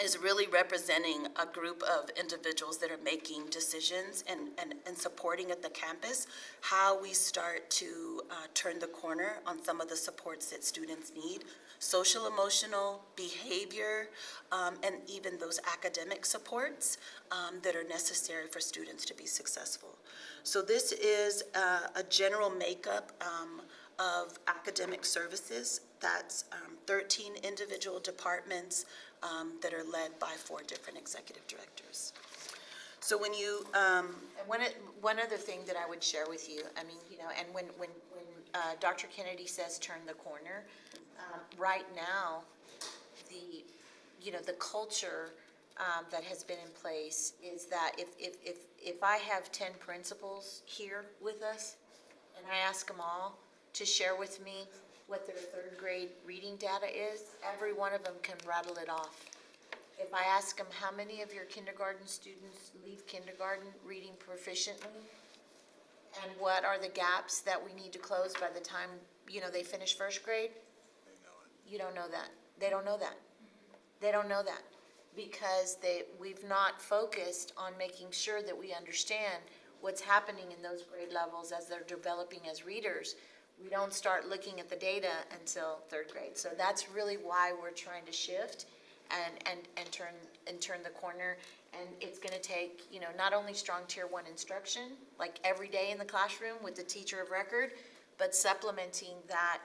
is really representing a group of individuals that are making decisions and supporting at the campus how we start to turn the corner on some of the supports that students need, social, emotional, behavior, and even those academic supports that are necessary for students to be successful. So this is a general makeup of academic services. That's 13 individual departments that are led by 4 different executive directors. So when you, And one other thing that I would share with you, I mean, and when Dr. Kennedy says turn the corner, right now, the culture that has been in place is that if I have 10 principals here with us, and I ask them all to share with me what their third grade reading data is, every one of them can rattle it off. If I ask them, how many of your kindergarten students leave kindergarten reading proficiently? And what are the gaps that we need to close by the time, they finish first grade? You don't know that. They don't know that. They don't know that. Because we've not focused on making sure that we understand what's happening in those grade levels as they're developing as readers. We don't start looking at the data until third grade. So that's really why we're trying to shift and turn the corner. And it's gonna take, not only strong tier 1 instruction, like every day in the classroom with the teacher of record, but supplementing that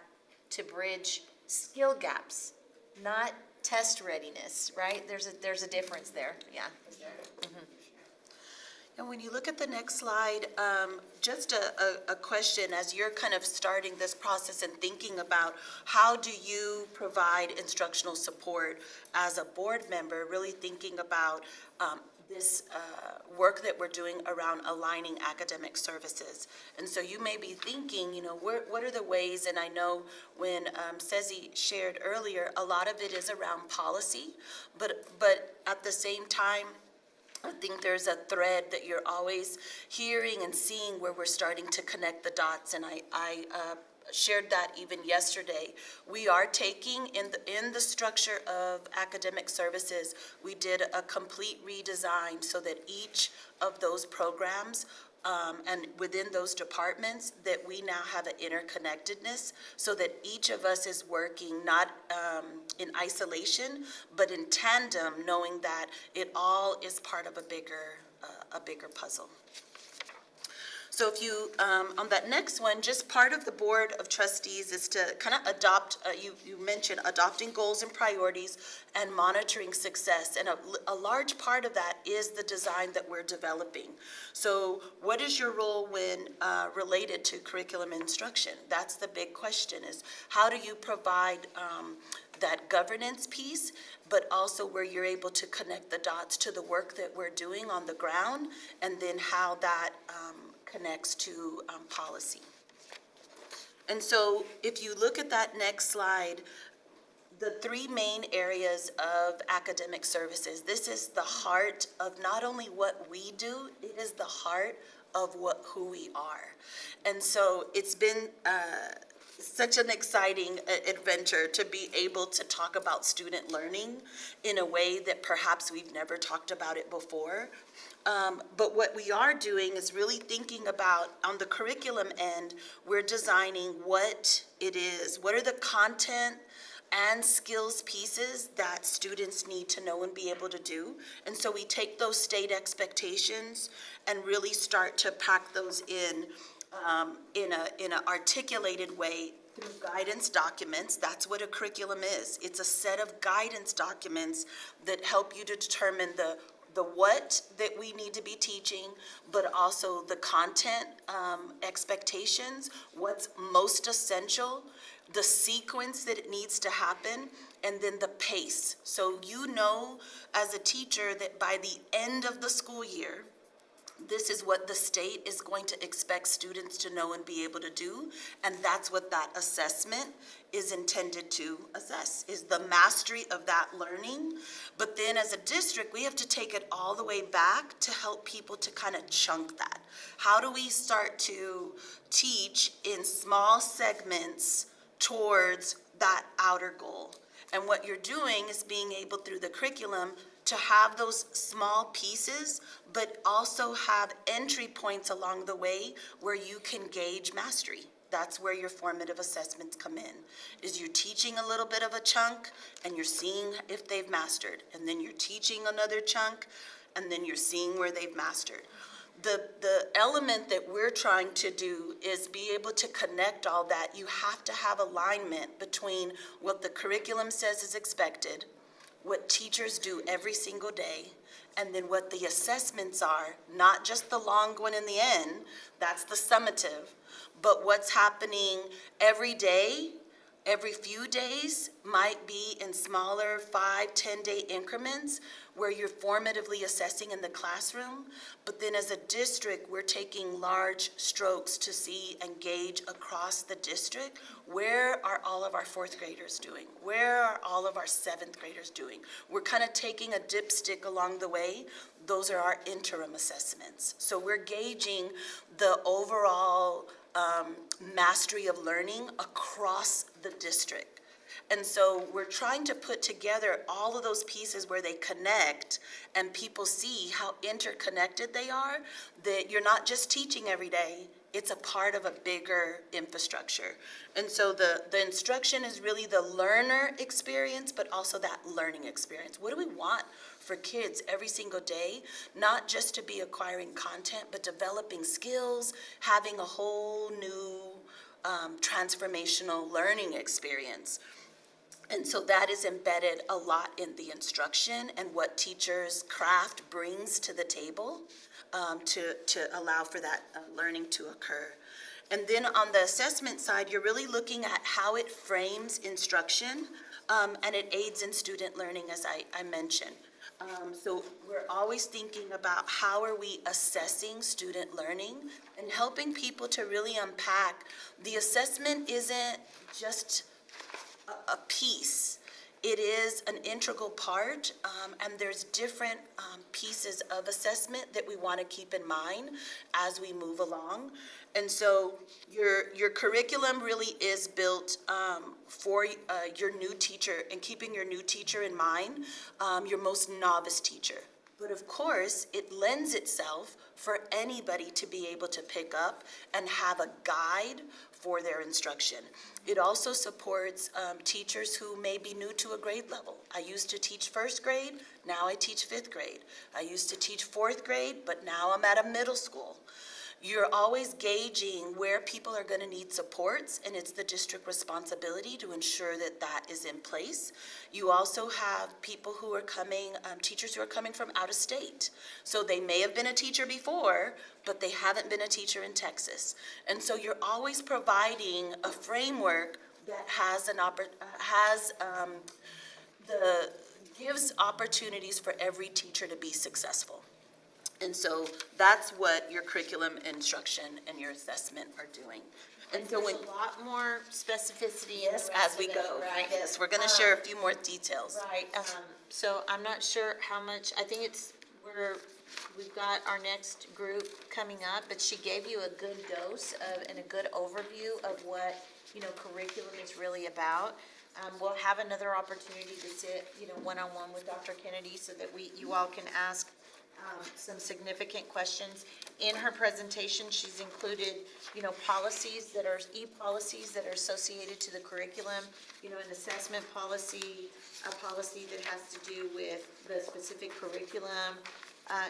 to bridge skill gaps, not test readiness, right? There's a difference there, yeah. and when you look at the next slide, just a question as you're kind of starting this process and thinking about how do you provide instructional support as a board member, really thinking about this work that we're doing around aligning academic services. And so you may be thinking, what are the ways, and I know when Sezi shared earlier, a lot of it is around policy, but at the same time, I think there's a thread that you're always hearing and seeing where we're starting to connect the dots, and I shared that even yesterday. We are taking, in the structure of academic services, we did a complete redesign so that each of those programs and within those departments, that we now have an interconnectedness so that each of us is working not in isolation, but in tandem, knowing that it all is part of a bigger puzzle. So if you, on that next one, just part of the Board of Trustees is to kind of adopt, you mentioned adopting goals and priorities and monitoring success. And a large part of that is the design that we're developing. So what is your role when related to curriculum instruction? That's the big question, is how do you provide that governance piece, but also where you're able to connect the dots to the work that we're doing on the ground, and then how that connects to policy. And so if you look at that next slide, the three main areas of academic services, this is the heart of not only what we do, it is the heart of who we are. And so it's been such an exciting adventure to be able to talk about student learning in a way that perhaps we've never talked about it before. But what we are doing is really thinking about, on the curriculum end, we're designing what it is, what are the content and skills pieces that students need to know and be able to do. And so we take those state expectations and really start to pack those in an articulated way through guidance documents. That's what a curriculum is. It's a set of guidance documents that help you to determine the what that we need to be teaching, but also the content expectations, what's most essential, the sequence that it needs to happen, and then the pace. So you know as a teacher that by the end of the school year, this is what the state is going to expect students to know and be able to do, and that's what that assessment is intended to assess, is the mastery of that learning. But then as a district, we have to take it all the way back to help people to kind of chunk that. How do we start to teach in small segments towards that outer goal? And what you're doing is being able, through the curriculum, to have those small pieces, but also have entry points along the way where you can gauge mastery. That's where your formative assessments come in, is you're teaching a little bit of a chunk and you're seeing if they've mastered, and then you're teaching another chunk and then you're seeing where they've mastered. The element that we're trying to do is be able to connect all that. You have to have alignment between what the curriculum says is expected, what teachers do every single day, and then what the assessments are, not just the long one in the end, that's the summative, but what's happening every day, every few days, might be in smaller 5, 10-day increments where you're formatively assessing in the classroom. But then as a district, we're taking large strokes to see and gauge across the district, where are all of our fourth graders doing? Where are all of our seventh graders doing? We're kind of taking a dipstick along the way. Those are our interim assessments. So we're gauging the overall mastery of learning across the district. And so we're trying to put together all of those pieces where they connect and people see how interconnected they are, that you're not just teaching every day, it's a part of a bigger infrastructure. And so the instruction is really the learner experience, but also that learning experience. What do we want for kids every single day? Not just to be acquiring content, but developing skills, having a whole new transformational learning experience. And so that is embedded a lot in the instruction and what teachers' craft brings to the table to allow for that learning to occur. And then on the assessment side, you're really looking at how it frames instruction and it aids in student learning, as I mentioned. So we're always thinking about how are we assessing student learning and helping people to really unpack. The assessment isn't just a piece. It is an integral part, and there's different pieces of assessment that we want to keep in mind as we move along. And so your curriculum really is built for your new teacher and keeping your new teacher in mind, your most novice teacher. But of course, it lends itself for anybody to be able to pick up and have a guide for their instruction. It also supports teachers who may be new to a grade level. I used to teach first grade, now I teach fifth grade. I used to teach fourth grade, but now I'm at a middle school. You're always gauging where people are going to need supports, and it's the district responsibility to ensure that that is in place. You also have people who are coming, teachers who are coming from out of state. So they may have been a teacher before, but they haven't been a teacher in Texas. And so you're always providing a framework that gives opportunities for every teacher to be successful. And so that's what your curriculum instruction and your assessment are doing. And so There's a lot more specificity in yes, the rest as we of it, go, right? yes, we're gonna share a few more details. Right, so I'm not sure how much, I think we've got our next group coming up, but she gave you a good dose of, and a good overview of what, curriculum is really about. We'll have another opportunity to sit, one-on-one with Dr. Kennedy so that you all can ask some significant questions. In her presentation, she's included, policies that are, e-policies that are associated to the curriculum, an assessment policy, a policy that has to do with the specific curriculum,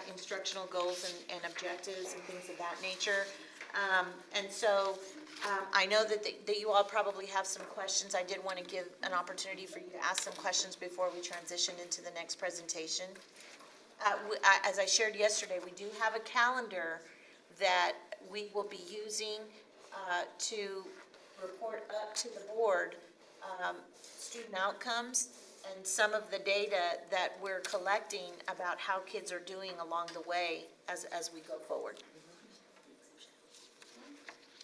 instructional goals and objectives and things of that nature. And so I know that you all probably have some questions. I did want to give an opportunity for you to ask some questions before we transition into the next presentation. As I shared yesterday, we do have a calendar that we will be using to report up to the board student outcomes and some of the data that we're collecting about how kids are doing along the way as we go forward.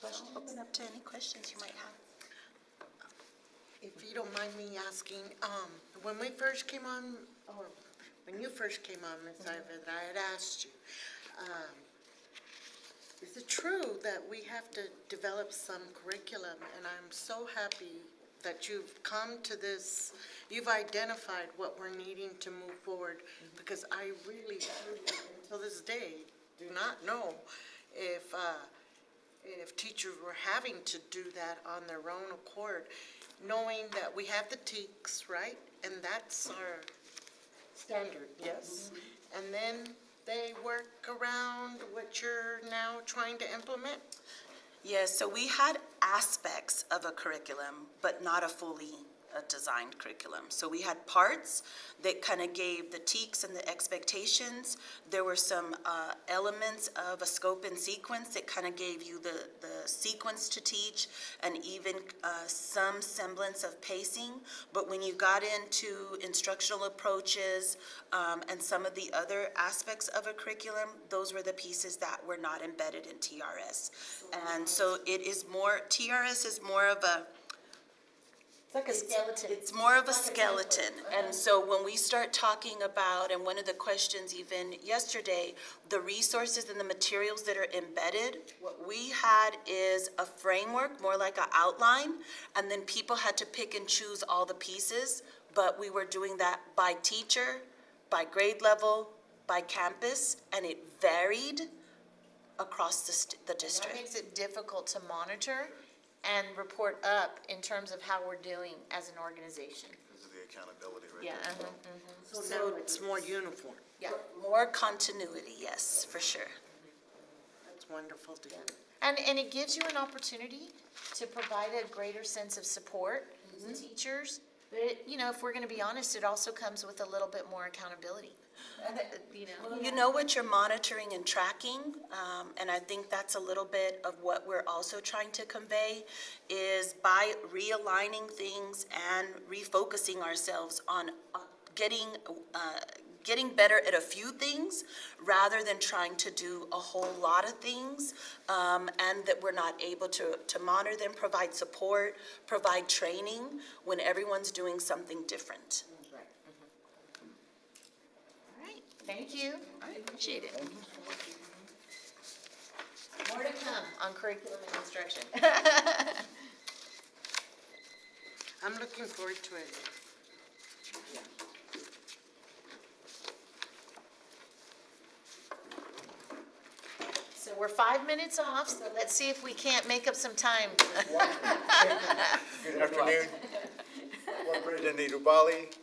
I'll open up to any questions you might have. If you don't mind me asking, when we first came on, or when you first came on, Ms. Ivan, I had asked you, is it true that we have to develop some curriculum? And I'm so happy that you've come to this, you've identified what we're needing to move forward, because I really, until this day, do not know if teachers were having to do that on their own accord, knowing that we have the TEKS, right? And that's our standard, yes? And then they work around what you're now trying to implement? Yes, so we had aspects of a curriculum, but not a fully a designed curriculum. So we had parts that kind of gave the teaks and the expectations. There were some elements of a scope and sequence that kind of gave you the sequence to teach, and even some semblance of pacing. But when you got into instructional approaches and some of the other aspects of a curriculum, those were the pieces that were not embedded in TRS. And so it is more, TRS is more of a, It's like a skeleton. it's more of a skeleton. And so when we start talking about, and one of the questions even yesterday, the resources and the materials that are embedded, what we had is a framework, more like an outline, and then people had to pick and choose all the pieces, but we were doing that by teacher, by grade level, by campus, and it varied across the district. That makes it difficult to monitor and report up in terms of how we're doing as an organization. Because of the accountability, right? Yeah. So now it's more uniform. Yeah. More continuity, yes, for sure. That's wonderful to hear. And it gives you an opportunity to provide a greater sense of support to teachers. But if we're going to be honest, it also comes with a little bit more accountability. You know what you're monitoring and tracking, and I think that's a little bit of what we're also trying to convey, is by realigning things and refocusing ourselves on getting better at a few things rather than trying to do a whole lot of things, and that we're not able to monitor them, provide support, provide training when everyone's doing something different. Thank you. I appreciate it. More to come on curriculum and instruction. I'm looking forward to it. So we're 5 minutes off, so let's see if we can't make up some time. Good afternoon. Board President Irubali,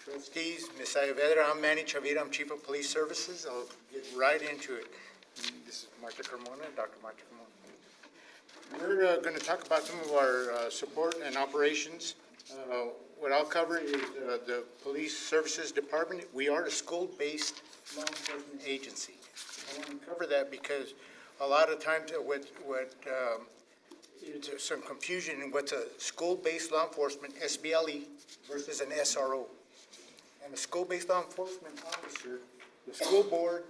Trustees, Ms. Ayvedra, I'm Manny Chavira, I'm Chief of Police Services. I'll get right into it. This is Marta Carmona, Dr. Marta Carmona. We're going to talk about some of our support and operations. What I'll cover is the Police Services Department. We are a school-based law enforcement agency. I want to cover that because a lot of times there's some confusion in what's a school-based law enforcement, SBLE, versus an SRO. And a school-based law enforcement officer, the school board,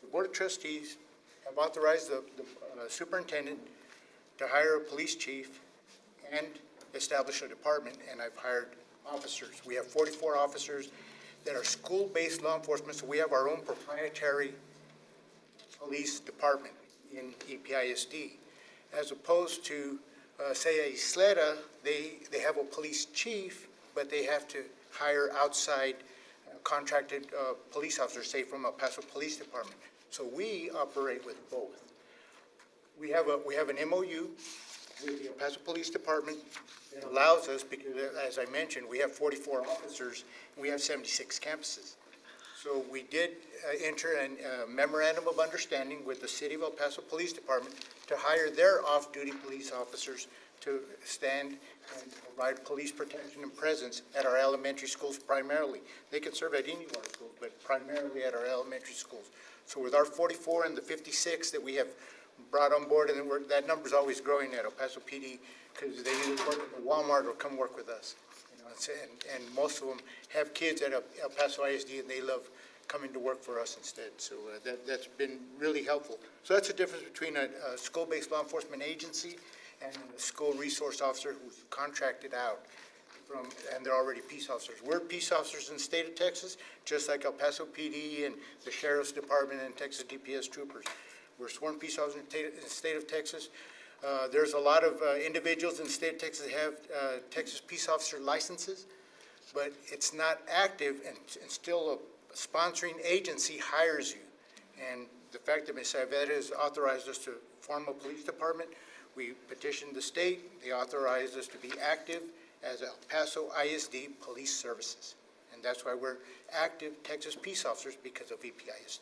the Board of Trustees have authorized the superintendent to hire a police chief and establish a department, and I've hired officers. We have 44 officers that are school-based law enforcement, so we have our own proprietary police department in EPISD. As opposed to, say, a SLEDA, they have a police chief, but they have to hire outside contracted police officers, say from a Paso Police Department. So we operate with both. We have an MOU with the El Paso Police Department that allows us, because as I mentioned, we have 44 officers, and we have 76 campuses. So we did enter a memorandum of understanding with the City of El Paso Police Department to hire their off-duty police officers to stand and provide police protection and presence at our elementary schools primarily. They can serve at any of our schools, but primarily at our elementary schools. So with our 44 and the 56 that we have brought on board, and that number's always growing at El Paso PD, because they either work at Walmart or come work with us. And most of them have kids at El Paso ISD, and they love coming to work for us instead. So that's been really helpful. So that's the difference between a school-based law enforcement agency and a school resource officer who's contracted out from, and they're already peace officers. We're peace officers in the state of Texas, just like El Paso PD and the Sheriff's Department and Texas DPS troopers. We're sworn peace officers in the state of Texas. There's a lot of individuals in the state of Texas that have Texas peace officer licenses, but it's not active, and still a sponsoring agency hires you. And the fact that Ms. Ayvedra has authorized us to form a police department, we petitioned the state, they authorized us to be active as El Paso ISD Police Services. And that's why we're active Texas peace officers, because of EPISD.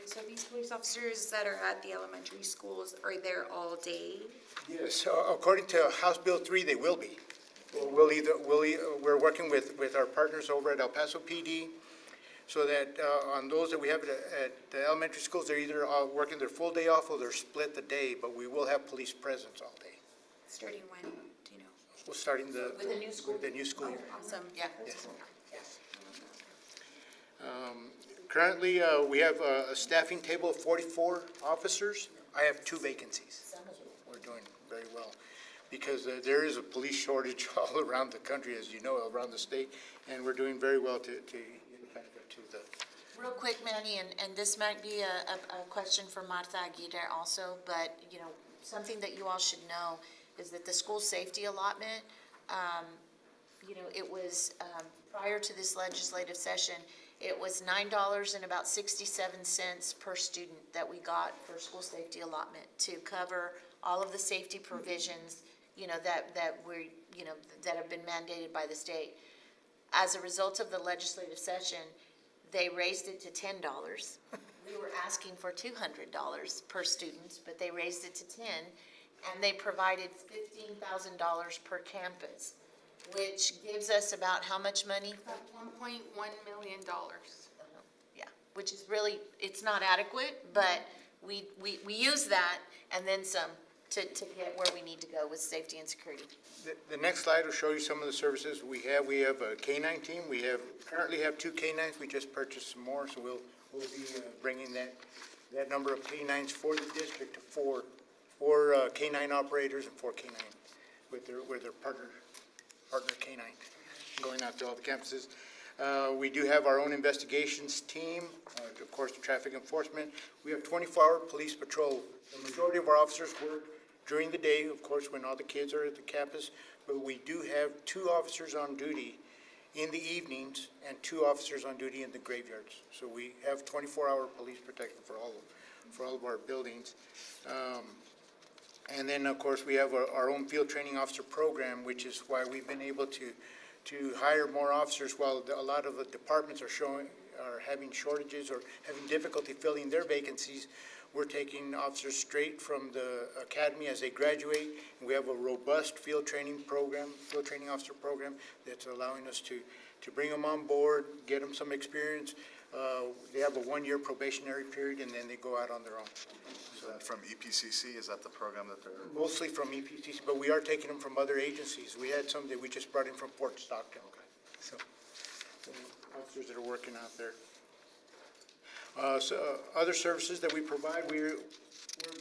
So these police officers that are at the elementary schools, are there all day? Yes, so according to House Bill 3, they will be. We're working with our partners over at El Paso PD, so that on those that we have at the elementary schools, they're either working their full day off or they're split the day, but we will have police presence all day. Starting when, do you know? We're starting With the new school? with the new school year. Awesome, yeah. Yes. Currently, we have a staffing table of 44 officers. I have 2 vacancies. We're doing very well, because there is a police shortage all around the country, as you know, around the state, and we're doing very well to get benefit to the. Real quick, Manny, and this might be a question for Martha Aguirre also, but, you know, something that you all should know is that the school safety allotment, you know, it was, prior to this legislative session, it was $9.67 per student that we got for school safety allotment to cover all of the safety provisions, you know, that we, you know, that have been mandated by the state. As a result of the legislative session, they raised it to $10. We were asking for $200 per student, but they raised it to 10, and they provided $15,000 per campus, which gives us about how much money? $1.1 million. Yeah, which is really, it's not adequate, but we use that and then some to get where we need to go with safety and security. The next slide will show you some of the services we have. We have a K-9 team. We currently have 2 K-9s. We just purchased some more, so we'll be bringing that number of K-9s for the district to 4 K-9 operators and 4 K-9 with their partner K-9 going out to all the campuses. We do have our own investigations team, of course, the traffic enforcement. We have 24-hour police patrol. The majority of our officers work during the day, of course, when all the kids are at the campus, but we do have 2 officers on duty in the evenings and 2 officers on duty in the graveyards. So we have 24-hour police protection for all of our buildings. And then, of course, we have our own field training officer program, which is why we've been able to hire more officers while a lot of the departments are having shortages or having difficulty filling their vacancies. We're taking officers straight from the academy as they graduate. And we have a robust field training officer program that's allowing us to bring them on board, get them some experience. They have a 1-year probationary period, and then they go out on their own. So from EPCC, is that the program that they're? Mostly from EPCC, but we are taking them from other agencies. We had some that we just brought in from Port Stockton. Okay. So, officers that are working out there. Other services that we provide, we're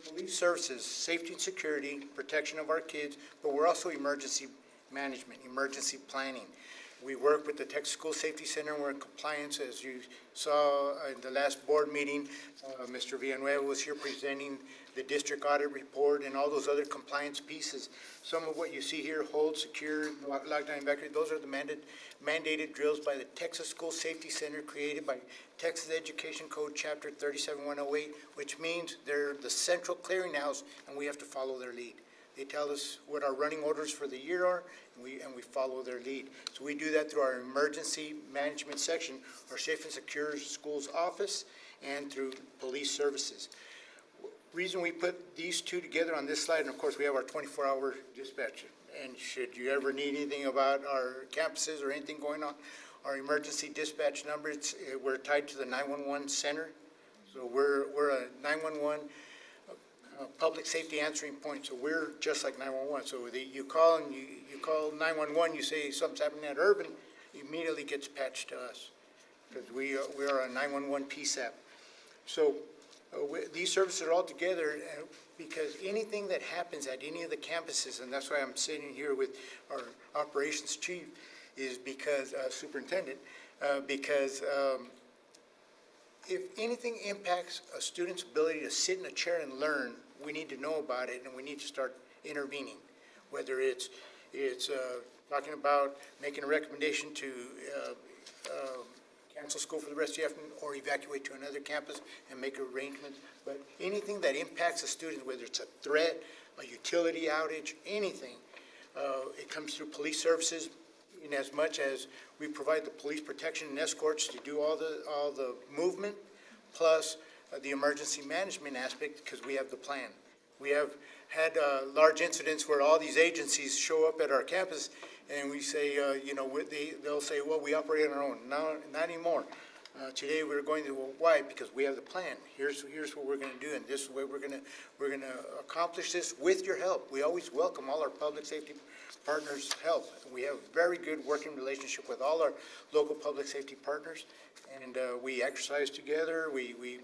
police services, safety and security, protection of our kids, but we're also emergency management, emergency planning. We work with the Texas School Safety Center. We're in compliance, as you saw in the last board meeting. Mr. Villanueva was here presenting the district audit report and all those other compliance pieces. Some of what you see here, hold, secure, lockdown, evacuate, those are the mandated drills by the Texas School Safety Center created by Texas Education Code Chapter 37108, which means they're the central clearinghouse and we have to follow their lead. They tell us what our running orders for the year are, and we follow their lead. So we do that through our emergency management section, our Safe and Secure Schools office, and through police services. Reason we put these 2 together on this slide, and of course we have our 24-hour dispatch. And should you ever need anything about our campuses or anything going on, our emergency dispatch number, we're tied to the 911 center. So we're a 911 public safety answering point, so we're just like 911. So you call and you call 911, you say something's happening at Urban, immediately gets patched to us because we are a 911 PSAP. So these services are all together because anything that happens at any of the campuses, and that's why I'm sitting here with our operations chief, is because superintendent, because if anything impacts a student's ability to sit in a chair and learn, we need to know about it and we need to start intervening. Whether it's talking about making a recommendation to cancel school for the rest of the afternoon or evacuate to another campus and make arrangements. But anything that impacts a student, whether it's a threat, a utility outage, anything, it comes through police services. In as much as we provide the police protection and escorts to do all the movement, plus the emergency management aspect, because we have the plan. We have had large incidents where all these agencies show up at our campus, and we say, they'll say, well, we operate on our own. No, not anymore. Today, we're going to, well, why? Because we have the plan. Here's what we're gonna do, and this is the way we're gonna accomplish this with your help. We always welcome all our public safety partners' help. We have very good working relationship with all our local public safety partners, and we exercise together. We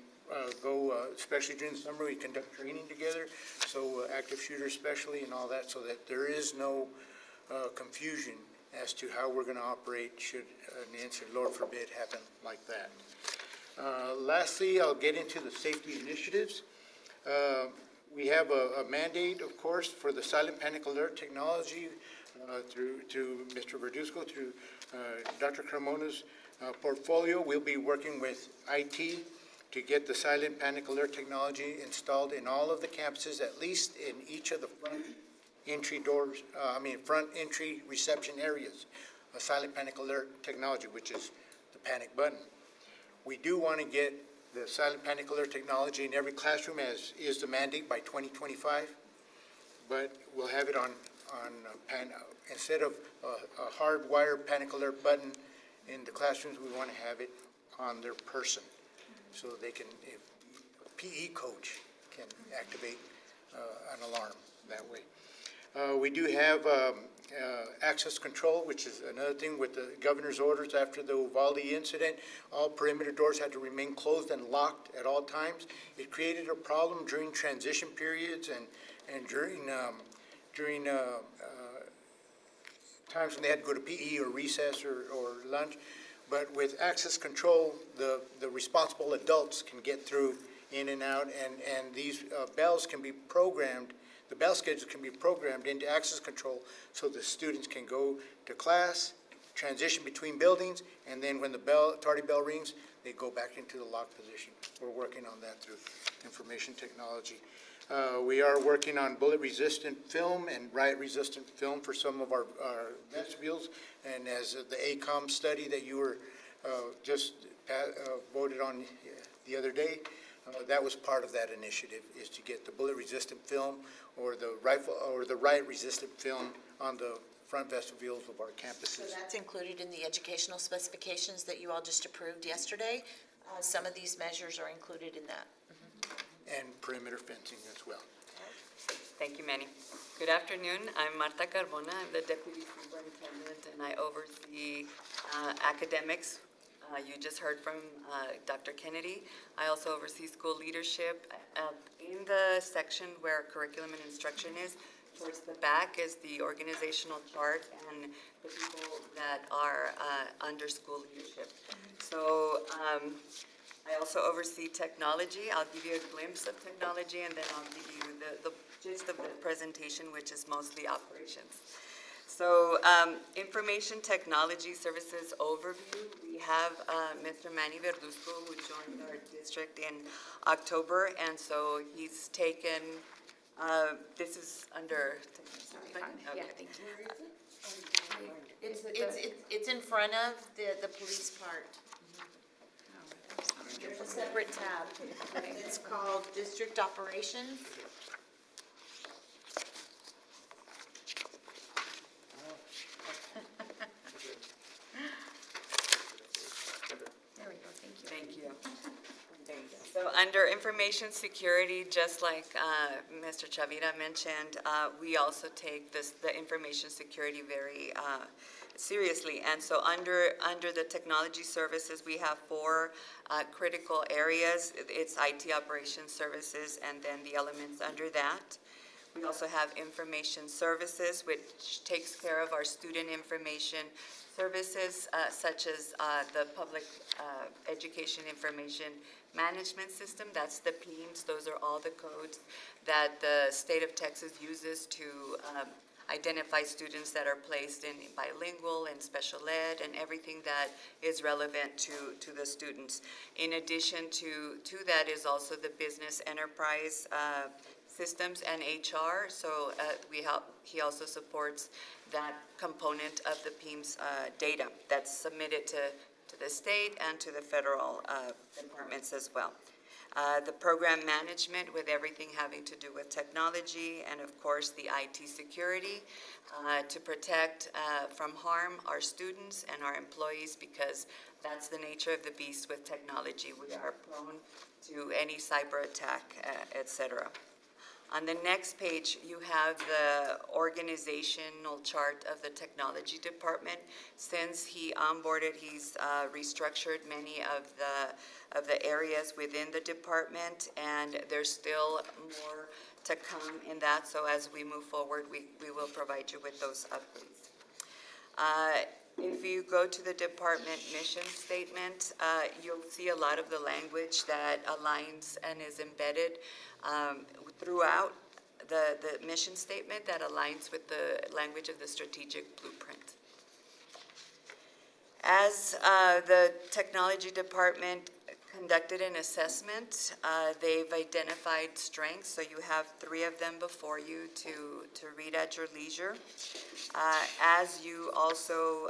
go, especially during the summer, we conduct training together, so active shooters especially and all that, so that there is no confusion as to how we're going to operate should an incident, Lord forbid, happen like that. Lastly, I'll get into the safety initiatives. We have a mandate, of course, for the silent panic alert technology through Mr. Verduzco, through Dr. Carmona's portfolio. We'll be working with IT to get the silent panic alert technology installed in all of the campuses, at least in each of the front entry doors, front entry reception areas, a silent panic alert technology, which is the panic button. We do want to get the silent panic alert technology in every classroom, as is the mandate, by 2025, but we'll have it on instead of a hardwired panic alert button in the classrooms, we want to have it on their person, so they can, if a PE coach can activate an alarm that way. We do have access control, which is another thing with the governor's orders after the Uvalde incident. All perimeter doors had to remain closed and locked at all times. It created a problem during transition periods and during times when they had to go to PE or recess or lunch. But with access control, the responsible adults can get through in and out, and these bells can be programmed. The bell schedules can be programmed into access control so the students can go to class, transition between buildings, and then when the tardy bell rings, they go back into the locked position. We're working on that through information technology. We are working on bullet-resistant film and riot-resistant film for some of our vestibules, and as the ACOM study that you were just voted on the other day, that was part of that initiative, is to get the bullet-resistant film or the rifle or the riot-resistant film on the front vestibules of our campuses. So that's included in the educational specifications that you all just approved yesterday. Some of these measures are included in that. And perimeter fencing as well. Thank you, Manny. Good afternoon. I'm Marta Carbona. I'm the Deputy Superintendent, and I oversee academics. You just heard from Dr. Kennedy. I also oversee school leadership. In the section where curriculum and instruction is, towards the back is the organizational chart and the people that are under school leadership. So I also oversee technology. I'll give you a glimpse of technology, and then I'll give you the gist of the presentation, which is mostly operations. So information technology services overview. We have Mr. Manny Verduzco, who joined our district in October, and so he's taken, this is under. Yeah, Okay. thank you. It's in front of the police part. There's a separate tab. It's called District Operations. There we go, thank you. Thank you. There you go. So under information security, just like Mr. Chavira mentioned, we also take the information security very seriously. And so under the technology services, we have 4 critical areas. It's IT operations services and then the elements under that. We also have information services, which takes care of our student information services, such as the public education information management system. That's the PEIMS. Those are all the codes that the state of Texas uses to identify students that are placed in bilingual and special ed and everything that is relevant to the students. In addition to that is also the business enterprise systems and HR. So he also supports that component of the PEIMS data that's submitted to the state and to the federal departments as well. the program management with everything having to do with technology, and of course, the IT security to protect from harm our students and our employees, because that's the nature of the beast with technology. We are prone to any cyber attack, et cetera. On the next page, you have the organizational chart of the technology department. Since he onboarded, he's restructured many of the areas within the department, and there's still more to come in that. So as we move forward, we will provide you with those updates. If you go to the department mission statement, you'll see a lot of the language that aligns and is embedded throughout the mission statement that aligns with the language of the strategic blueprint. As the technology department conducted an assessment, they've identified strengths, so you have 3 of them before you to read at your leisure. As you also,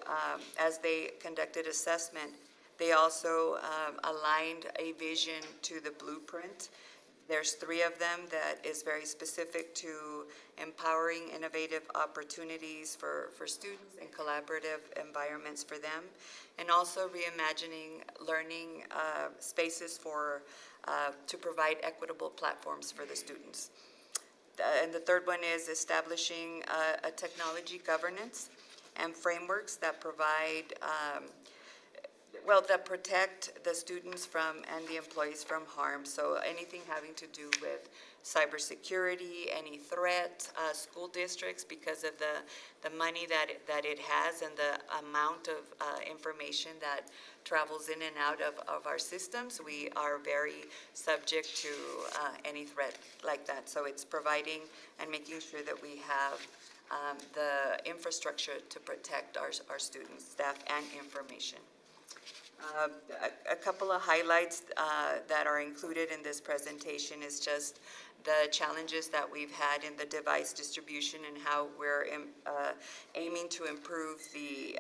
as they conducted assessment, they also aligned a vision to the blueprint. There's 3 of them that is very specific to empowering innovative opportunities for students and collaborative environments for them, and also reimagining learning spaces for to provide equitable platforms for the students. And the 3rd one is establishing a technology governance and frameworks that provide that protect the students from and the employees from harm. So anything having to do with cybersecurity, any threat, school districts, because of the money that it has and the amount of information that travels in and out of our systems, we are very subject to any threat like that. So it's providing and making sure that we have the infrastructure to protect our students, staff, and information. A couple of highlights that are included in this presentation is just the challenges that we've had in the device distribution and how we're aiming to improve the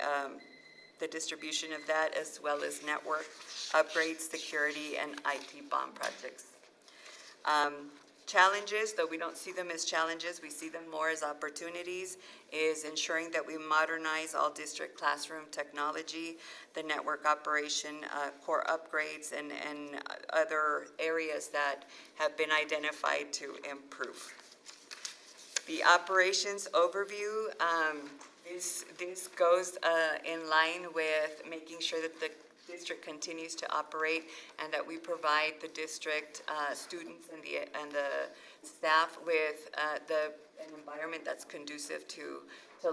distribution of that, as well as network upgrades, security, and IT bomb projects. Challenges, though we don't see them as challenges, we see them more as opportunities, is ensuring that we modernize all district classroom technology, the network operation, core upgrades, and other areas that have been identified to improve. The operations overview, this goes in line with making sure that the district continues to operate and that we provide the district students and the staff with an environment that's conducive to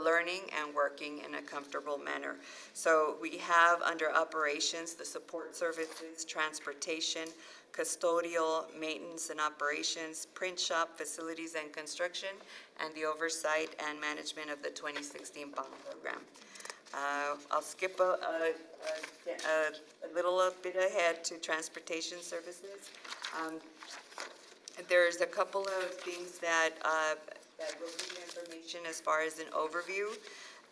learning and working in a comfortable manner. So we have under operations the support services, transportation, custodial, maintenance and operations, print shop, facilities and construction, and the oversight and management of the 2016 bond program. I'll skip a little bit ahead to transportation services. There's a couple of things that will be information as far as an overview,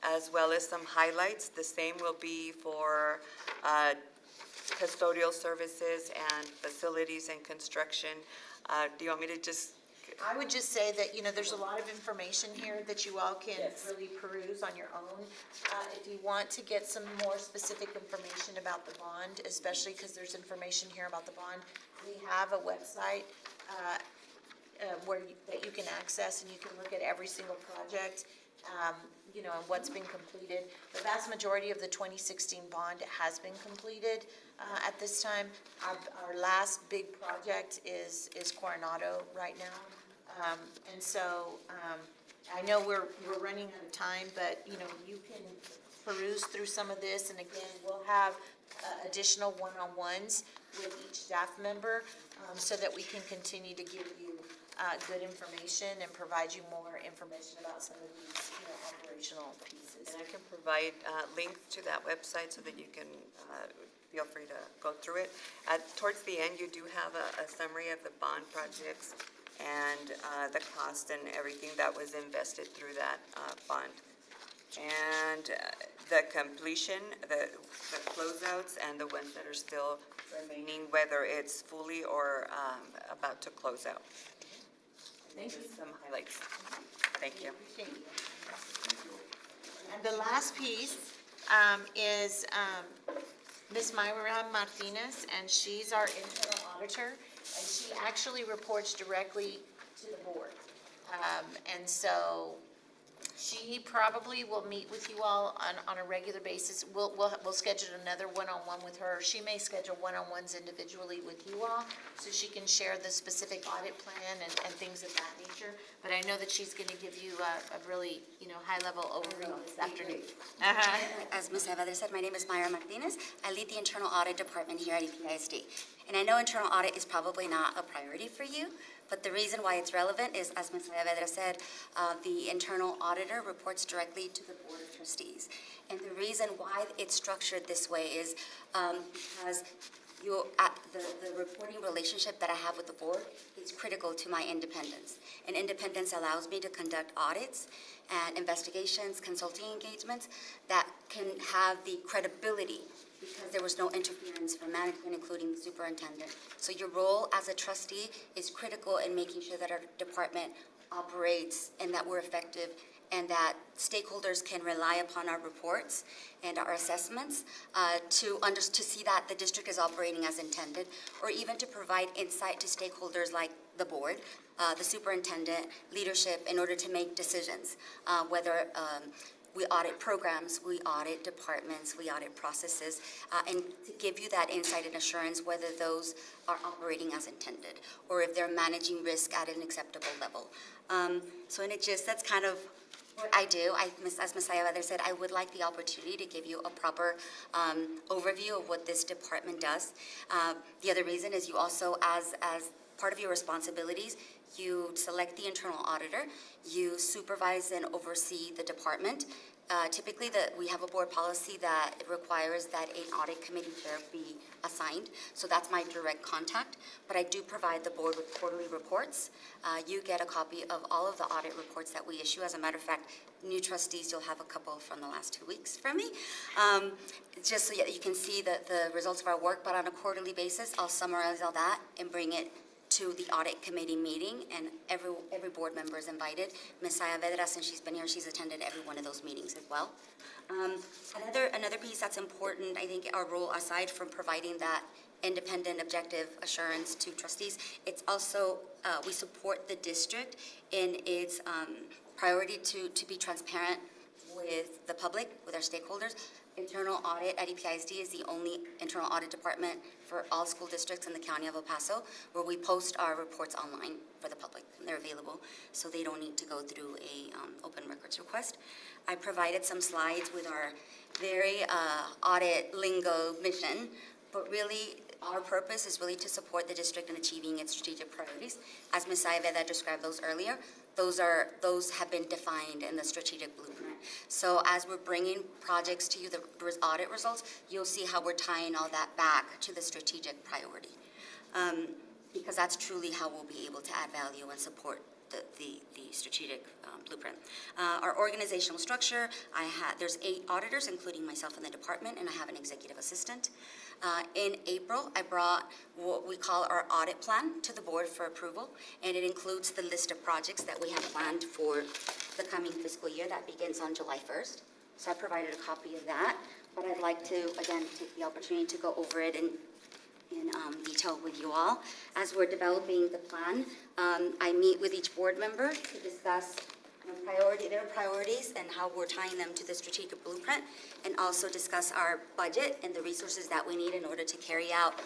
as well as some highlights. The same will be for custodial services and facilities and construction. Do you want me to just? I would just say that, there's a lot of information here that you all can really peruse on your own. If you want to get some more specific information about the bond, especially because there's information here about the bond, we have a website that you can access, and you can look at every single project, and what's been completed. The vast majority of the 2016 bond has been completed at this time. Our last big project is Coronado right now. And so I know we're running out of time, but you can peruse through some of this, and again, we'll have additional one-on-ones with each staff member so that we can continue to give you good information and provide you more information about some of these operational pieces. And I can provide links to that website so that you can feel free to go through it. Towards the end, you do have a summary of the bond projects and the cost and everything that was invested through that bond. And the completion, the closeouts, and the ones that are still remaining, whether it's fully or about to close out. Thank you. Just some highlights. Thank you. Appreciate you. And the last piece is Ms. Mayra Martinez, and she's our internal auditor, and she actually reports directly to the board. And so she probably will meet with you all on a regular basis. We'll schedule another one-on-one with her. She may schedule one-on-ones individually with you all, so she can share the specific audit plan and things of that nature. But I know that she's gonna give you a really, high-level overview this afternoon. As Ms. Eveder said, my name is Mayra Martinez. I lead the internal audit department here at EPISD. And I know internal audit is probably not a priority for you, but the reason why it's relevant is, as Ms. Eveder said, the internal auditor reports directly to the Board of Trustees. And the reason why it's structured this way is because the reporting relationship that I have with the board is critical to my independence. And independence allows me to conduct audits and investigations, consulting engagements that can have the credibility because there was no interference from management, including the superintendent. So your role as a trustee is critical in making sure that our department operates and that we're effective and that stakeholders can rely upon our reports and our assessments to see that the district is operating as intended, or even to provide insight to stakeholders like the board, the superintendent, leadership, in order to make decisions, whether we audit programs, we audit departments, we audit processes, and to give you that insight and assurance whether those are operating as intended, or if they're managing risk at an acceptable level. So in a gist, that's kind of what I do. As Ms. Ayala said, I would like the opportunity to give you a proper overview of what this department does. The other reason is you also, as part of your responsibilities, you select the internal auditor, you supervise and oversee the department. Typically, we have a board policy that requires that an audit committee chair be assigned, so that's my direct contact. But I do provide the board with quarterly reports. You get a copy of all of the audit reports that we issue. As a matter of fact, new trustees, you'll have a couple from the last 2 weeks from me, just so you can see the results of our work. But on a quarterly basis, I'll summarize all that and bring it to the audit committee meeting, and every board member is invited. Ms. Saavedra, since she's been here, she's attended every one of those meetings as well. Another piece that's important, I think, our role, aside from providing that independent, objective assurance to trustees, it's also, we support the district in its priority to be transparent with the public, with our stakeholders. Internal audit at EPISD is the only internal audit department for all school districts in the county of El Paso, where we post our reports online for the public. They're available, so they don't need to go through a open records request. I provided some slides with our very audit lingo mission, but really our purpose is really to support the district in achieving its strategic priorities. As Ms. Saiveda described those earlier, those have been defined in the strategic blueprint. So as we're bringing projects to you, the audit results, you'll see how we're tying all that back to the strategic priority. Because that's truly how we'll be able to add value and support the strategic blueprint. Our organizational structure, there's 8 auditors, including myself in the department, and I have an executive assistant. In April, I brought what we call our audit plan to the board for approval, and it includes the list of projects that we have planned for the coming fiscal year that begins on July 1st. So I provided a copy of that, but I'd like to, again, take the opportunity to go over it in detail with you all. As we're developing the plan, I meet with each board member to discuss their priorities and how we're tying them to the strategic blueprint, and also discuss our budget and the resources that we need in order to carry out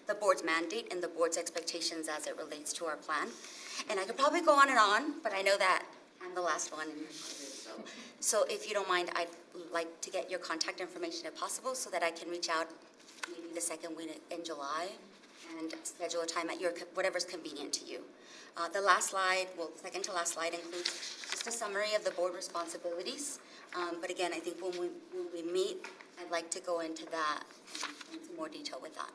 the board's mandate and the board's expectations as it relates to our plan. And I could probably go on, but I know that I'm the last one. So if you don't mind, I'd like to get your contact information if possible so that I can reach out maybe the second week in July and schedule a time at whatever's convenient to you. The last slide, second to last slide, includes just a summary of the board responsibilities. But again, I think when we meet, I'd like to go into that in some more detail with that.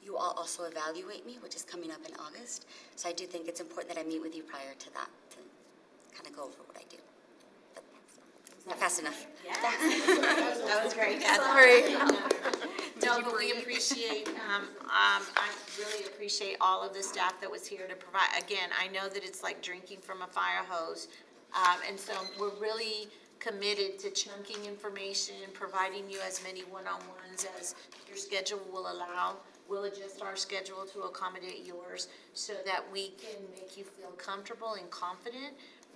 You all also evaluate me, which is coming up in August. So I do think it's important that I meet with you prior to that to kind of go over what I do. But Not fast enough. That was great. Sorry. No, but we appreciate, I really appreciate all of the staff that was here to provide. Again, I know that it's like drinking from a fire hose. And so we're really committed to chunking information, providing you as many one-on-ones as your schedule will allow. We'll adjust our schedule to accommodate yours so that we can make you feel comfortable and confident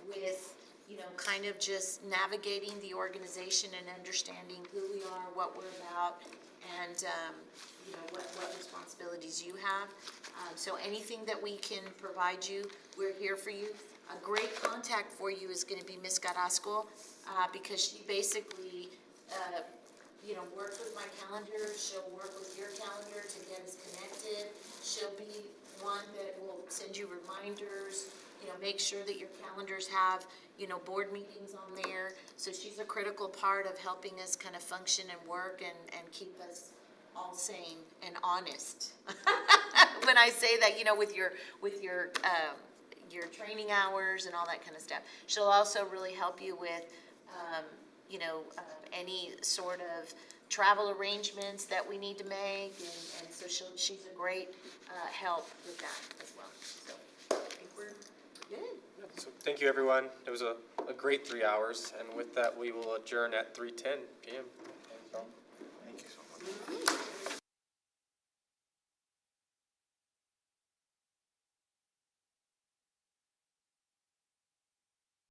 with, you know, kind of just navigating the organization and understanding who we are, what we're about, and, you know, what responsibilities you have. So anything that we can provide you, we're here for you. A great contact for you is gonna be Ms. Carrasco, because she basically, you know, works with my calendar, she'll work with your calendar to get us connected. She'll be one that will send you reminders, you know, make sure that your calendars have, you know, board meetings on there. So she's a critical part of helping us kind of function and work and keep us all sane and honest. When I say that, you know, with your training hours and all that kind of stuff. She'll also really help you with, you know, any sort of travel arrangements that we need to make, and so she's a great help with that as well. So I think we're good. So thank you, everyone. It was a great 3 hours, and with that, we will adjourn at 3:10 p.m. Thank you so much.